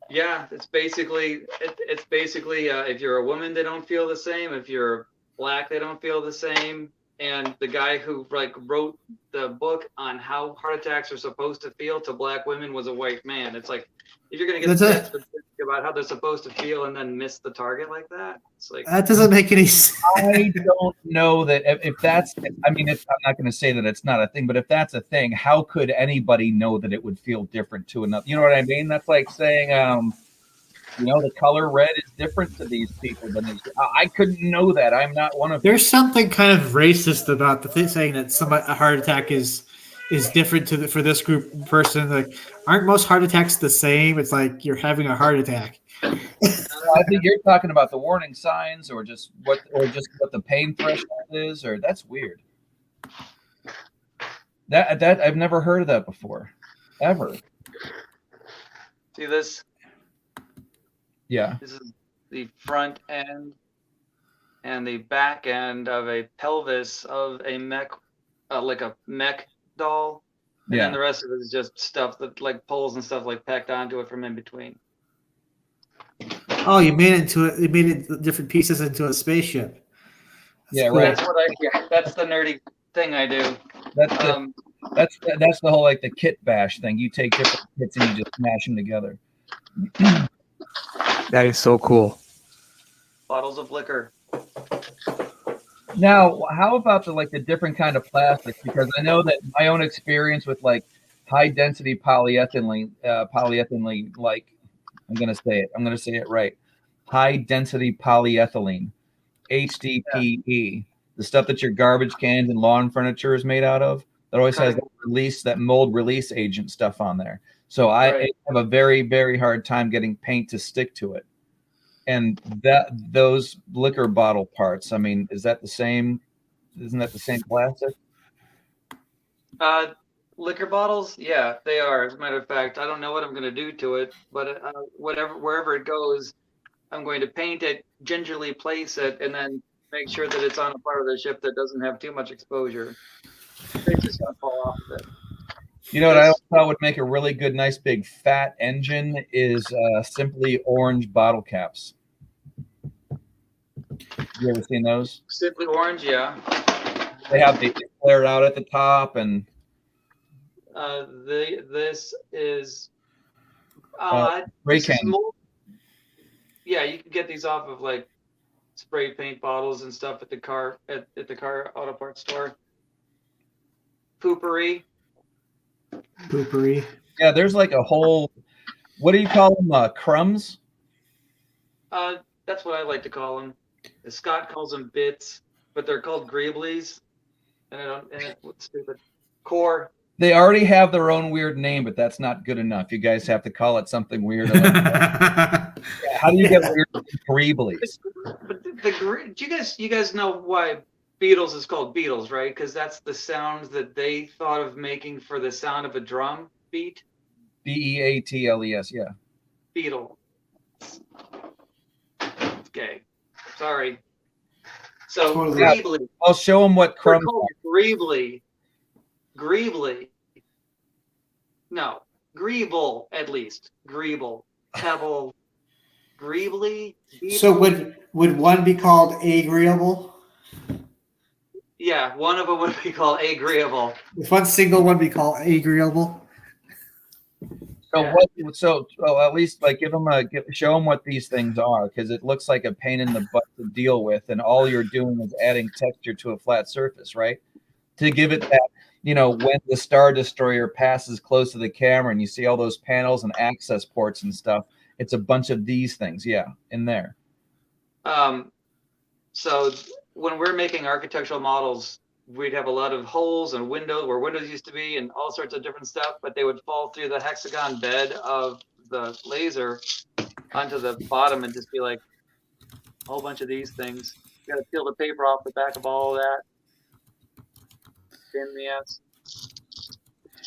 [SPEAKER 8] Yeah, it's basically if you're a woman, they don't feel the same. If you're black, they don't feel the same. And the guy who wrote the book on how heart attacks are supposed to feel to black women was a white man. It's like if you're gonna get specific about how they're supposed to feel and then miss the target like that, it's like
[SPEAKER 6] that doesn't make any sense.
[SPEAKER 1] I don't know that if that's. I mean, I'm not going to say that it's not a thing, but if that's a thing, how could anybody know that it would feel different to another? You know what I mean? That's like saying, the color red is different to these people than it. I couldn't know that. I'm not one of.
[SPEAKER 6] There's something kind of racist about the thing saying that a heart attack is different for this group person. Like, aren't most heart attacks the same? It's like you're having a heart attack.
[SPEAKER 1] I think you're talking about the warning signs, or just what the pain threshold is, or that's weird. That I've never heard of that before, ever.
[SPEAKER 8] see this.
[SPEAKER 1] Yeah.
[SPEAKER 8] This is the front end and the back end of a pelvis of a mech, like a mech doll. And then the rest of it is just stuff that like poles and stuff like packed onto it from in between.
[SPEAKER 6] Oh, you made it different pieces into a spaceship.
[SPEAKER 1] Yeah, right.
[SPEAKER 8] That's the nerdy thing I do.
[SPEAKER 1] That's the whole like the kit bash thing. You take different kits and you just smash them together.
[SPEAKER 5] That is so cool.
[SPEAKER 8] Bottles of liquor.
[SPEAKER 1] Now, how about the different kind of plastics? Because I know that my own experience with like high density polyethylene, like I'm gonna say it right. High density polyethylene, HDPE, the stuff that your garbage cans and lawn furniture is made out of. That always has that mold release agent stuff on there. So I have a very, very hard time getting paint to stick to it. And those liquor bottle parts, I mean, is that the same? Isn't that the same plastic?
[SPEAKER 8] Liquor bottles, yeah, they are. As a matter of fact, I don't know what I'm going to do to it, but wherever it goes, I'm going to paint it, gingerly place it, and then make sure that it's on a part of the ship that doesn't have too much exposure. It's just going to fall off of it.
[SPEAKER 1] You know what I thought would make a really good, nice, big, fat engine is simply orange bottle caps. You ever seen those?
[SPEAKER 8] Simply orange, yeah.
[SPEAKER 1] They flare out at the top, and
[SPEAKER 8] this is
[SPEAKER 1] spray can.
[SPEAKER 8] Yeah, you can get these off of like spray paint bottles and stuff at the car auto parts store. Poopery.
[SPEAKER 1] Yeah, there's like a whole. What do you call them? Crumbs.
[SPEAKER 8] That's what I like to call them. Scott calls them bits, but they're called greeblies. And it's stupid. Core.
[SPEAKER 1] They already have their own weird name, but that's not good enough. You guys have to call it something weird. How do you get weird greeblies?
[SPEAKER 8] But do you guys know why Beatles is called Beatles, right? Because that's the sound that they thought of making for the sound of a drum beat.
[SPEAKER 1] Beatles, yeah.
[SPEAKER 8] Beetle. Okay. Sorry. So
[SPEAKER 6] Totally.
[SPEAKER 8] Greebly.
[SPEAKER 1] I'll show them what crumbs are.
[SPEAKER 8] Greebly. No. Greeble, at least. Greeble. Pebble. Greebly.
[SPEAKER 6] So would one be called agreeable?
[SPEAKER 8] Yeah, one of them would be called agreeable.
[SPEAKER 6] If one single one be called agreeable?
[SPEAKER 1] So
[SPEAKER 8] Yeah.
[SPEAKER 1] at least like show them what these things are, because it looks like a pain in the butt to deal with, and all you're doing is adding texture to a flat surface, right? To give it that, when the Star Destroyer passes close to the camera and you see all those panels and access ports and stuff, it's a bunch of these things, in there.
[SPEAKER 8] So when we're making architectural models, we'd have a lot of holes and windows where windows used to be and all sorts of different stuff, but they would fall through the hexagon bed of the laser onto the bottom and just be like a whole bunch of these things. You got to peel the paper off the back of all of that. In the ass.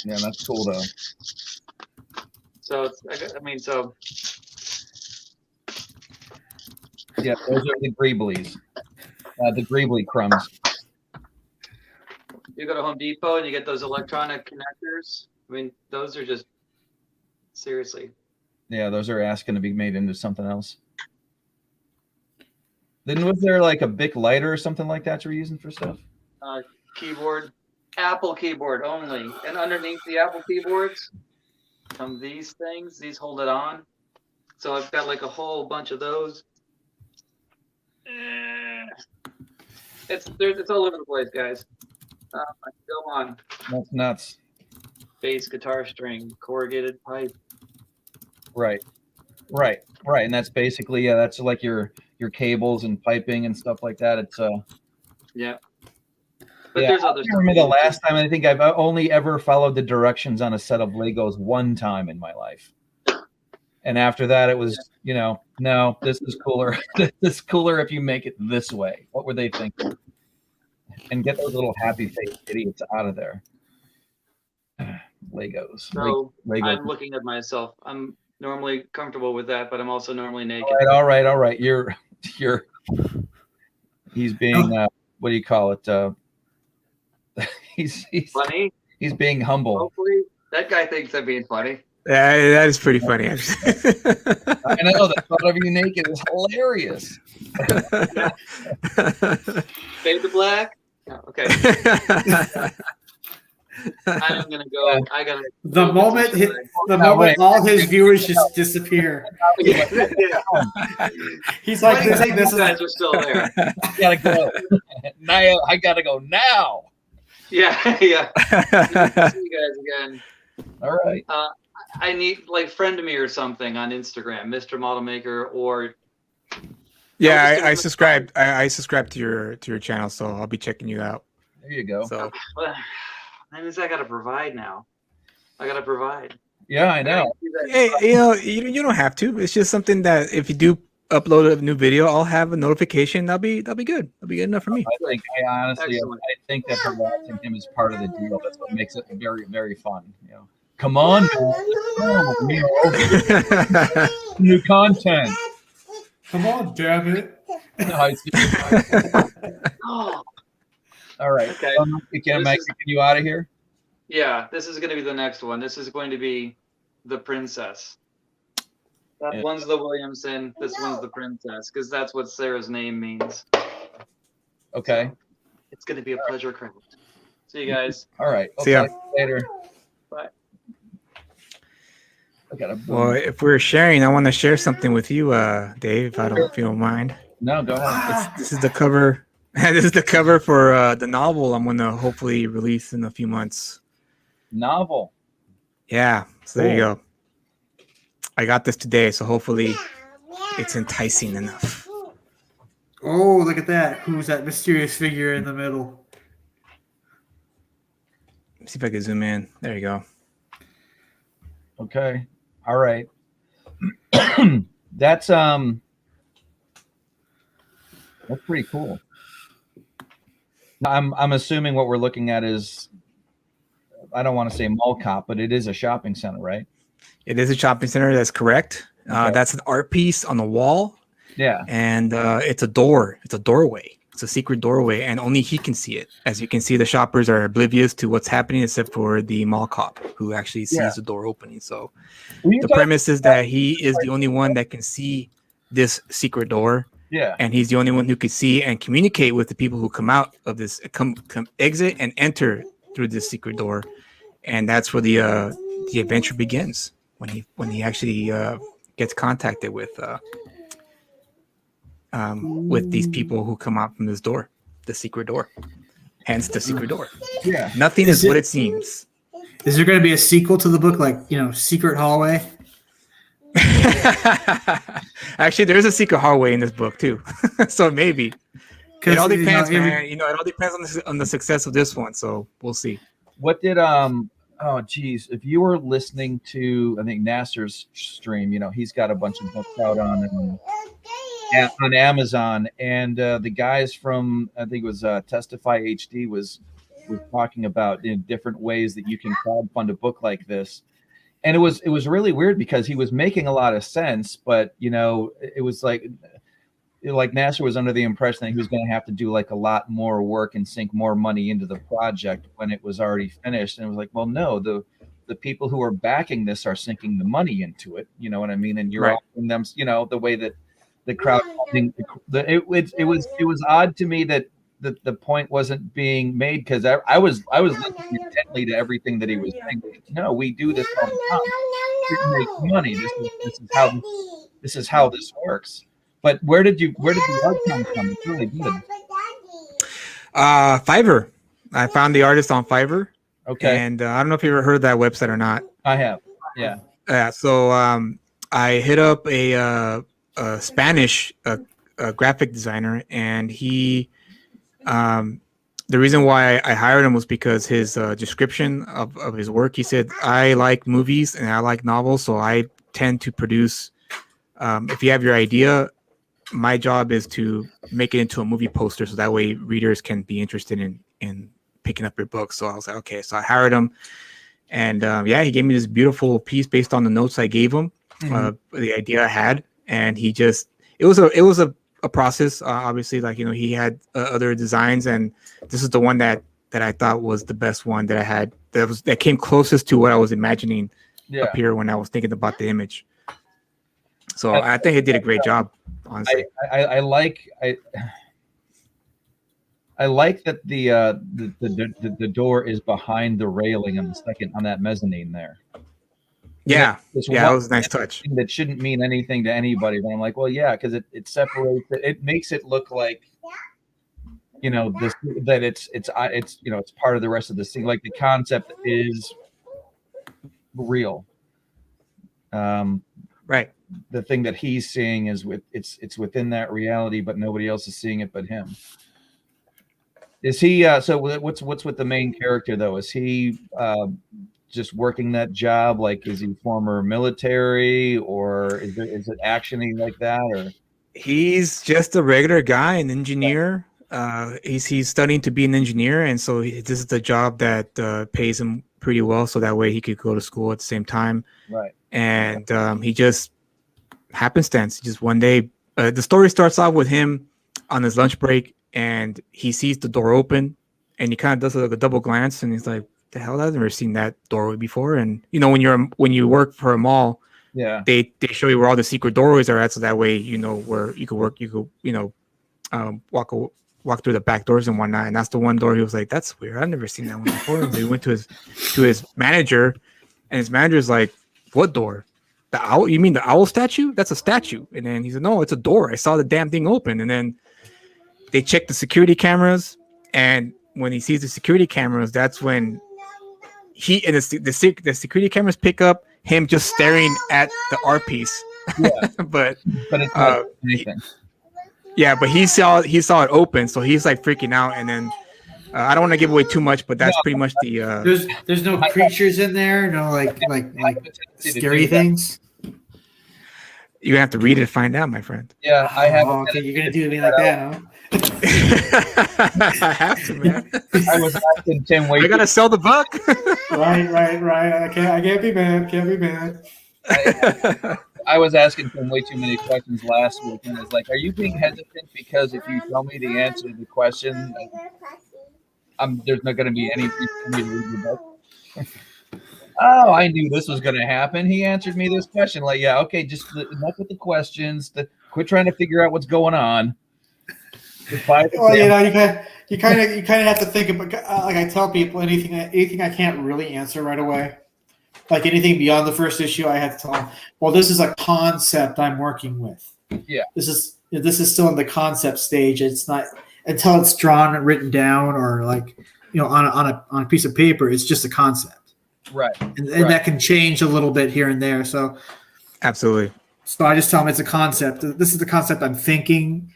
[SPEAKER 1] Yeah, that's cool though.
[SPEAKER 8] So
[SPEAKER 1] Yeah, those are the Greeblies. The Greebly crumbs.
[SPEAKER 8] you go to Home Depot and you get those electronic connectors. I mean, those are just Seriously.
[SPEAKER 3] Yeah, those are asking to be made into something else. Then was there like a Bic lighter or something like that you were using for stuff?
[SPEAKER 8] Keyboard, Apple keyboard only, and underneath the Apple keyboards come these things. These hold it on. So I've got like a whole bunch of those. It's all over the place, guys. I can go on.
[SPEAKER 3] That's nuts.
[SPEAKER 8] Bass guitar string, corrugated pipe.
[SPEAKER 3] Right. And that's basically that's like your cables and piping and stuff like that. It's
[SPEAKER 8] yeah. But there's other stuff.
[SPEAKER 3] I remember the last time I think I've only ever followed the directions on a set of Legos one time in my life. And after that it was, no, this is cooler. This is cooler if you make it this way. What were they thinking? And get those little happy face idiots out of there. Legos.
[SPEAKER 8] So
[SPEAKER 3] Lego.
[SPEAKER 8] I'm looking at myself. I'm normally comfortable with that, but I'm also normally naked.
[SPEAKER 3] All right. He's being what do you call it? He's
[SPEAKER 8] funny.
[SPEAKER 3] He's being humble.
[SPEAKER 8] Hopefully, that guy thinks I'm being funny.
[SPEAKER 5] Yeah, that is pretty funny, actually.
[SPEAKER 3] I know the thought of you naked is hilarious.
[SPEAKER 8] Fade to black. Oh, okay. I'm gonna go. I gotta.
[SPEAKER 6] The moment all his viewers just disappear. He's like, this
[SPEAKER 8] guys are still there.
[SPEAKER 3] I gotta go now. I gotta go now.
[SPEAKER 8] Yeah. See you guys again.
[SPEAKER 3] All right.
[SPEAKER 8] I need friend me or something on Instagram, Mr. Model Maker, or.
[SPEAKER 5] Yeah, I subscribed. I subscribed to your channel, so I'll be checking you out.
[SPEAKER 3] There you go.
[SPEAKER 5] So.
[SPEAKER 8] That means I gotta provide now. I gotta provide.
[SPEAKER 3] Yeah, I know.
[SPEAKER 5] Hey, you don't have to. It's just something that if you do upload a new video, I'll have a notification. That'll be good. That'll be good enough for me.
[SPEAKER 3] I honestly think that harassing him is part of the deal. That's what makes it very, very fun. Come on, new content.
[SPEAKER 6] Come on, damn it.
[SPEAKER 3] All right.
[SPEAKER 8] Okay.
[SPEAKER 3] Can I get you out of here?
[SPEAKER 8] Yeah, this is going to be the next one. This is going to be the princess. That one's the Williamson. This one's the princess, because that's what Sarah's name means.
[SPEAKER 3] Okay.
[SPEAKER 8] So it's going to be a pleasure craft. See you guys.
[SPEAKER 3] All right.
[SPEAKER 5] See ya.
[SPEAKER 3] Later.
[SPEAKER 8] Bye.
[SPEAKER 5] Well, if we're sharing, I want to share something with you, Dave, if you don't mind.
[SPEAKER 3] No, go ahead.
[SPEAKER 5] This is the cover. This is the cover for the novel I'm going to hopefully release in a few months.
[SPEAKER 3] Novel.
[SPEAKER 5] Yeah. So there you go. I got this today, so hopefully it's enticing enough.
[SPEAKER 6] Oh, look at that. Who's that mysterious figure in the middle?
[SPEAKER 5] Let's see if I can zoom in. There you go.
[SPEAKER 3] Okay. All right. That's pretty cool. I'm assuming what we're looking at is, I don't want to say mall cop, but it is a shopping center, right?
[SPEAKER 5] It is a shopping center. That's correct.
[SPEAKER 3] Okay.
[SPEAKER 5] That's an art piece on the wall.
[SPEAKER 3] Yeah.
[SPEAKER 5] And it's a door. It's a doorway. It's a secret doorway, and only he can see it. As you can see, the shoppers are oblivious to what's happening, except for the mall cop, who actually sees the door opening. So the premise is that he is the only one that can see this secret door.
[SPEAKER 3] Yeah.
[SPEAKER 5] And he's the only one who could see and communicate with the people who come out of this, come exit and enter through this secret door. And that's where the adventure begins, when he actually gets contacted with these people who come out from this door, the secret door. Hence the secret door.
[SPEAKER 3] Yeah.
[SPEAKER 5] Nothing is what it seems.
[SPEAKER 6] Is there going to be a sequel to the book, Secret Hallway?
[SPEAKER 5] Actually, there's a secret hallway in this book too. So maybe. It all depends, man. It all depends on the success of this one. So we'll see.
[SPEAKER 3] What did if you were listening to, I think, Nasser's stream, he's got a bunch of books out on Amazon, and the guys from, I think it was Testify HD was talking about different ways that you can crowdfund a book like this. And it was really weird because he was making a lot of sense, but it was like Nasser was under the impression that he was going to have to do a lot more work and sink more money into the project when it was already finished. And it was like, well, no, the
[SPEAKER 1] the people who are backing this are sinking the money into it. You know what I mean? And you're
[SPEAKER 5] Right.
[SPEAKER 1] offering them, the way that the crowdfunding, it was odd to me that the point wasn't being made, because I was listening intently to everything that he was saying. No, we do this all the time. It makes money. This is how this works. But where did the art come from? It's really good.
[SPEAKER 5] Fiverr. I found the artist on Fiverr.
[SPEAKER 1] Okay.
[SPEAKER 5] And I don't know if you ever heard of that website or not.
[SPEAKER 1] I have. Yeah.
[SPEAKER 5] Yeah. So I hit up a Spanish graphic designer, and he, the reason why I hired him was because his description of his work, he said, I like movies and I like novels, so I tend to produce, if you have your idea, my job is to make it into a movie poster, so that way readers can be interested in picking up your book. So I was like, okay. So I hired him, and he gave me this beautiful piece based on the notes I gave him, the idea I had, and he just, it was a process. Obviously, like, he had other designs, and this is the one that I thought was the best one that I had, that came closest to what I was imagining up here when I was thinking about the image. So I think he did a great job, honestly.
[SPEAKER 1] I like that the door is behind the railing on that mezzanine there.
[SPEAKER 5] Yeah, that was a nice touch.
[SPEAKER 1] That shouldn't mean anything to anybody, but I'm like, well, yeah, because it separates it makes it look like, that it's part of the rest of the scene. Like, the concept is real.
[SPEAKER 5] Right.
[SPEAKER 1] The thing that he's seeing is it's within that reality, but nobody else is seeing it but him. Is he so what's with the main character though? Is he just working that job? Like, is he former military, or is it actiony like that, or?
[SPEAKER 5] He's just a regular guy, an engineer. He's studying to be an engineer, and so this is the job that pays him pretty well, so that way he could go to school at the same time.
[SPEAKER 1] Right.
[SPEAKER 5] And he just happenstance. Just one day, the story starts off with him on his lunch break, and he sees the door open, and he kind of does like a double glance, and he's like, "The hell! I've never seen that doorway before." And when you work for a mall, they show you where all the secret doorways are at, so that way where you could work. You could walk through the back doors and whatnot. And that's the one door he was like, "That's weird. I've never seen that one before." And so he went to his manager, and his manager's like, "What door? The owl? You mean the owl statue? That's a statue." And then he said, "No, it's a door. I saw the damn thing open." And then they check the security cameras, and when he sees the security cameras, that's when the security cameras pick up him just staring at the art piece.
[SPEAKER 1] Yeah.
[SPEAKER 5] but
[SPEAKER 1] it's not anything.
[SPEAKER 5] But he saw it open, so he's like freaking out. And then I don't want to give away too much, but that's pretty much the.
[SPEAKER 6] There's no creatures in there, no like scary things.
[SPEAKER 5] You're gonna have to read it to find out, my friend.
[SPEAKER 1] Yeah, I have.
[SPEAKER 6] Oh, okay, you're gonna do me like that, huh?
[SPEAKER 5] I have to, man.
[SPEAKER 1] I was asking Tim.
[SPEAKER 5] I gotta sell the book.
[SPEAKER 6] Right. I can't be bad.
[SPEAKER 1] I was asking Tim way too many questions last week, and it's like, are you being hesitant because if you tell me the answer to the question, there's not going to be anything for me to read the book? Oh, I knew this was going to happen. He answered me this question. Like, yeah, okay, just enough with the questions. Quit trying to figure out what's going on.
[SPEAKER 6] Well, you kind of have to think about. Like I tell people, anything I can't really answer right away. Like anything beyond the first issue, I have to tell them, well, this is a concept I'm working with.
[SPEAKER 1] Yeah.
[SPEAKER 6] This is still in the concept stage. It's not until it's drawn and written down, or on a piece of paper. It's just a concept.
[SPEAKER 1] Right.
[SPEAKER 6] And that can change a little bit here and there. So
[SPEAKER 5] absolutely.
[SPEAKER 6] So I just tell them it's a concept. This is the concept I'm thinking.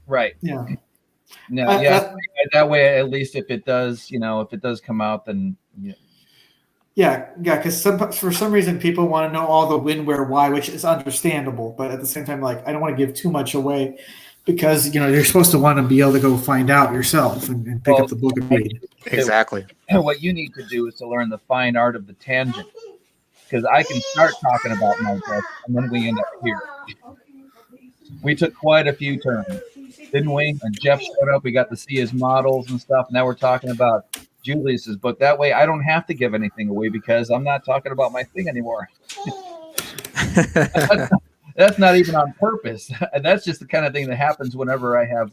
[SPEAKER 1] Right.
[SPEAKER 6] Yeah.
[SPEAKER 1] No. That way, at least if it does come out, then.
[SPEAKER 6] Yeah. Because for some reason people want to know all the when, where, why, which is understandable. But at the same time, like, I don't want to give too much away, because you're supposed to want to be able to go find out yourself and pick up the book and read.
[SPEAKER 5] Exactly.
[SPEAKER 1] And what you need to do is to learn the fine art of the tangent, because I can start talking about my book and then we end up here. We took quite a few turns, didn't we? And Jeff showed up. We got to see his models and stuff. Now we're talking about Julius's book. That way I don't have to give anything away because I'm not talking about my thing anymore. That's not even on purpose. That's just the kind of thing that happens whenever I have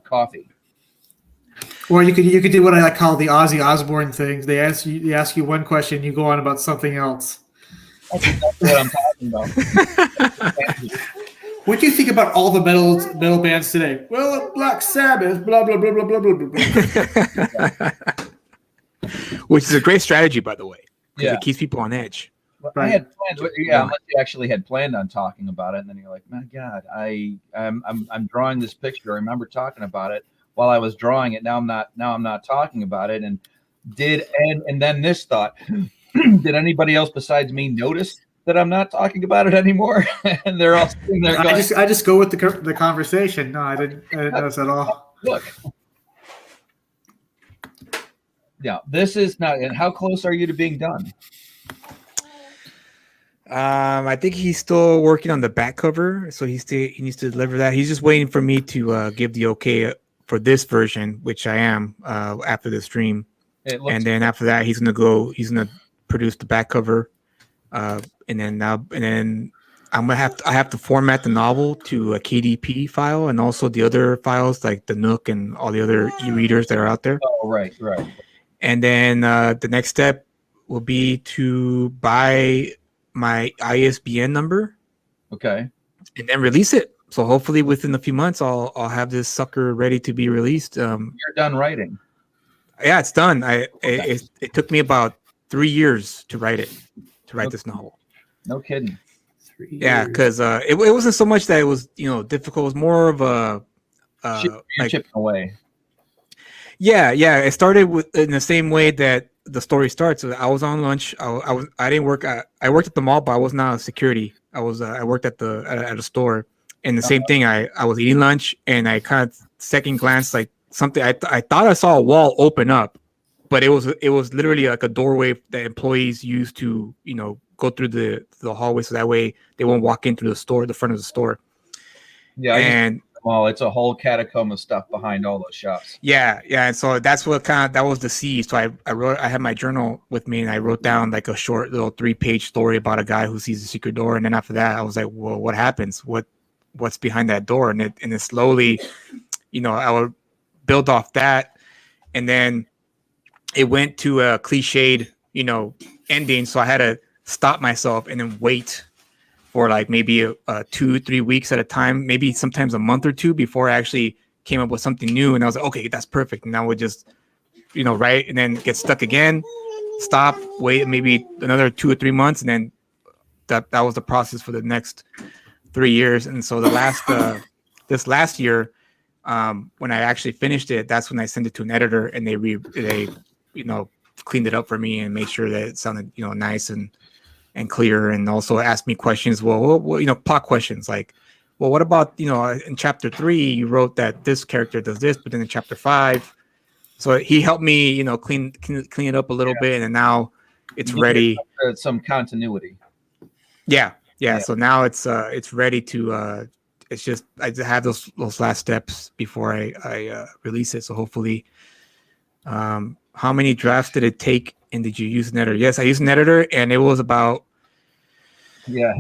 [SPEAKER 1] coffee.
[SPEAKER 6] Or you could do what I call the Ozzy Osbourne thing. They ask you one question, you go on about something else.
[SPEAKER 1] That's exactly what I'm talking about.
[SPEAKER 6] What do you think about all the metal bands today? Well, Black Sabbath, blah blah blah blah blah blah blah.
[SPEAKER 5] Which is a great strategy, by the way.
[SPEAKER 1] Yeah,
[SPEAKER 5] it keeps people on edge.
[SPEAKER 1] I had planned, unless you actually had planned on talking about it, and then you're like, my God, I'm drawing this picture. I remember talking about it while I was drawing it. Now I'm not talking about it. And then this thought, did anybody else besides me notice that I'm not talking about it anymore? And they're all sitting there going,
[SPEAKER 6] I just go with the conversation. No, I didn't notice at all.
[SPEAKER 1] Look. Yeah, this is not. And how close are you to being done?
[SPEAKER 5] I think he's still working on the back cover, so he needs to deliver that. He's just waiting for me to give the okay for this version, which I am after the stream. And then after that, he's gonna produce the back cover, and then I have to format the novel to a KDP file, and also the other files like the Nook and all the other e-readers that are out there.
[SPEAKER 1] Oh, right.
[SPEAKER 5] And then the next step will be to buy my ISBN number,
[SPEAKER 1] okay,
[SPEAKER 5] and then release it. So hopefully within a few months, I'll have this sucker ready to be released. You're
[SPEAKER 1] done writing.
[SPEAKER 5] Yeah, it's done. It took me about 3 years to write this novel.
[SPEAKER 1] No kidding.
[SPEAKER 5] Yeah, because it wasn't so much that it was difficult. It was more of a
[SPEAKER 1] chipping away.
[SPEAKER 5] Yeah. It started in the same way that the story starts. I was on lunch. I didn't work. I worked at the mall, but I was not a security. I worked at a store, and the same thing. I was eating lunch, and I kind of second glance like something. I thought I saw a wall open up, but it was literally like a doorway that employees use to go through the hallway, so that way they won't walk into the front of the store.
[SPEAKER 1] Yeah,
[SPEAKER 5] and
[SPEAKER 1] it's a whole catacomb of stuff behind all those shops.
[SPEAKER 5] Yeah, and so that's what that was the seed. So I had my journal with me, and I wrote down like a short little 3-page story about a guy who sees a secret door, and then after that, I was like, well, what happens? What's behind that door? And it slowly, I would build off that, and then it went to a cliched, ending. So I had to stop myself and then wait for like maybe 2-3 weeks at a time, maybe sometimes a month or two before I actually came up with something new. And I was like, okay, that's perfect. And I would just, write and then get stuck again, stop, wait maybe another 2 or 3 months. And then that was the process for the next 3 years. And so the last, this last year, when I actually finished it, that's when I sent it to an editor, and they cleaned it up for me and made sure that it sounded, nice and clear, and also asked me questions. Well, plot questions like, well, what about, in chapter 3, you wrote that this character does this, but then in chapter 5, so he helped me, clean it up a little bit, and now it's ready.
[SPEAKER 1] Some continuity.
[SPEAKER 5] Yeah. So now it's ready to. It's just I have those last steps before I release it. So hopefully, how many drafts did it take, and did you use an editor? Yes, I used an editor, and it was about.
[SPEAKER 1] Yeah,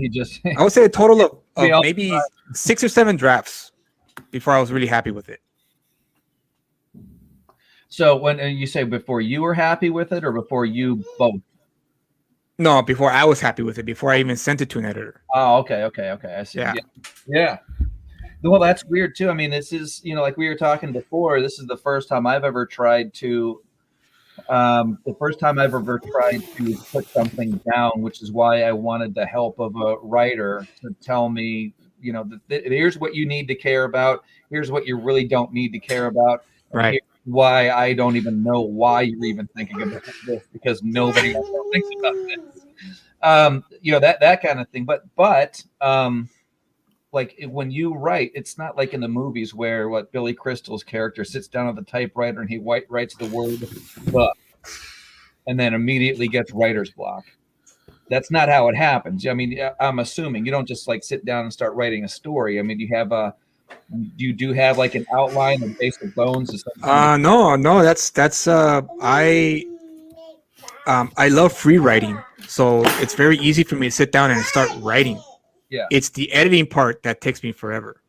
[SPEAKER 1] I
[SPEAKER 5] would say a total of maybe 6 or 7 drafts before I was really happy with it.
[SPEAKER 1] So when you say before you were happy with it, or before you both?
[SPEAKER 5] No, before I was happy with it, before I even sent it to an editor.
[SPEAKER 1] Oh, okay. I see. Yeah. Well, that's weird too. I mean, this is, like we were talking before, this is the first time I've ever tried to put something down, which is why I wanted the help of a writer to tell me, here's what you need to care about. Here's what you really don't need to care about.
[SPEAKER 5] Right.
[SPEAKER 1] Here's why I don't even know why you're even thinking about this, because nobody else thinks about this. That kind of thing. But like when you write, it's not like in the movies where Billy Crystal's character sits down at the typewriter and he writes the word "the," and then immediately gets writer's block. That's not how it happens. I mean, I'm assuming you don't just like sit down and start writing a story. I mean, you have You do have like an outline of basic bones or something?
[SPEAKER 5] No, that's I love free writing, so it's very easy for me to sit down and start writing.
[SPEAKER 1] Yeah.
[SPEAKER 5] It's the editing part that takes me forever.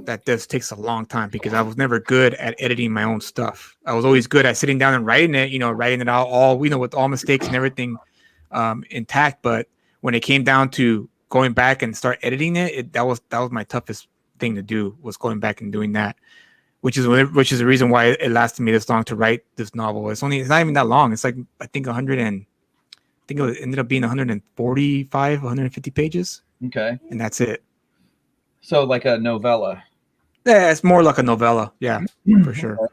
[SPEAKER 5] That just takes a long time because I was never good at editing my own stuff. I was always good at sitting down and writing it, writing it out all, with all mistakes and everything intact. But when it came down to going back and start editing it, that was my toughest thing to do, was going back and doing that, which is the reason why it lasted me this long to write this novel. It's not even that long. It's like, I think it ended up being 145, 150 pages.
[SPEAKER 1] Okay.
[SPEAKER 5] And that's it.
[SPEAKER 1] So like a novella.
[SPEAKER 5] Yeah, it's more like a novella. Yeah, for sure.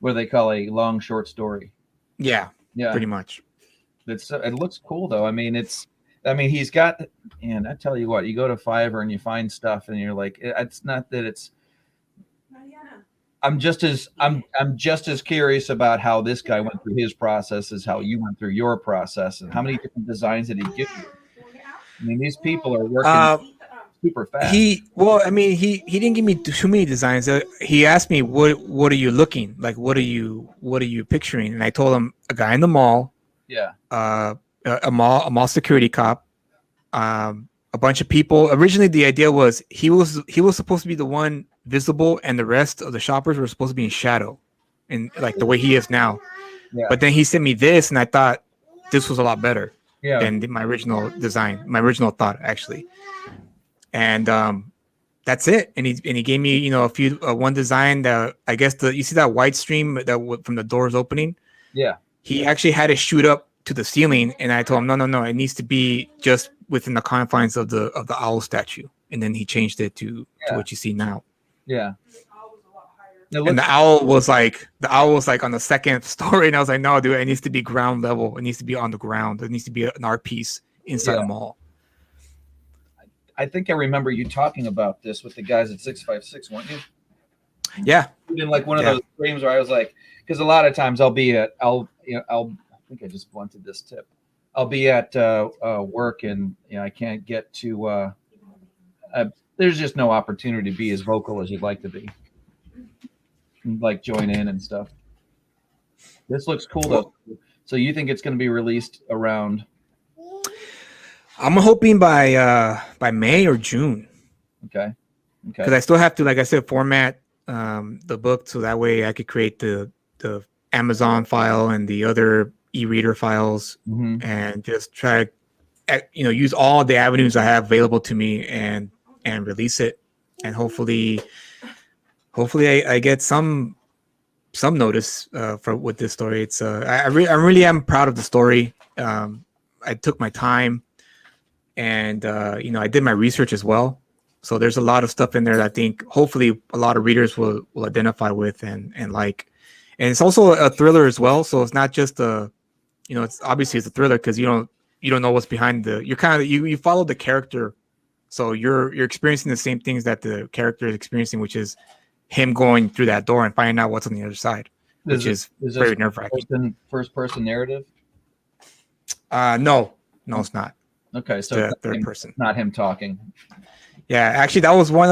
[SPEAKER 1] What they call a long short story.
[SPEAKER 5] Yeah,
[SPEAKER 1] Yeah,
[SPEAKER 5] pretty much.
[SPEAKER 1] It looks cool though. I mean, he's got, and I tell you what, you go to Fiverr and you find stuff and you're like, it's not that it's. I'm just as curious about how this guy went through his process as how you went through your process, and how many different designs did he give you? I mean, these people are working super fast.
[SPEAKER 5] He didn't give me too many designs. He asked me, what are you looking like? What are you picturing? And I told him a guy in the mall.
[SPEAKER 1] Yeah.
[SPEAKER 5] A mall security cop. A bunch of people. Originally, the idea was he was supposed to be the one visible, and the rest of the shoppers were supposed to be in shadow, and like the way he is now.
[SPEAKER 1] Yeah.
[SPEAKER 5] But then he sent me this, and I thought this was a lot better.
[SPEAKER 1] Yeah.
[SPEAKER 5] Than my original design, my original thought actually. And that's it. And he gave me, a few one design that, I guess, you see that white stream that from the doors opening.
[SPEAKER 1] Yeah.
[SPEAKER 5] He actually had it shoot up to the ceiling, and I told him no, it needs to be just within the confines of the owl statue. And then he changed it to what you see now.
[SPEAKER 1] Yeah.
[SPEAKER 5] And the owl was like on the second story, and I was like, no, dude, it needs to be ground level. It needs to be on the ground. It needs to be an art piece inside the mall.
[SPEAKER 1] I think I remember you talking about this with the guys at 656, weren't you?
[SPEAKER 5] Yeah.
[SPEAKER 1] In like one of those streams where I was like, because a lot of times I think I just blunted this tip. I'll be at work, and I can't get to. There's just no opportunity to be as vocal as you'd like to be. Like join in and stuff. This looks cool though. So you think it's going to be released around?
[SPEAKER 5] I'm hoping by May or June.
[SPEAKER 1] Okay.
[SPEAKER 5] Because I still have to, like I said, format the book so that way I could create the Amazon file and the other e-reader files, and just try to use all the avenues I have available to me and release it, and hopefully I get some notice with this story. It's I really am proud of the story. I took my time, and I did my research as well. So there's a lot of stuff in there that I think hopefully a lot of readers will identify with and like. And it's also a thriller as well. So it's not just it's obviously it's a thriller because you don't know what's behind you follow the character. So you're experiencing the same things that the character is experiencing, which is him going through that door and finding out what's on the other side, which is very nerve-wracking.
[SPEAKER 1] First person narrative?
[SPEAKER 5] No, it's not.
[SPEAKER 1] Okay, so
[SPEAKER 5] third person,
[SPEAKER 1] not him talking.
[SPEAKER 5] Yeah, actually, that was one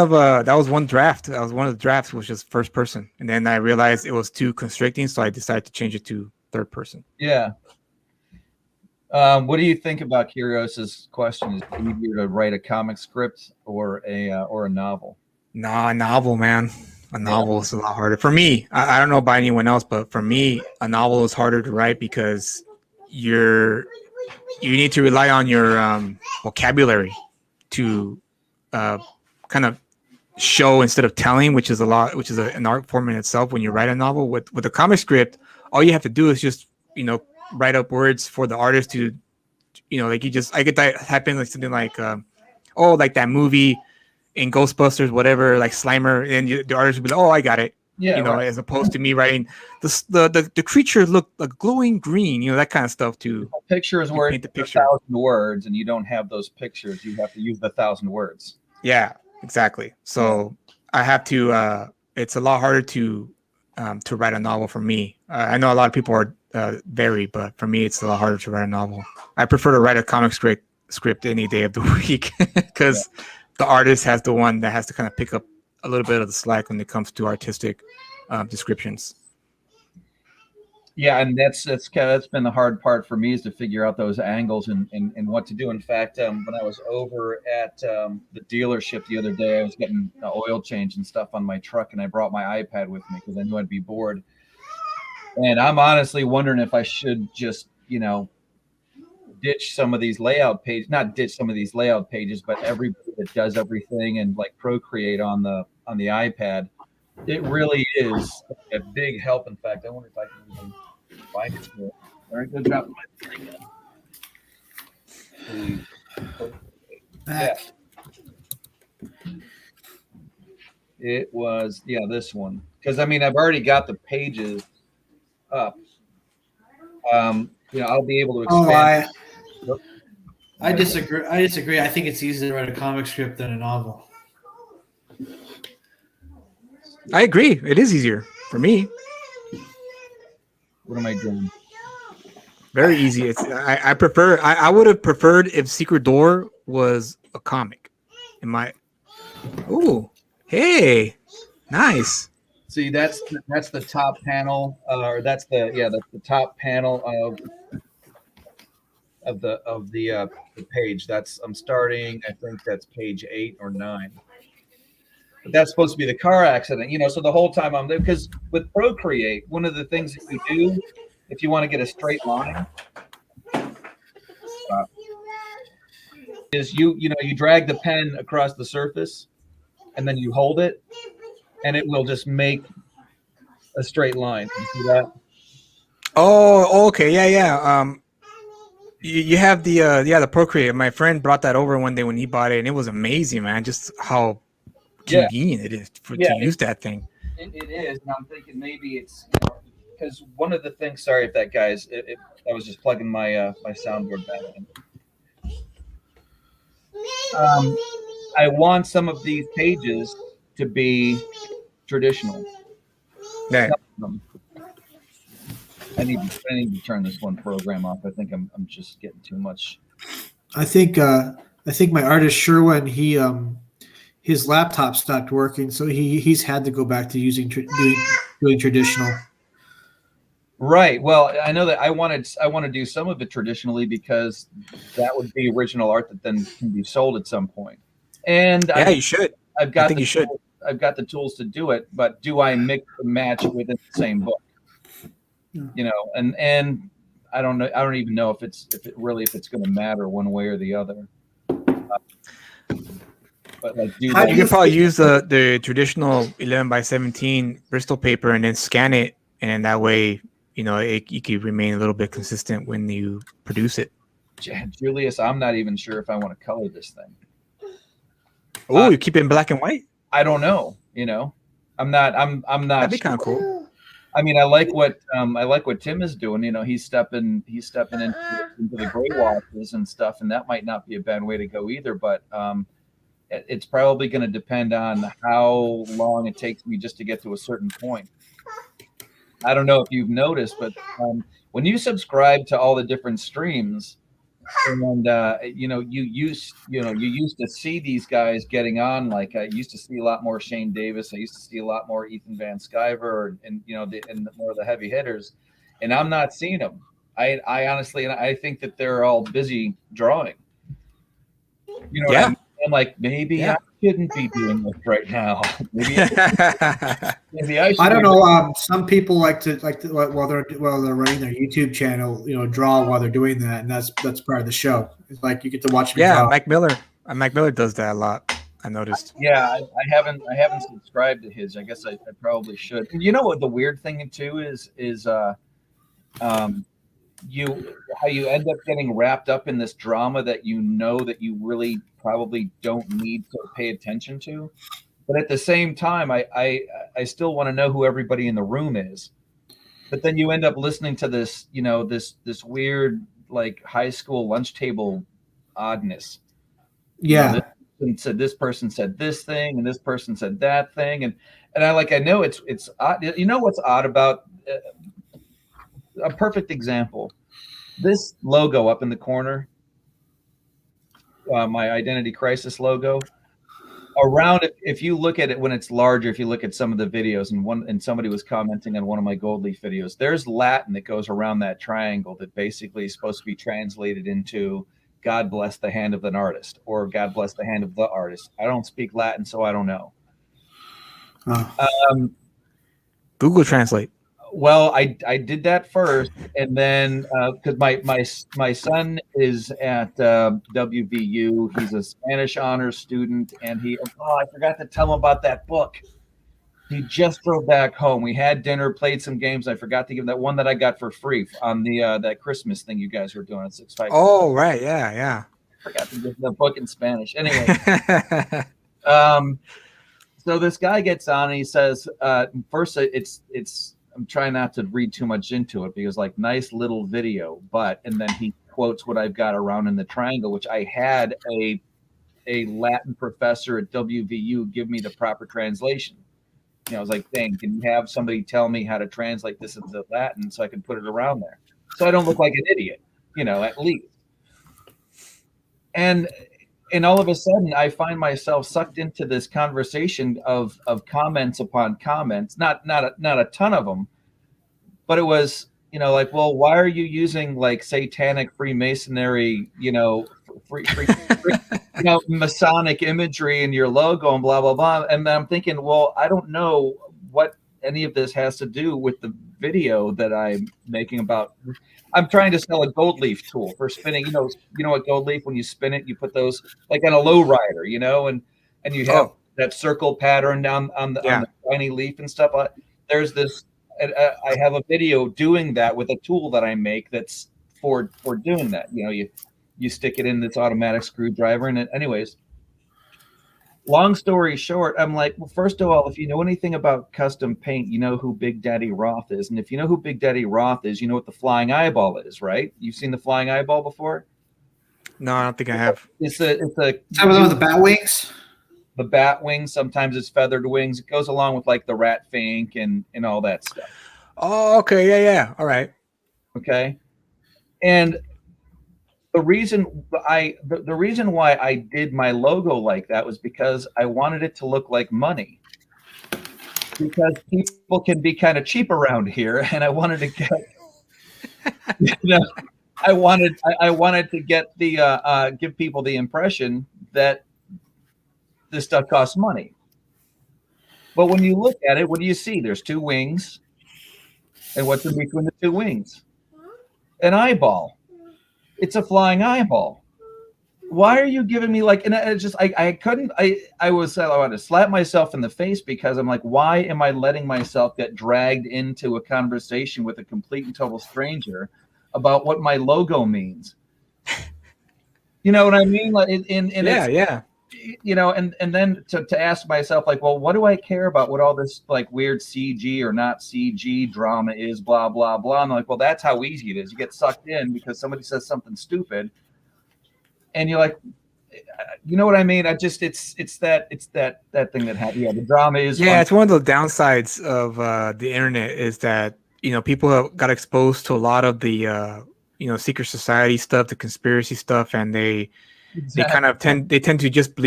[SPEAKER 5] draft. That was one of the drafts, which was first person, and then I realized it was too constricting, so I decided to change it to third person.
[SPEAKER 1] Yeah. What do you think about Kyros's question? Is it easier to write a comic script or a novel?
[SPEAKER 5] No, a novel, man. A novel is a lot harder for me. I don't know about anyone else, but for me, a novel is harder to write because you need to rely on your vocabulary to kind of show instead of telling, which is an art form in itself. When you write a novel with a comic script, all you have to do is just write up words for the artist to like I get that happen like something like like that movie in Ghostbusters, whatever, like Slimer, and the artist would be like, oh, I got it. Yeah, right. As opposed to me writing the creature looked like glowing green, that kind of stuff. To
[SPEAKER 1] a picture is worth 1,000 words, and you don't have those pictures. You have to use the 1,000 words.
[SPEAKER 5] Yeah, exactly. So I have to. It's a lot harder to write a novel for me. I know a lot of people are vary, but for me, it's a lot harder to write a novel. I prefer to write a comic script any day of the week because the artist has the one that has to kind of pick up a little bit of the slack when it comes to artistic descriptions.
[SPEAKER 1] Yeah, and that's been the hard part for me, is to figure out those angles and what to do. In fact, when I was over at the dealership the other day, I was getting an oil change and stuff on my truck, and I brought my iPad with me because I knew I'd be bored. And I'm honestly wondering if I should just, ditch some of these layout pages, not ditch some of these layout pages, but everybody that does everything and like Procreate on the iPad, it really is a big help. In fact, I wonder if I can even find it here. All right, good job. Yeah. It was, this one. Because I mean, I've already got the pages up. I'll be able to expand.
[SPEAKER 6] I disagree. I think it's easier to write a comic strip than a novel.
[SPEAKER 5] I agree. It is easier for me.
[SPEAKER 1] What am I doing?
[SPEAKER 5] Very easy. It's I prefer. I would have preferred if Secret Door was a comic. Ooh, hey, nice.
[SPEAKER 1] See, that's the top panel, or that's the top panel of the page. I'm starting. I think that's page 8 or 9. But that's supposed to be the car accident, So the whole time I'm there, because with Procreate, one of the things that you do if you want to get a straight line is you drag the pen across the surface, and then you hold it, and it will just make a straight line. You see that?
[SPEAKER 5] Oh, okay, yeah. You have the Procreate. My friend brought that over one day when he bought it, and it was amazing, man. Just how convenient it is to use that thing.
[SPEAKER 1] It is, and I'm thinking maybe it's because one of the things. Sorry if that guy's. I was just plugging my my soundboard back in. I want some of these pages to be traditional.
[SPEAKER 5] Yeah.
[SPEAKER 1] I need to turn this one program off. I think I'm just getting too much.
[SPEAKER 6] I think my artist Sherwin, his laptop stopped working, so he's had to go back to doing traditional.
[SPEAKER 1] Right. Well, I know that I want to do some of it traditionally because that would be original art that then can be sold at some point. And
[SPEAKER 5] you should.
[SPEAKER 1] I've got the tools to do it, but do I mix and match within the same book? And I don't know. I don't even know if it's going to matter one way or the other. But like, you
[SPEAKER 5] can probably use the traditional 11x17 Bristol paper and then scan it, and that way, you could remain a little bit consistent when you produce it.
[SPEAKER 1] Julius, I'm not even sure if I want to color this thing.
[SPEAKER 5] Oh, you keep it in black and white? I
[SPEAKER 1] don't know. I'm not.
[SPEAKER 5] That'd be kind of cool.
[SPEAKER 1] I mean, I like what Tim is doing. He's stepping into the gray washes and stuff, and that might not be a bad way to go either. But it's probably going to depend on how long it takes me just to get to a certain point. I don't know if you've noticed, but when you subscribe to all the different streams, and you used to see these guys getting on. Like I used to see a lot more Shane Davis. I used to see a lot more Ethan Van Sciver, and more of the heavy hitters. And I'm not seeing them. I honestly, and I think that they're all busy drawing. What I mean? I'm like, maybe I shouldn't be doing this right now. Maybe I should.
[SPEAKER 6] I don't know. Some people like to while they're running their YouTube channel, draw while they're doing that, and that's part of the show. It's like you get to watch.
[SPEAKER 5] Yeah, draw. Mike Miller does that a lot. I noticed.
[SPEAKER 1] Yeah, I haven't subscribed to his. I guess I probably should. And you know what the weird thing too is how you end up getting wrapped up in this drama that that you really probably don't need to pay attention to, but at the same time I still want to know who everybody in the room is. But then you end up listening to this this weird like high school lunch table oddness. This person said this thing and this person said that thing, and I know it's odd. What's odd about a perfect example, this logo up in the corner, my Identity Crisis logo, around, if you look at it when it's larger, if you look at some of the videos, and somebody was commenting on one of my gold leaf videos, there's Latin that goes around that triangle that basically is supposed to be translated into God bless the hand of an artist, or God bless the hand of the artist. I don't speak Latin, so I don't know.
[SPEAKER 5] Google Translate.
[SPEAKER 1] Well, I did that first, and then because my son is at WVU, he's a Spanish honors student, and I forgot to tell him about that book. He just drove back home. We had dinner, played some games. I forgot to give him that one that I got for free on the that Christmas thing you guys were doing at 6 5.
[SPEAKER 5] Oh, right, yeah.
[SPEAKER 1] I forgot to give the book in Spanish. Anyway, so this guy gets on and he says, first it's. I'm trying not to read too much into it because like nice little video, and then he quotes what I've got around in the triangle, which I had a Latin professor at WVU give me the proper translation. I was like, dang, can you have somebody tell me how to translate this into Latin so I can put it around there? So I don't look like an idiot, at least. And all of a sudden I find myself sucked into this conversation of comments upon comments, not a ton of them, but it was, like, well, why are you using like satanic Freemasonry, Masonic imagery in your logo and blah, blah, blah. And then I'm thinking, well, I don't know what any of this has to do with the video that I'm making about. I'm trying to sell a gold leaf tool for spinning. You know what gold leaf, when you spin it, you put those like on a low rider, and you have that circle pattern on the tiny leaf and stuff. There's this. I have a video doing that with a tool that I make that's for doing that. You stick it in this automatic screwdriver, and anyways. Long story short, I'm like, well, first of all, if you know anything about custom paint, you know who Big Daddy Roth is. And if you know who Big Daddy Roth is, you know what the flying eyeball is, right? You've seen the flying eyeball before?
[SPEAKER 5] No, I don't think I have.
[SPEAKER 6] It's the bat wings?
[SPEAKER 1] The bat wings. Sometimes it's feathered wings. It goes along with like the rat fink and all that stuff.
[SPEAKER 5] Oh, okay. Yeah. All right.
[SPEAKER 1] Okay. And the reason why I did my logo like that was because I wanted it to look like money. Because people can be kind of cheap around here, and I wanted to get, I wanted to get the give people the impression that this stuff costs money. But when you look at it, what do you see? There's two wings, and what's in between the two wings? An eyeball. It's a flying eyeball. Why are you giving me like? And it's just I couldn't. I wanted to slap myself in the face because I'm like, why am I letting myself get dragged into a conversation with a complete and total stranger about what my logo means? You know what I mean? Like,
[SPEAKER 5] yeah.
[SPEAKER 1] And then to ask myself, like, well, what do I care about what all this like weird CG or not CG drama is, blah, blah, blah. And I'm like, well, that's how easy it is. You get sucked in because somebody says something stupid. And you're like, you know what I mean? It's that thing that happened. Yeah, the drama is.
[SPEAKER 5] Yeah, it's one of the downsides of the internet is that, people have got exposed to a lot of the, secret society stuff, the conspiracy stuff, and they kind of tend to just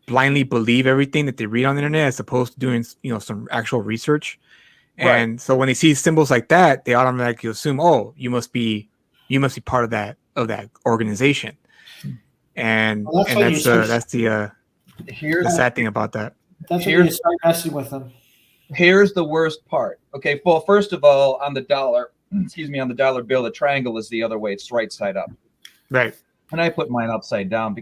[SPEAKER 5] blindly believe everything that they read on the internet as opposed to doing some actual research. And right. So when they see symbols like that, they automatically assume, oh, you must be part of that organization. And that's the sad thing about that.
[SPEAKER 6] That's when you start messing with them.
[SPEAKER 1] Here's the worst part. Okay, well, first of all, on the dollar bill, the triangle is the other way. It's right side up.
[SPEAKER 5] Right.
[SPEAKER 1] And I put mine upside down.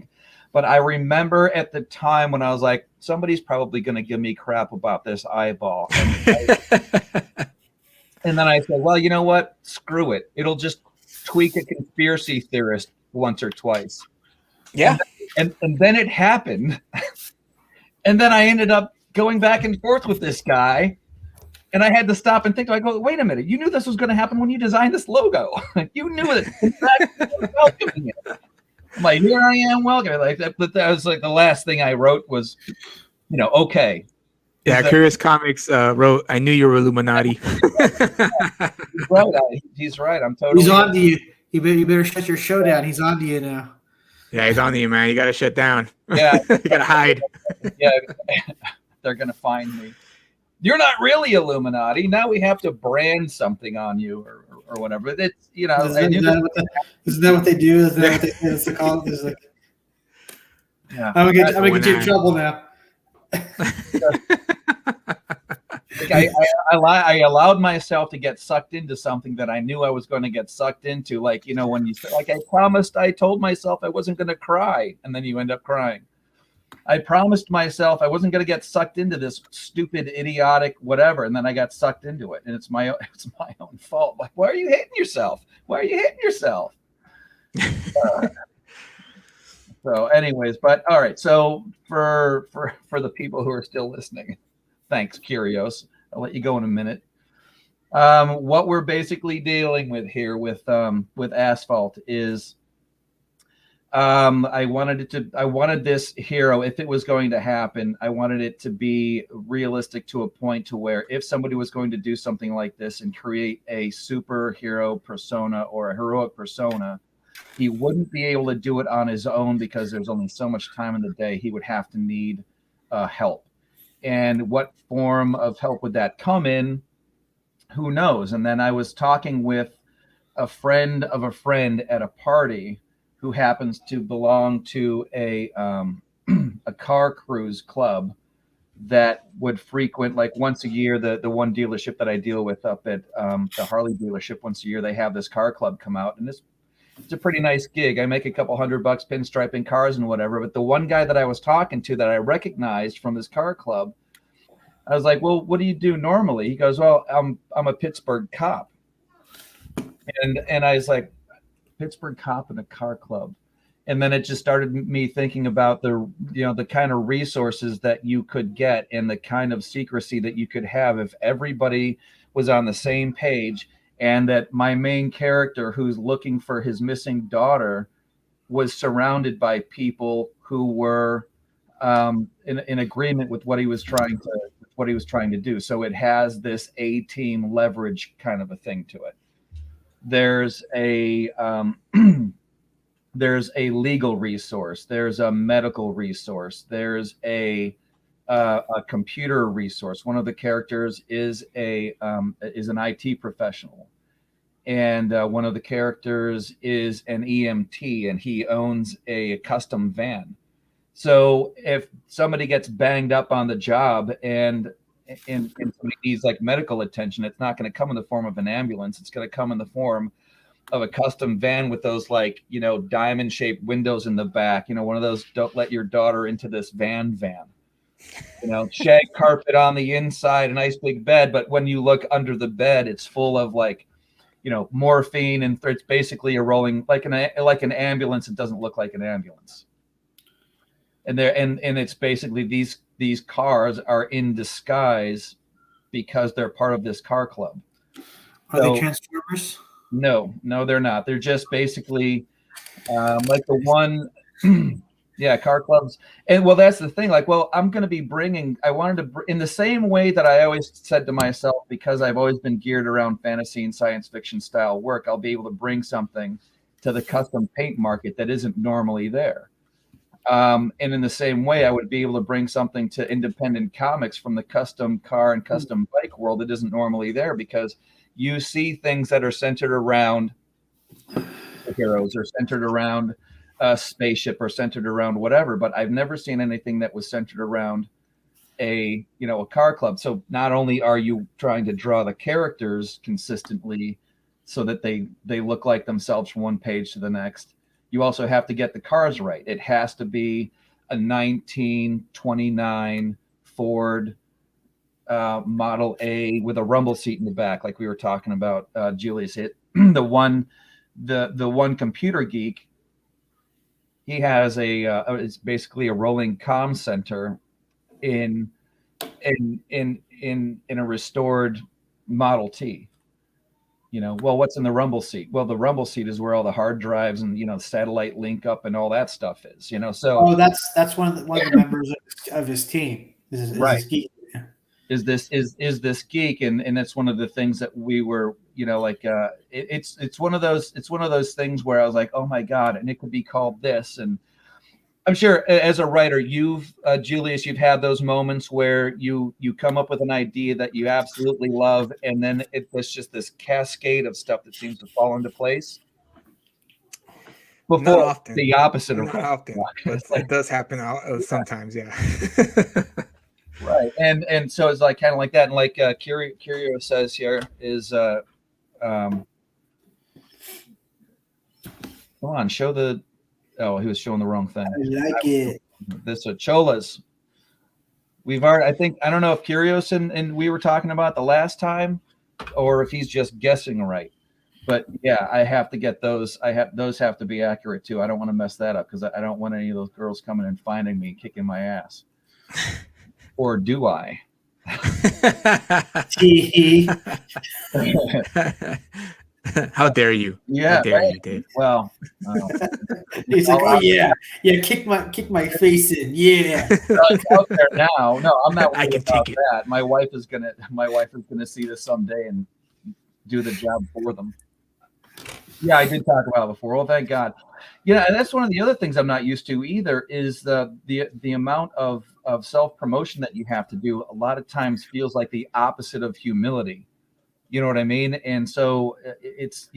[SPEAKER 1] But I remember at the time when I was like, somebody's probably going to give me crap about this eyeball. And then I said, well, you know what? Screw it. It'll just tweak a conspiracy theorist once or twice.
[SPEAKER 5] Yeah.
[SPEAKER 1] And then it happened. And then I ended up going back and forth with this guy. And I had to stop and think. I go, wait a minute. You knew this was going to happen when you designed this logo. You knew it. In fact, you were welcoming it. I'm like, here I am, welcome. Like that, but that was like the last thing I wrote was, okay.
[SPEAKER 5] Yeah, Curious Comics wrote, I knew you were Illuminati.
[SPEAKER 1] He's right. He's right. I'm totally.
[SPEAKER 6] He's on to you. You better shut your show down. He's on to you now.
[SPEAKER 5] Yeah, he's on you, man. You gotta shut down.
[SPEAKER 1] Yeah.
[SPEAKER 5] You gotta hide.
[SPEAKER 1] Yeah, they're gonna find me. You're not really Illuminati. Now we have to brand something on you or whatever. It's
[SPEAKER 6] Isn't that what they do? Isn't that what they say? It's called. It's like,
[SPEAKER 1] yeah.
[SPEAKER 6] I'm gonna get you in trouble now.
[SPEAKER 1] Like I allowed myself to get sucked into something that I knew I was going to get sucked into. Like, when you said, like, I told myself I wasn't going to cry, and then you end up crying. I promised myself I wasn't going to get sucked into this stupid, idiotic whatever, and then I got sucked into it, and it's my own fault. Like, why are you hating yourself? Why are you hating yourself? So, anyways, but all right. So for the people who are still listening, thanks, Curios. I'll let you go in a minute. What we're basically dealing with here with Asphalt is I wanted this hero, if it was going to happen, I wanted it to be realistic to a point to where if somebody was going to do something like this and create a superhero persona or a heroic persona, he wouldn't be able to do it on his own because there's only so much time in the day. He would have to need help. And what form of help would that come in? Who knows? And then I was talking with a friend of a friend at a party who happens to belong to a car cruise club that would frequent, like, once a year, the one dealership that I deal with up at the Harley dealership, once a year they have this car club come out, and it's a pretty nice gig. I make a couple $100 pinstriping cars and whatever. But the one guy that I was talking to that I recognized from his car club, I was like, well, what do you do normally? He goes, well, I'm a Pittsburgh cop. And I was like, Pittsburgh cop in a car club. And then it just started me thinking about the kind of resources that you could get and the kind of secrecy that you could have if everybody was on the same page, and that my main character, who's looking for his missing daughter, was surrounded by people who were in agreement with what he was trying to do. So it has this A-team leverage kind of a thing to it. There's a there's a legal resource. There's a medical resource. There's a computer resource. One of the characters is an IT professional, and one of the characters is an EMT, and he owns a custom van. So if somebody gets banged up on the job and somebody needs like medical attention, it's not going to come in the form of an ambulance. It's going to come in the form of a custom van with those, like, diamond shaped windows in the back, one of those don't let your daughter into this van, shag carpet on the inside, a nice big bed. But when you look under the bed, it's full of morphine, and it's basically a rolling, like an ambulance. It doesn't look like an ambulance. And it's basically these cars are in disguise because they're part of this car club.
[SPEAKER 6] Are they Transformers?
[SPEAKER 1] No, they're not. They're just basically like the one, car clubs. And well, that's the thing. Like, well, I wanted to, in the same way that I always said to myself, because I've always been geared around fantasy and science fiction style work, I'll be able to bring something to the custom paint market that isn't normally there. And in the same way, I would be able to bring something to independent comics from the custom car and custom bike world that isn't normally there, because you see things that are centered around the heroes, or centered around a spaceship, or centered around whatever. But I've never seen anything that was centered around a car club. So not only are you trying to draw the characters consistently so that they look like themselves from one page to the next, you also have to get the cars right. It has to be a 1929 Ford Model A with a rumble seat in the back, like we were talking about. Julius hit the one computer geek. He has it's basically a rolling comm center in a restored Model T. Well, what's in the rumble seat? Well, the rumble seat is where all the hard drives and satellite link up and all that stuff is. So
[SPEAKER 6] that's one of the members of his team. Is
[SPEAKER 1] right.
[SPEAKER 6] His geek.
[SPEAKER 1] Is this geek, and that's one of the things that we were it's one of those things where I was like, oh my god, and it could be called this. And I'm sure as a writer, Julius, you've had those moments where you come up with an idea that you absolutely love, and then it's just this cascade of stuff that seems to fall into place.
[SPEAKER 5] Not
[SPEAKER 1] Before
[SPEAKER 5] often.
[SPEAKER 1] the opposite of
[SPEAKER 5] Not often, but it does happen sometimes. Yeah.
[SPEAKER 1] Right, and so it's like kind of like that, and like Curio says here is, come on, show the. Oh, he was showing the wrong thing.
[SPEAKER 6] I like it.
[SPEAKER 1] This Cholas. We've already. I don't know if Curios and we were talking about the last time, or if he's just guessing right. But yeah, I have to get those. Those have to be accurate too. I don't want to mess that up because I don't want any of those girls coming and finding me kicking my ass. Or do I?
[SPEAKER 5] How dare you?
[SPEAKER 1] Yeah,
[SPEAKER 5] how dare you, Dave?
[SPEAKER 1] Well,
[SPEAKER 6] he's like, oh yeah, kick my face in, yeah.
[SPEAKER 1] It's out there now. No, I'm not.
[SPEAKER 5] I can
[SPEAKER 1] about
[SPEAKER 5] take it.
[SPEAKER 1] that. My wife is gonna see this someday and do the job for them. Yeah, I did talk about it before. Well, thank God. Yeah, and that's one of the other things I'm not used to either is the amount of self-promotion that you have to do. A lot of times feels like the opposite of humility. You know what I mean? And so it's,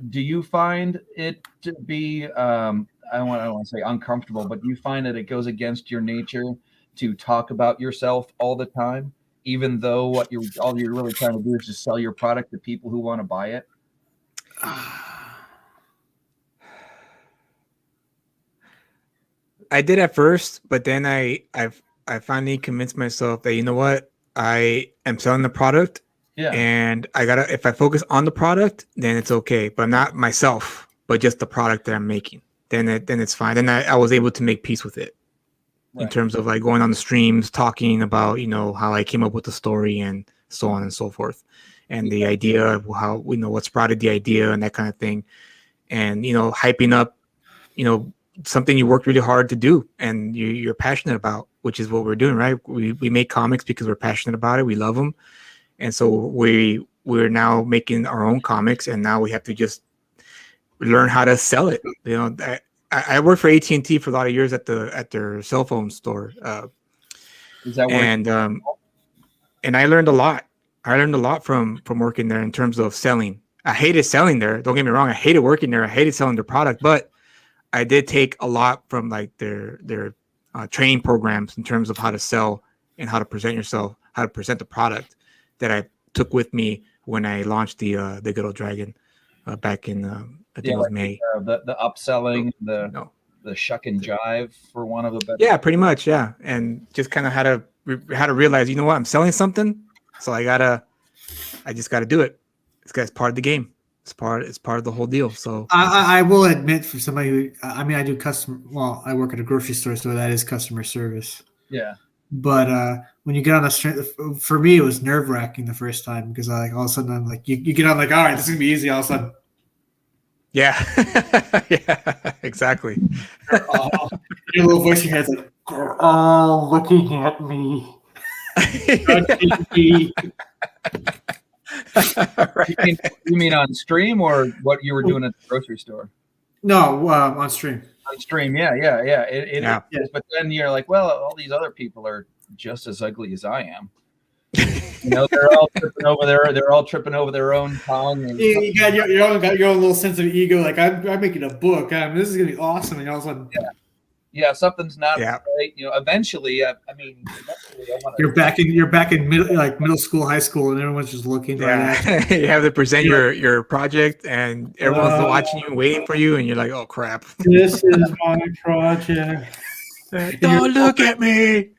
[SPEAKER 1] do you find it to be, I don't want to say uncomfortable, but do you find that it goes against your nature to talk about yourself all the time, even though all you're really trying to do is just sell your product to people who want to buy it?
[SPEAKER 5] I did at first, but then I finally convinced myself that, you know what, I am selling the product.
[SPEAKER 1] Yeah.
[SPEAKER 5] And if I focus on the product, then it's okay, but not myself, but just the product that I'm making. Then it's fine. Then I was able to make peace with it. Right. In terms of like going on the streams, talking about, how I came up with the story and so on and so forth. And the idea of how, what sprouted the idea and that kind of thing. And, hyping up, something you worked really hard to do and you're passionate about, which is what we're doing, right? We make comics because we're passionate about it. We love them. And so we're now making our own comics, and now we have to just learn how to sell it. I worked for AT&T for a lot of years at their cell phone store.
[SPEAKER 1] Is that
[SPEAKER 5] and I learned a lot. I learned a lot from working there in terms of selling. I hated selling there. Don't get me wrong. I hated working there. I hated selling their product, but I did take a lot from like their training programs in terms of how to sell and how to present yourself, how to present the product that I took with me when I launched the Good Old Dragon back in I think it was May.
[SPEAKER 1] The upselling, the shuck and jive, for one of the better.
[SPEAKER 5] Yeah, pretty much. Yeah, and just kind of how to realize, I'm selling something, so I just gotta do it. It's part of the game. It's part of the whole deal. So
[SPEAKER 6] I will admit, for somebody who, I do I work at a grocery store, so that is customer service.
[SPEAKER 1] Yeah.
[SPEAKER 6] But when you get on for me, it was nerve-wracking the first time because all of a sudden I'm like, you get on like, all right, this is gonna be easy. All of a sudden,
[SPEAKER 5] yeah, yeah, exactly.
[SPEAKER 6] Your little voice in your head's like, oh, looking at me.
[SPEAKER 1] Right. You mean on stream or what you were doing at the grocery store?
[SPEAKER 6] No, on stream.
[SPEAKER 1] On stream, yeah. It is, but then you're like, well, all these other people are just as ugly as I am. They're all tripping over their own tongue. And
[SPEAKER 6] you got your own little sense of ego. Like I'm making a book. This is gonna be awesome. And all of a sudden,
[SPEAKER 1] yeah, something's not right. Eventually,
[SPEAKER 6] you're back in middle school, high school, and everyone's just looking.
[SPEAKER 5] Yeah, you have to present your project, and everyone's watching you, waiting for you, and you're like, "Oh crap!
[SPEAKER 6] This is my project."
[SPEAKER 5] Don't look at me.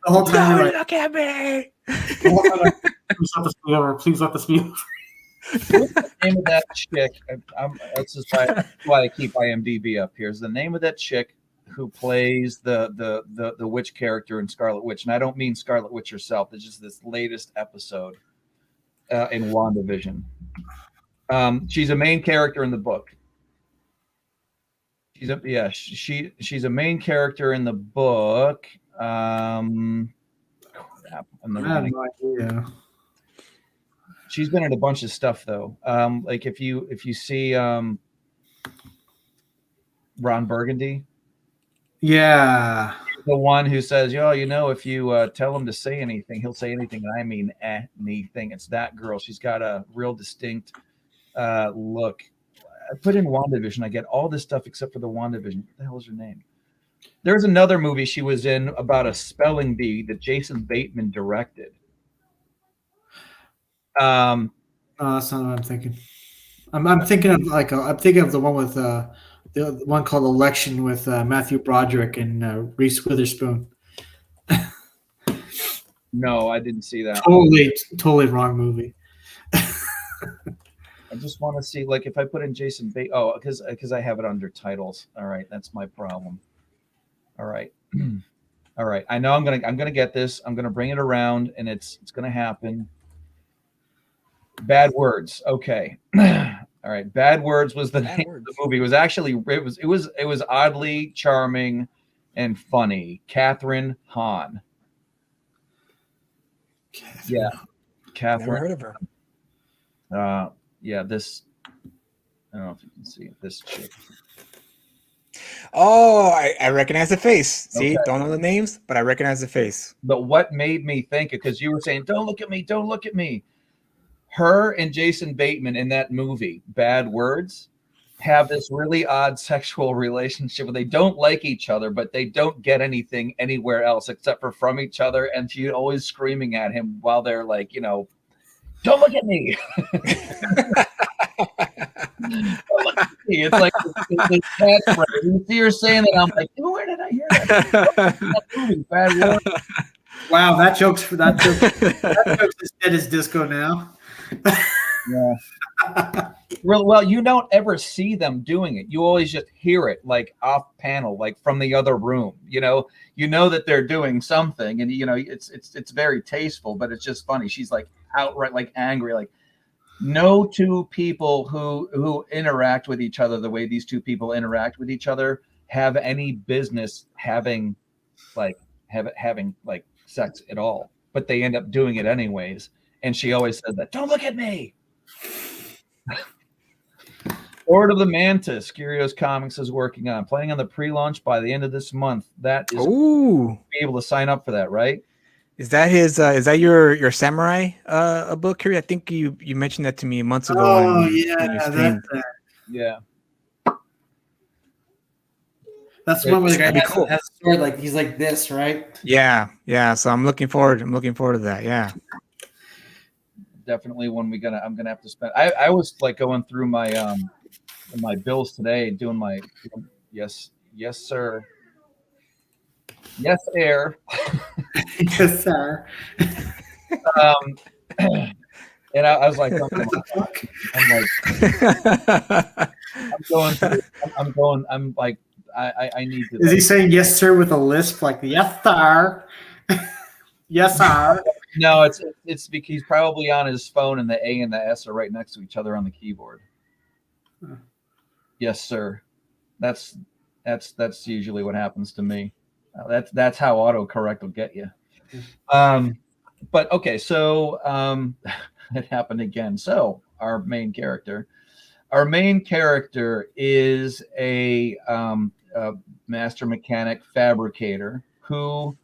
[SPEAKER 6] The whole time,
[SPEAKER 5] don't look at me.
[SPEAKER 6] Please let this be over.
[SPEAKER 1] What's the name of that chick? This is why I keep IMDb up here. Is the name of that chick who plays the witch character in Scarlet Witch? And I don't mean Scarlet Witch herself. It's just this latest episode in WandaVision. She's a main character in the book. She's a main character in the book. Crap. I have no idea. She's been in a bunch of stuff though. Like if you see Ron Burgundy,
[SPEAKER 6] Yeah.
[SPEAKER 1] the one who says, "Yo, if you tell him to say anything, he'll say anything." And I mean anything. It's that girl. She's got a real distinct look. I put in WandaVision. I get all this stuff except for the WandaVision. What the hell is her name? There's another movie she was in about a spelling bee that Jason Bateman directed.
[SPEAKER 6] That's not what I'm thinking. I'm thinking of I'm thinking of the one with the one called Election with Matthew Broderick and Reese Witherspoon.
[SPEAKER 1] No, I didn't see that.
[SPEAKER 6] Totally wrong movie.
[SPEAKER 1] I just want to see, like, if I put in Jason Bateman. Oh, because I have it under titles. All right, that's my problem. All right, all right. I know I'm gonna get this. I'm gonna bring it around, and it's gonna happen. Bad Words. Okay. All right. Bad Words was the name of the movie. It was actually it was oddly charming and funny. Catherine Hahn. Yeah. Catherine.
[SPEAKER 5] Never heard of her.
[SPEAKER 1] Yeah, this I don't know if you can see it. This chick.
[SPEAKER 5] Oh, I recognize the face. See,
[SPEAKER 1] Okay.
[SPEAKER 5] don't know the names, but I recognize the face.
[SPEAKER 1] But what made me think, because you were saying, "Don't look at me, don't look at me." Her and Jason Bateman in that movie, Bad Words, have this really odd sexual relationship where they don't like each other, but they don't get anything anywhere else except for from each other. And she's always screaming at him while they're like, "Don't look at me." Don't look at me. It's like this catchphrase. You see her saying that, I'm like, where did I hear that? That movie, Bad Words.
[SPEAKER 6] Wow, that joke's as dead as disco now.
[SPEAKER 1] Yeah. Well, you don't ever see them doing it. You always just hear it like off panel, like from the other room. You know that they're doing something, and it's very tasteful, but it's just funny. She's like outright like angry, like no two people who interact with each other the way these two people interact with each other have any business having sex at all, but they end up doing it anyways. And she always says that, "Don't look at me." Order of the Mantis, Curios Comics is working on, planning on the pre-launch by the end of this month. That is, be able to sign up for that, right?
[SPEAKER 5] Is that his? Is that your samurai a book here? I think you mentioned that to me months ago.
[SPEAKER 6] Oh yeah,
[SPEAKER 1] Yeah.
[SPEAKER 6] That's the one where the guy has,
[SPEAKER 5] cool.
[SPEAKER 6] has a sword, like he's like this, right?
[SPEAKER 5] Yeah. So I'm looking forward to that. Yeah.
[SPEAKER 1] Definitely one I'm gonna have to spend. I was like going through my my bills today, doing my yes sir, yes air.
[SPEAKER 6] Yes, sir.
[SPEAKER 1] And I was like, I need to.
[SPEAKER 6] Is he saying yes, sir, with a lisp, like yes, sir? Yes, sir.
[SPEAKER 1] No, it's because he's probably on his phone, and the A and the S are right next to each other on the keyboard. Yes, sir. That's usually what happens to me. That's how autocorrect will get you. But okay, so it happened again. So our main character is a master mechanic fabricator who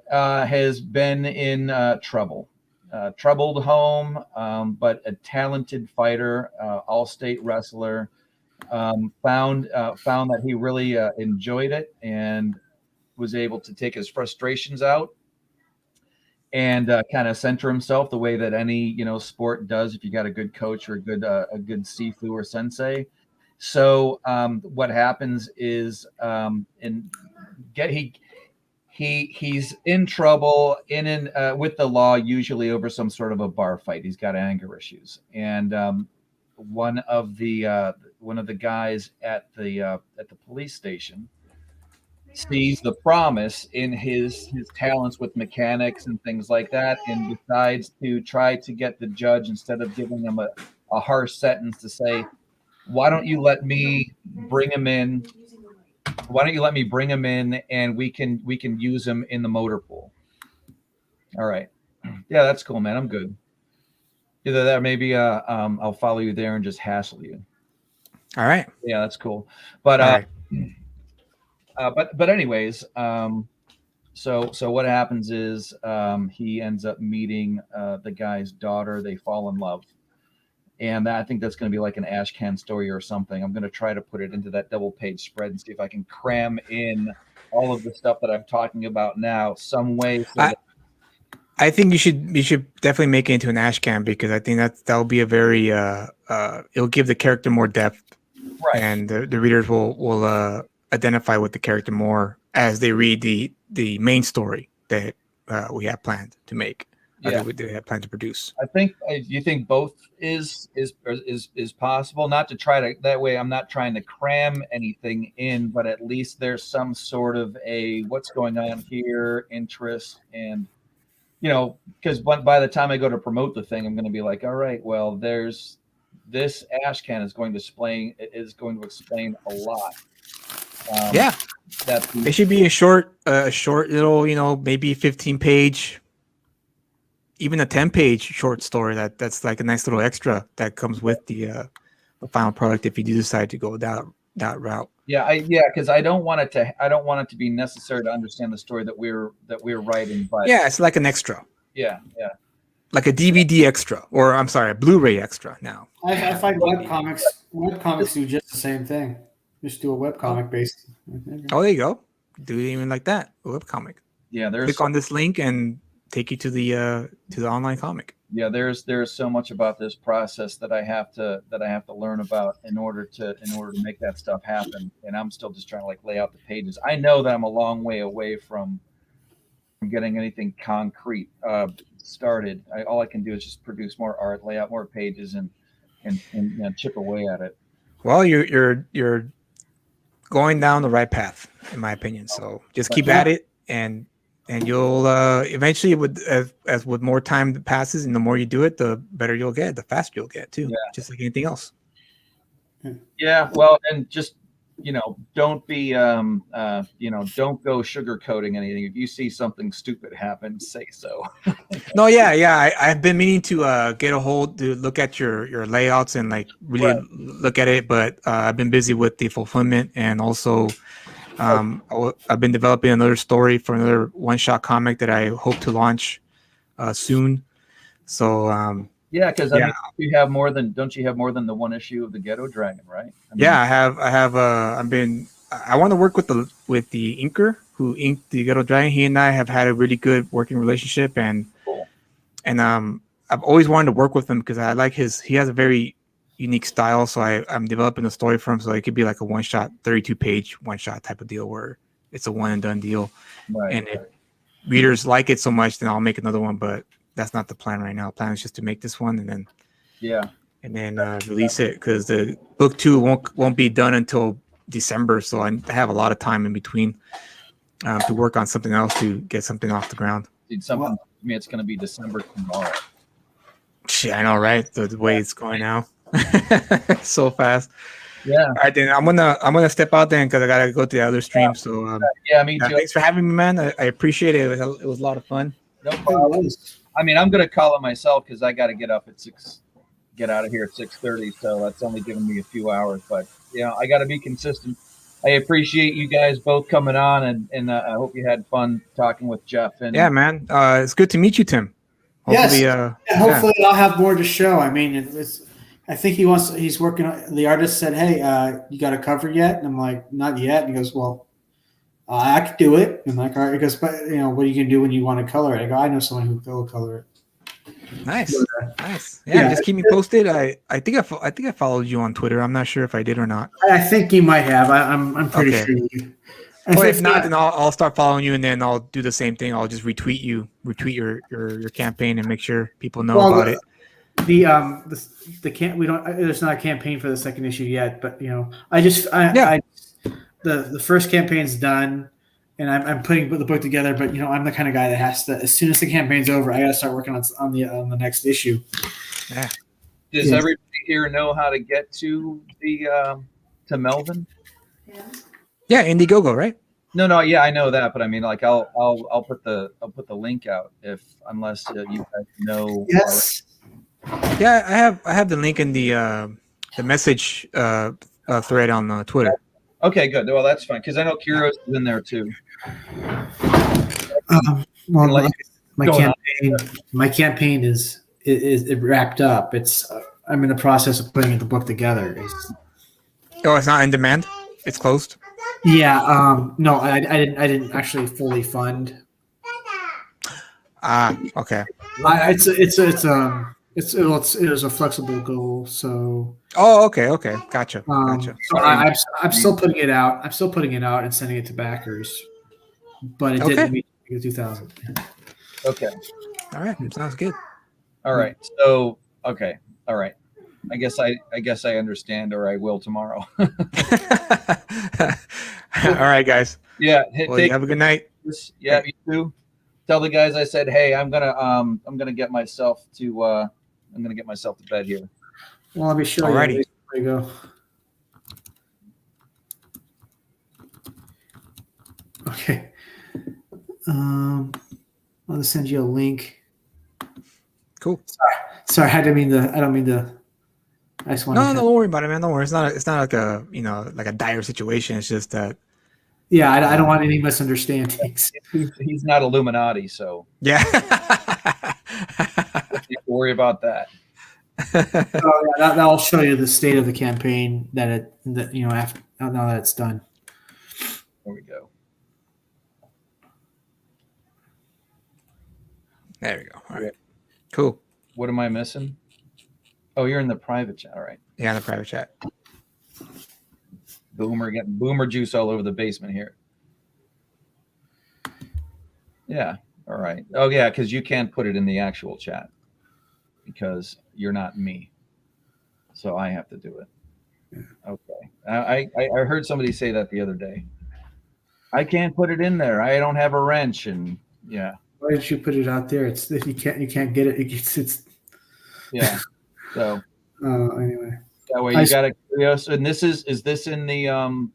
[SPEAKER 1] has been in troubled home, but a talented fighter, all-state wrestler. Found that he really enjoyed it and was able to take his frustrations out and kind of center himself the way that any sport does if you got a good coach or a good sifu or sensei. So what happens is he's in trouble with the law, usually over some sort of a bar fight. He's got anger issues, and one of the guys at the police station sees the promise in his talents with mechanics and things like that, and decides to try to get the judge, instead of giving him a harsh sentence, to say, "Why don't you let me bring him in? Why don't you let me bring him in, and we can use him in the motor pool?" All right. Yeah, that's cool, man. I'm good. Either that, or maybe I'll follow you there and just hassle you.
[SPEAKER 5] All right.
[SPEAKER 1] Yeah, that's cool. But
[SPEAKER 5] All right.
[SPEAKER 1] But anyways, so what happens is he ends up meeting the guy's daughter. They fall in love, and I think that's going to be like an Ashcan story or something. I'm going to try to put it into that double page spread and see if I can cram in all of the stuff that I'm talking about now some way. So
[SPEAKER 5] I think you should definitely make it into an Ashcan, because I think that'll be a very it'll give the character more depth,
[SPEAKER 1] right.
[SPEAKER 5] And the readers will identify with the character more as they read the main story that we have planned to make.
[SPEAKER 1] Yeah,
[SPEAKER 5] they have planned to produce.
[SPEAKER 1] I think you think both is possible. Not to try to that way. I'm not trying to cram anything in, but at least there's some sort of a what's going on here, interest, and because by the time I go to promote the thing, I'm going to be like, all right, well, there's this Ashcan is going to explain a lot.
[SPEAKER 5] Yeah, it should be a short little, maybe 15-page, even a 10-page short story that's like a nice little extra that comes with the final product if you do decide to go that route.
[SPEAKER 1] Yeah, because I don't want it to be necessary to understand the story that we're writing. But
[SPEAKER 5] yeah, it's like an extra.
[SPEAKER 1] Yeah.
[SPEAKER 5] Like a DVD extra, or I'm sorry, a Blu-ray extra now.
[SPEAKER 6] I find webcomics do just the same thing. Just do a webcomic based.
[SPEAKER 5] Oh, there you go. Do it even like that, a webcomic.
[SPEAKER 1] Yeah,
[SPEAKER 5] click on this link and take you to the online comic.
[SPEAKER 1] Yeah, there's so much about this process that I have to learn about in order to make that stuff happen. And I'm still just trying to like lay out the pages. I know that I'm a long way away from getting anything concrete started. All I can do is just produce more art, lay out more pages, and chip away at it.
[SPEAKER 5] Well, you're going down the right path, in my opinion. So just keep at it, and you'll eventually, as with more time that passes, and the more you do it, the better you'll get, the faster you'll get too. Yeah. Just like anything else.
[SPEAKER 1] Yeah. Well, and just don't be don't go sugarcoating anything. If you see something stupid happen, say so.
[SPEAKER 5] No, yeah. I've been meaning to get a hold to look at your layouts and like really look at it, but I've been busy with the fulfillment, and also I've been developing another story for another one-shot comic that I hope to launch soon. So
[SPEAKER 1] yeah, because I mean, don't you have more than the one issue of the Ghetto Dragon, right?
[SPEAKER 5] I have. I want to work with the inker who inked the Ghetto Dragon. He and I have had a really good working relationship, and
[SPEAKER 1] cool.
[SPEAKER 5] And I've always wanted to work with him because I like he has a very unique style. So I'm developing a story for him, so it could be like a one-shot, 32-page one-shot type of deal where it's a one and done deal.
[SPEAKER 1] Right.
[SPEAKER 5] And if readers like it so much, then I'll make another one, but that's not the plan right now. The plan is just to make this one and then release it, because the book 2 won't be done until December, so I have a lot of time in between to work on something else to get something off the ground.
[SPEAKER 1] Dude, something to me, it's going to be December tomorrow.
[SPEAKER 5] Shit, I know, right? The way it's going now, so fast.
[SPEAKER 1] Yeah.
[SPEAKER 5] All right, then I'm gonna step out then because I gotta go to the other stream. So
[SPEAKER 1] me too.
[SPEAKER 5] Thanks for having me, man. I appreciate it. It was a lot of fun.
[SPEAKER 1] No problem. I mean, I'm gonna call it myself because I got to get up at 6, get out of here at 6:30. So that's only giving me a few hours. But I got to be consistent. I appreciate you guys both coming on, and I hope you had fun talking with Jeff. And
[SPEAKER 5] yeah, man, it's good to meet you, Tim. Hopefully,
[SPEAKER 6] hopefully I'll have more to show. I mean, I think he's working on, the artist said, hey, you got a cover yet? And I'm like, not yet. And he goes, well, I could do it. And I'm like, all right. He goes, but what are you gonna do when you want to color it? I go, I know someone who will color it.
[SPEAKER 5] Nice. Yeah, just keep me posted. I think I followed you on Twitter. I'm not sure if I did or not.
[SPEAKER 6] I think you might have. I'm pretty sure you do.
[SPEAKER 5] Or if not, then I'll start following you, and then I'll do the same thing. I'll just retweet your campaign and make sure people know about it.
[SPEAKER 6] There's not a campaign for the second issue yet, but the first campaign's done, and I'm putting the book together. But I'm the kind of guy that has to, as soon as the campaign's over, I got to start working on the next issue.
[SPEAKER 5] Yeah.
[SPEAKER 1] Does everybody here know how to get to to Melvin?
[SPEAKER 5] Yeah, Indiegogo, right?
[SPEAKER 1] No, yeah, I know that, but I mean, like, I'll put the link out unless you guys know.
[SPEAKER 6] Yes.
[SPEAKER 5] Yeah, I have the link in the message thread on Twitter.
[SPEAKER 1] Okay, good. Well, that's fine because I know Kiros is in there too.
[SPEAKER 6] Well,
[SPEAKER 1] Like,
[SPEAKER 6] my campaign is wrapped up. It's I'm in the process of putting the book together.
[SPEAKER 5] Oh, it's not in demand. It's closed.
[SPEAKER 6] Yeah. No, I didn't actually fully fund.
[SPEAKER 5] Okay.
[SPEAKER 6] It was a flexible goal, so.
[SPEAKER 5] Oh, okay. Gotcha.
[SPEAKER 6] So I'm still putting it out. I'm still putting it out and sending it to backers, but it didn't meet 2,000.
[SPEAKER 1] Okay.
[SPEAKER 5] All right. Sounds good.
[SPEAKER 1] All right. So okay. All right. I guess I understand, or I will tomorrow.
[SPEAKER 5] All right, guys.
[SPEAKER 1] Yeah.
[SPEAKER 5] Well, you have a good night.
[SPEAKER 1] Yeah, you too. Tell the guys I said, hey, I'm gonna get myself to bed here.
[SPEAKER 6] Well, let me show
[SPEAKER 5] Alrighty.
[SPEAKER 6] you. There you go. Okay. I'll send you a link.
[SPEAKER 5] Cool.
[SPEAKER 6] Sorry, I don't mean to. I just want
[SPEAKER 5] No, don't worry about it, man. Don't worry. It's not like a like a dire situation. It's just that.
[SPEAKER 6] Yeah, I don't want any misunderstandings.
[SPEAKER 1] He's not Illuminati, so
[SPEAKER 5] yeah.
[SPEAKER 1] Don't worry about that.
[SPEAKER 6] That'll show you the state of the campaign after now that it's done.
[SPEAKER 1] There we go.
[SPEAKER 5] There we go. All right. Cool.
[SPEAKER 1] What am I missing? Oh, you're in the private chat. All right.
[SPEAKER 5] Yeah, in the private chat.
[SPEAKER 1] Boomer getting boomer juice all over the basement here. Yeah. All right. Oh, yeah, because you can't put it in the actual chat because you're not me. So I have to do it. Okay. I heard somebody say that the other day. I can't put it in there. I don't have a wrench. And yeah.
[SPEAKER 6] Why did you put it out there? It's if you can't get it. It's
[SPEAKER 1] yeah. So
[SPEAKER 6] anyway.
[SPEAKER 1] That way you got it curious. And this is this in the going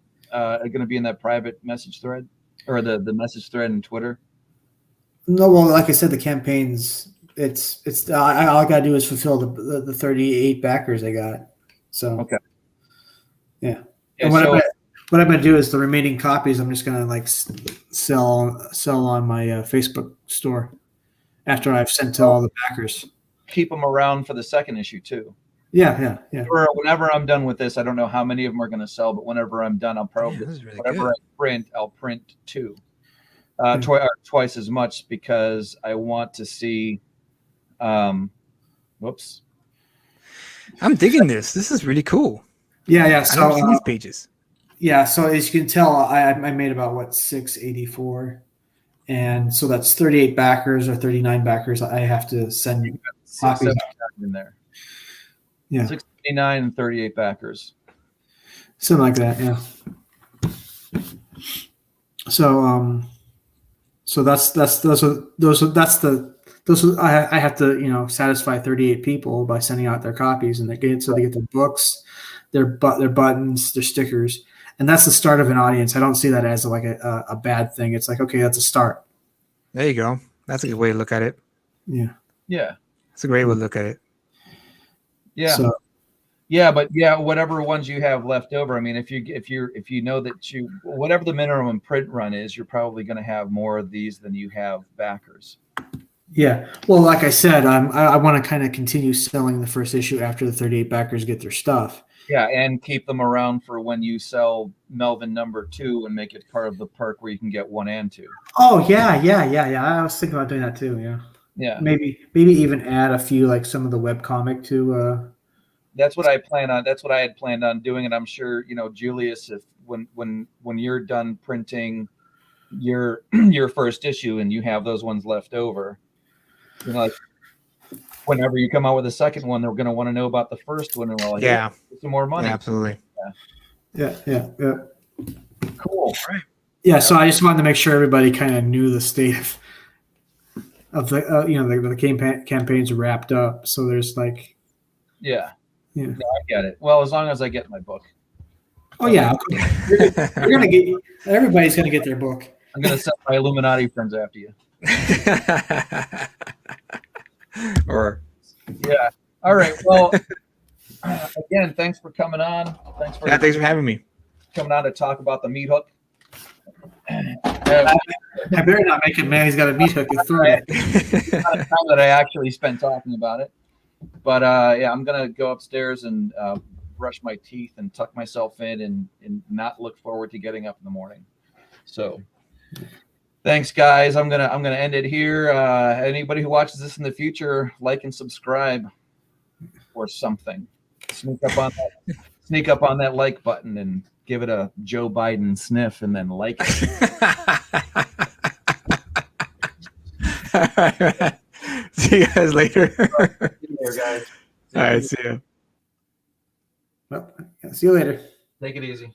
[SPEAKER 1] to be in that private message thread or the message thread in Twitter?
[SPEAKER 6] No, well, like I said, the campaigns. It's all I got to do is fulfill the 38 backers I got. So
[SPEAKER 1] okay.
[SPEAKER 6] Yeah. And what I'm going to do is the remaining copies I'm just going to like sell on my Facebook store after I've sent to all the backers.
[SPEAKER 1] Keep them around for the second issue too.
[SPEAKER 6] Yeah.
[SPEAKER 1] Whenever I'm done with this, I don't know how many of them are going to sell, but whenever I'm done, I'll probably
[SPEAKER 5] really
[SPEAKER 1] whatever
[SPEAKER 5] good.
[SPEAKER 1] I print, I'll print two, twice as much because I want to see. Whoops.
[SPEAKER 5] I'm digging this. This is really cool.
[SPEAKER 6] Yeah.
[SPEAKER 5] I've
[SPEAKER 6] So
[SPEAKER 5] never seen these pages.
[SPEAKER 6] Yeah. So as you can tell, I made about 684, and so that's 38 backers or 39 backers. I have to send copies
[SPEAKER 1] in there.
[SPEAKER 6] Yeah.
[SPEAKER 1] 69 and 38 backers.
[SPEAKER 6] Something like that, yeah. So I have to satisfy 38 people by sending out their copies, and they get their books, their buttons, their stickers, and that's the start of an audience. I don't see that as like a bad thing. It's like, okay, that's a start.
[SPEAKER 5] There you go. That's a good way to look at it.
[SPEAKER 6] Yeah.
[SPEAKER 5] That's a great way to look at it.
[SPEAKER 1] Yeah.
[SPEAKER 6] So,
[SPEAKER 1] but whatever ones you have left over. I mean, if you know that whatever the minimum print run is, you're probably going to have more of these than you have backers.
[SPEAKER 6] Yeah. Well, like I said, I want to kind of continue selling the first issue after the 38 backers get their stuff.
[SPEAKER 1] Yeah, and keep them around for when you sell Melvin #2 and make it part of the perk where you can get 1 and 2.
[SPEAKER 6] Oh yeah. I was thinking about doing that too. Yeah.
[SPEAKER 1] Yeah.
[SPEAKER 6] Maybe even add a few like some of the webcomic to.
[SPEAKER 1] That's what I plan on. That's what I had planned on doing, and I'm sure Julius, if when you're done printing your first issue and you have those ones left over, like whenever you come out with a second one, they're going to want to know about the first one, and some more money.
[SPEAKER 5] Yeah, absolutely.
[SPEAKER 6] Yeah.
[SPEAKER 1] Cool. Right.
[SPEAKER 6] Yeah. So I just wanted to make sure everybody kind of knew the state of the the campaigns wrapped up. So there's like.
[SPEAKER 1] Yeah.
[SPEAKER 6] Yeah.
[SPEAKER 1] No, I get it. Well, as long as I get my book.
[SPEAKER 6] Oh yeah, you're gonna get. Everybody's gonna get their book.
[SPEAKER 1] I'm gonna send my Illuminati friends after you.
[SPEAKER 5] Or
[SPEAKER 1] yeah. All right. Well, again, thanks for coming on. Thanks for
[SPEAKER 5] having me.
[SPEAKER 1] coming on to talk about the meat hook.
[SPEAKER 6] I better not make it, man. He's got a meat hook and throw it.
[SPEAKER 1] Not a time that I actually spent talking about it. But yeah, I'm gonna go upstairs and brush my teeth and tuck myself in and not look forward to getting up in the morning. So thanks, guys. I'm gonna end it here. Anybody who watches this in the future, like and subscribe or something. Sneak up on that like button and give it a Joe Biden sniff and then like it.
[SPEAKER 5] See you guys later.
[SPEAKER 1] See you there, guys.
[SPEAKER 5] All right, see you.
[SPEAKER 6] Well, see you later.
[SPEAKER 1] Take it easy.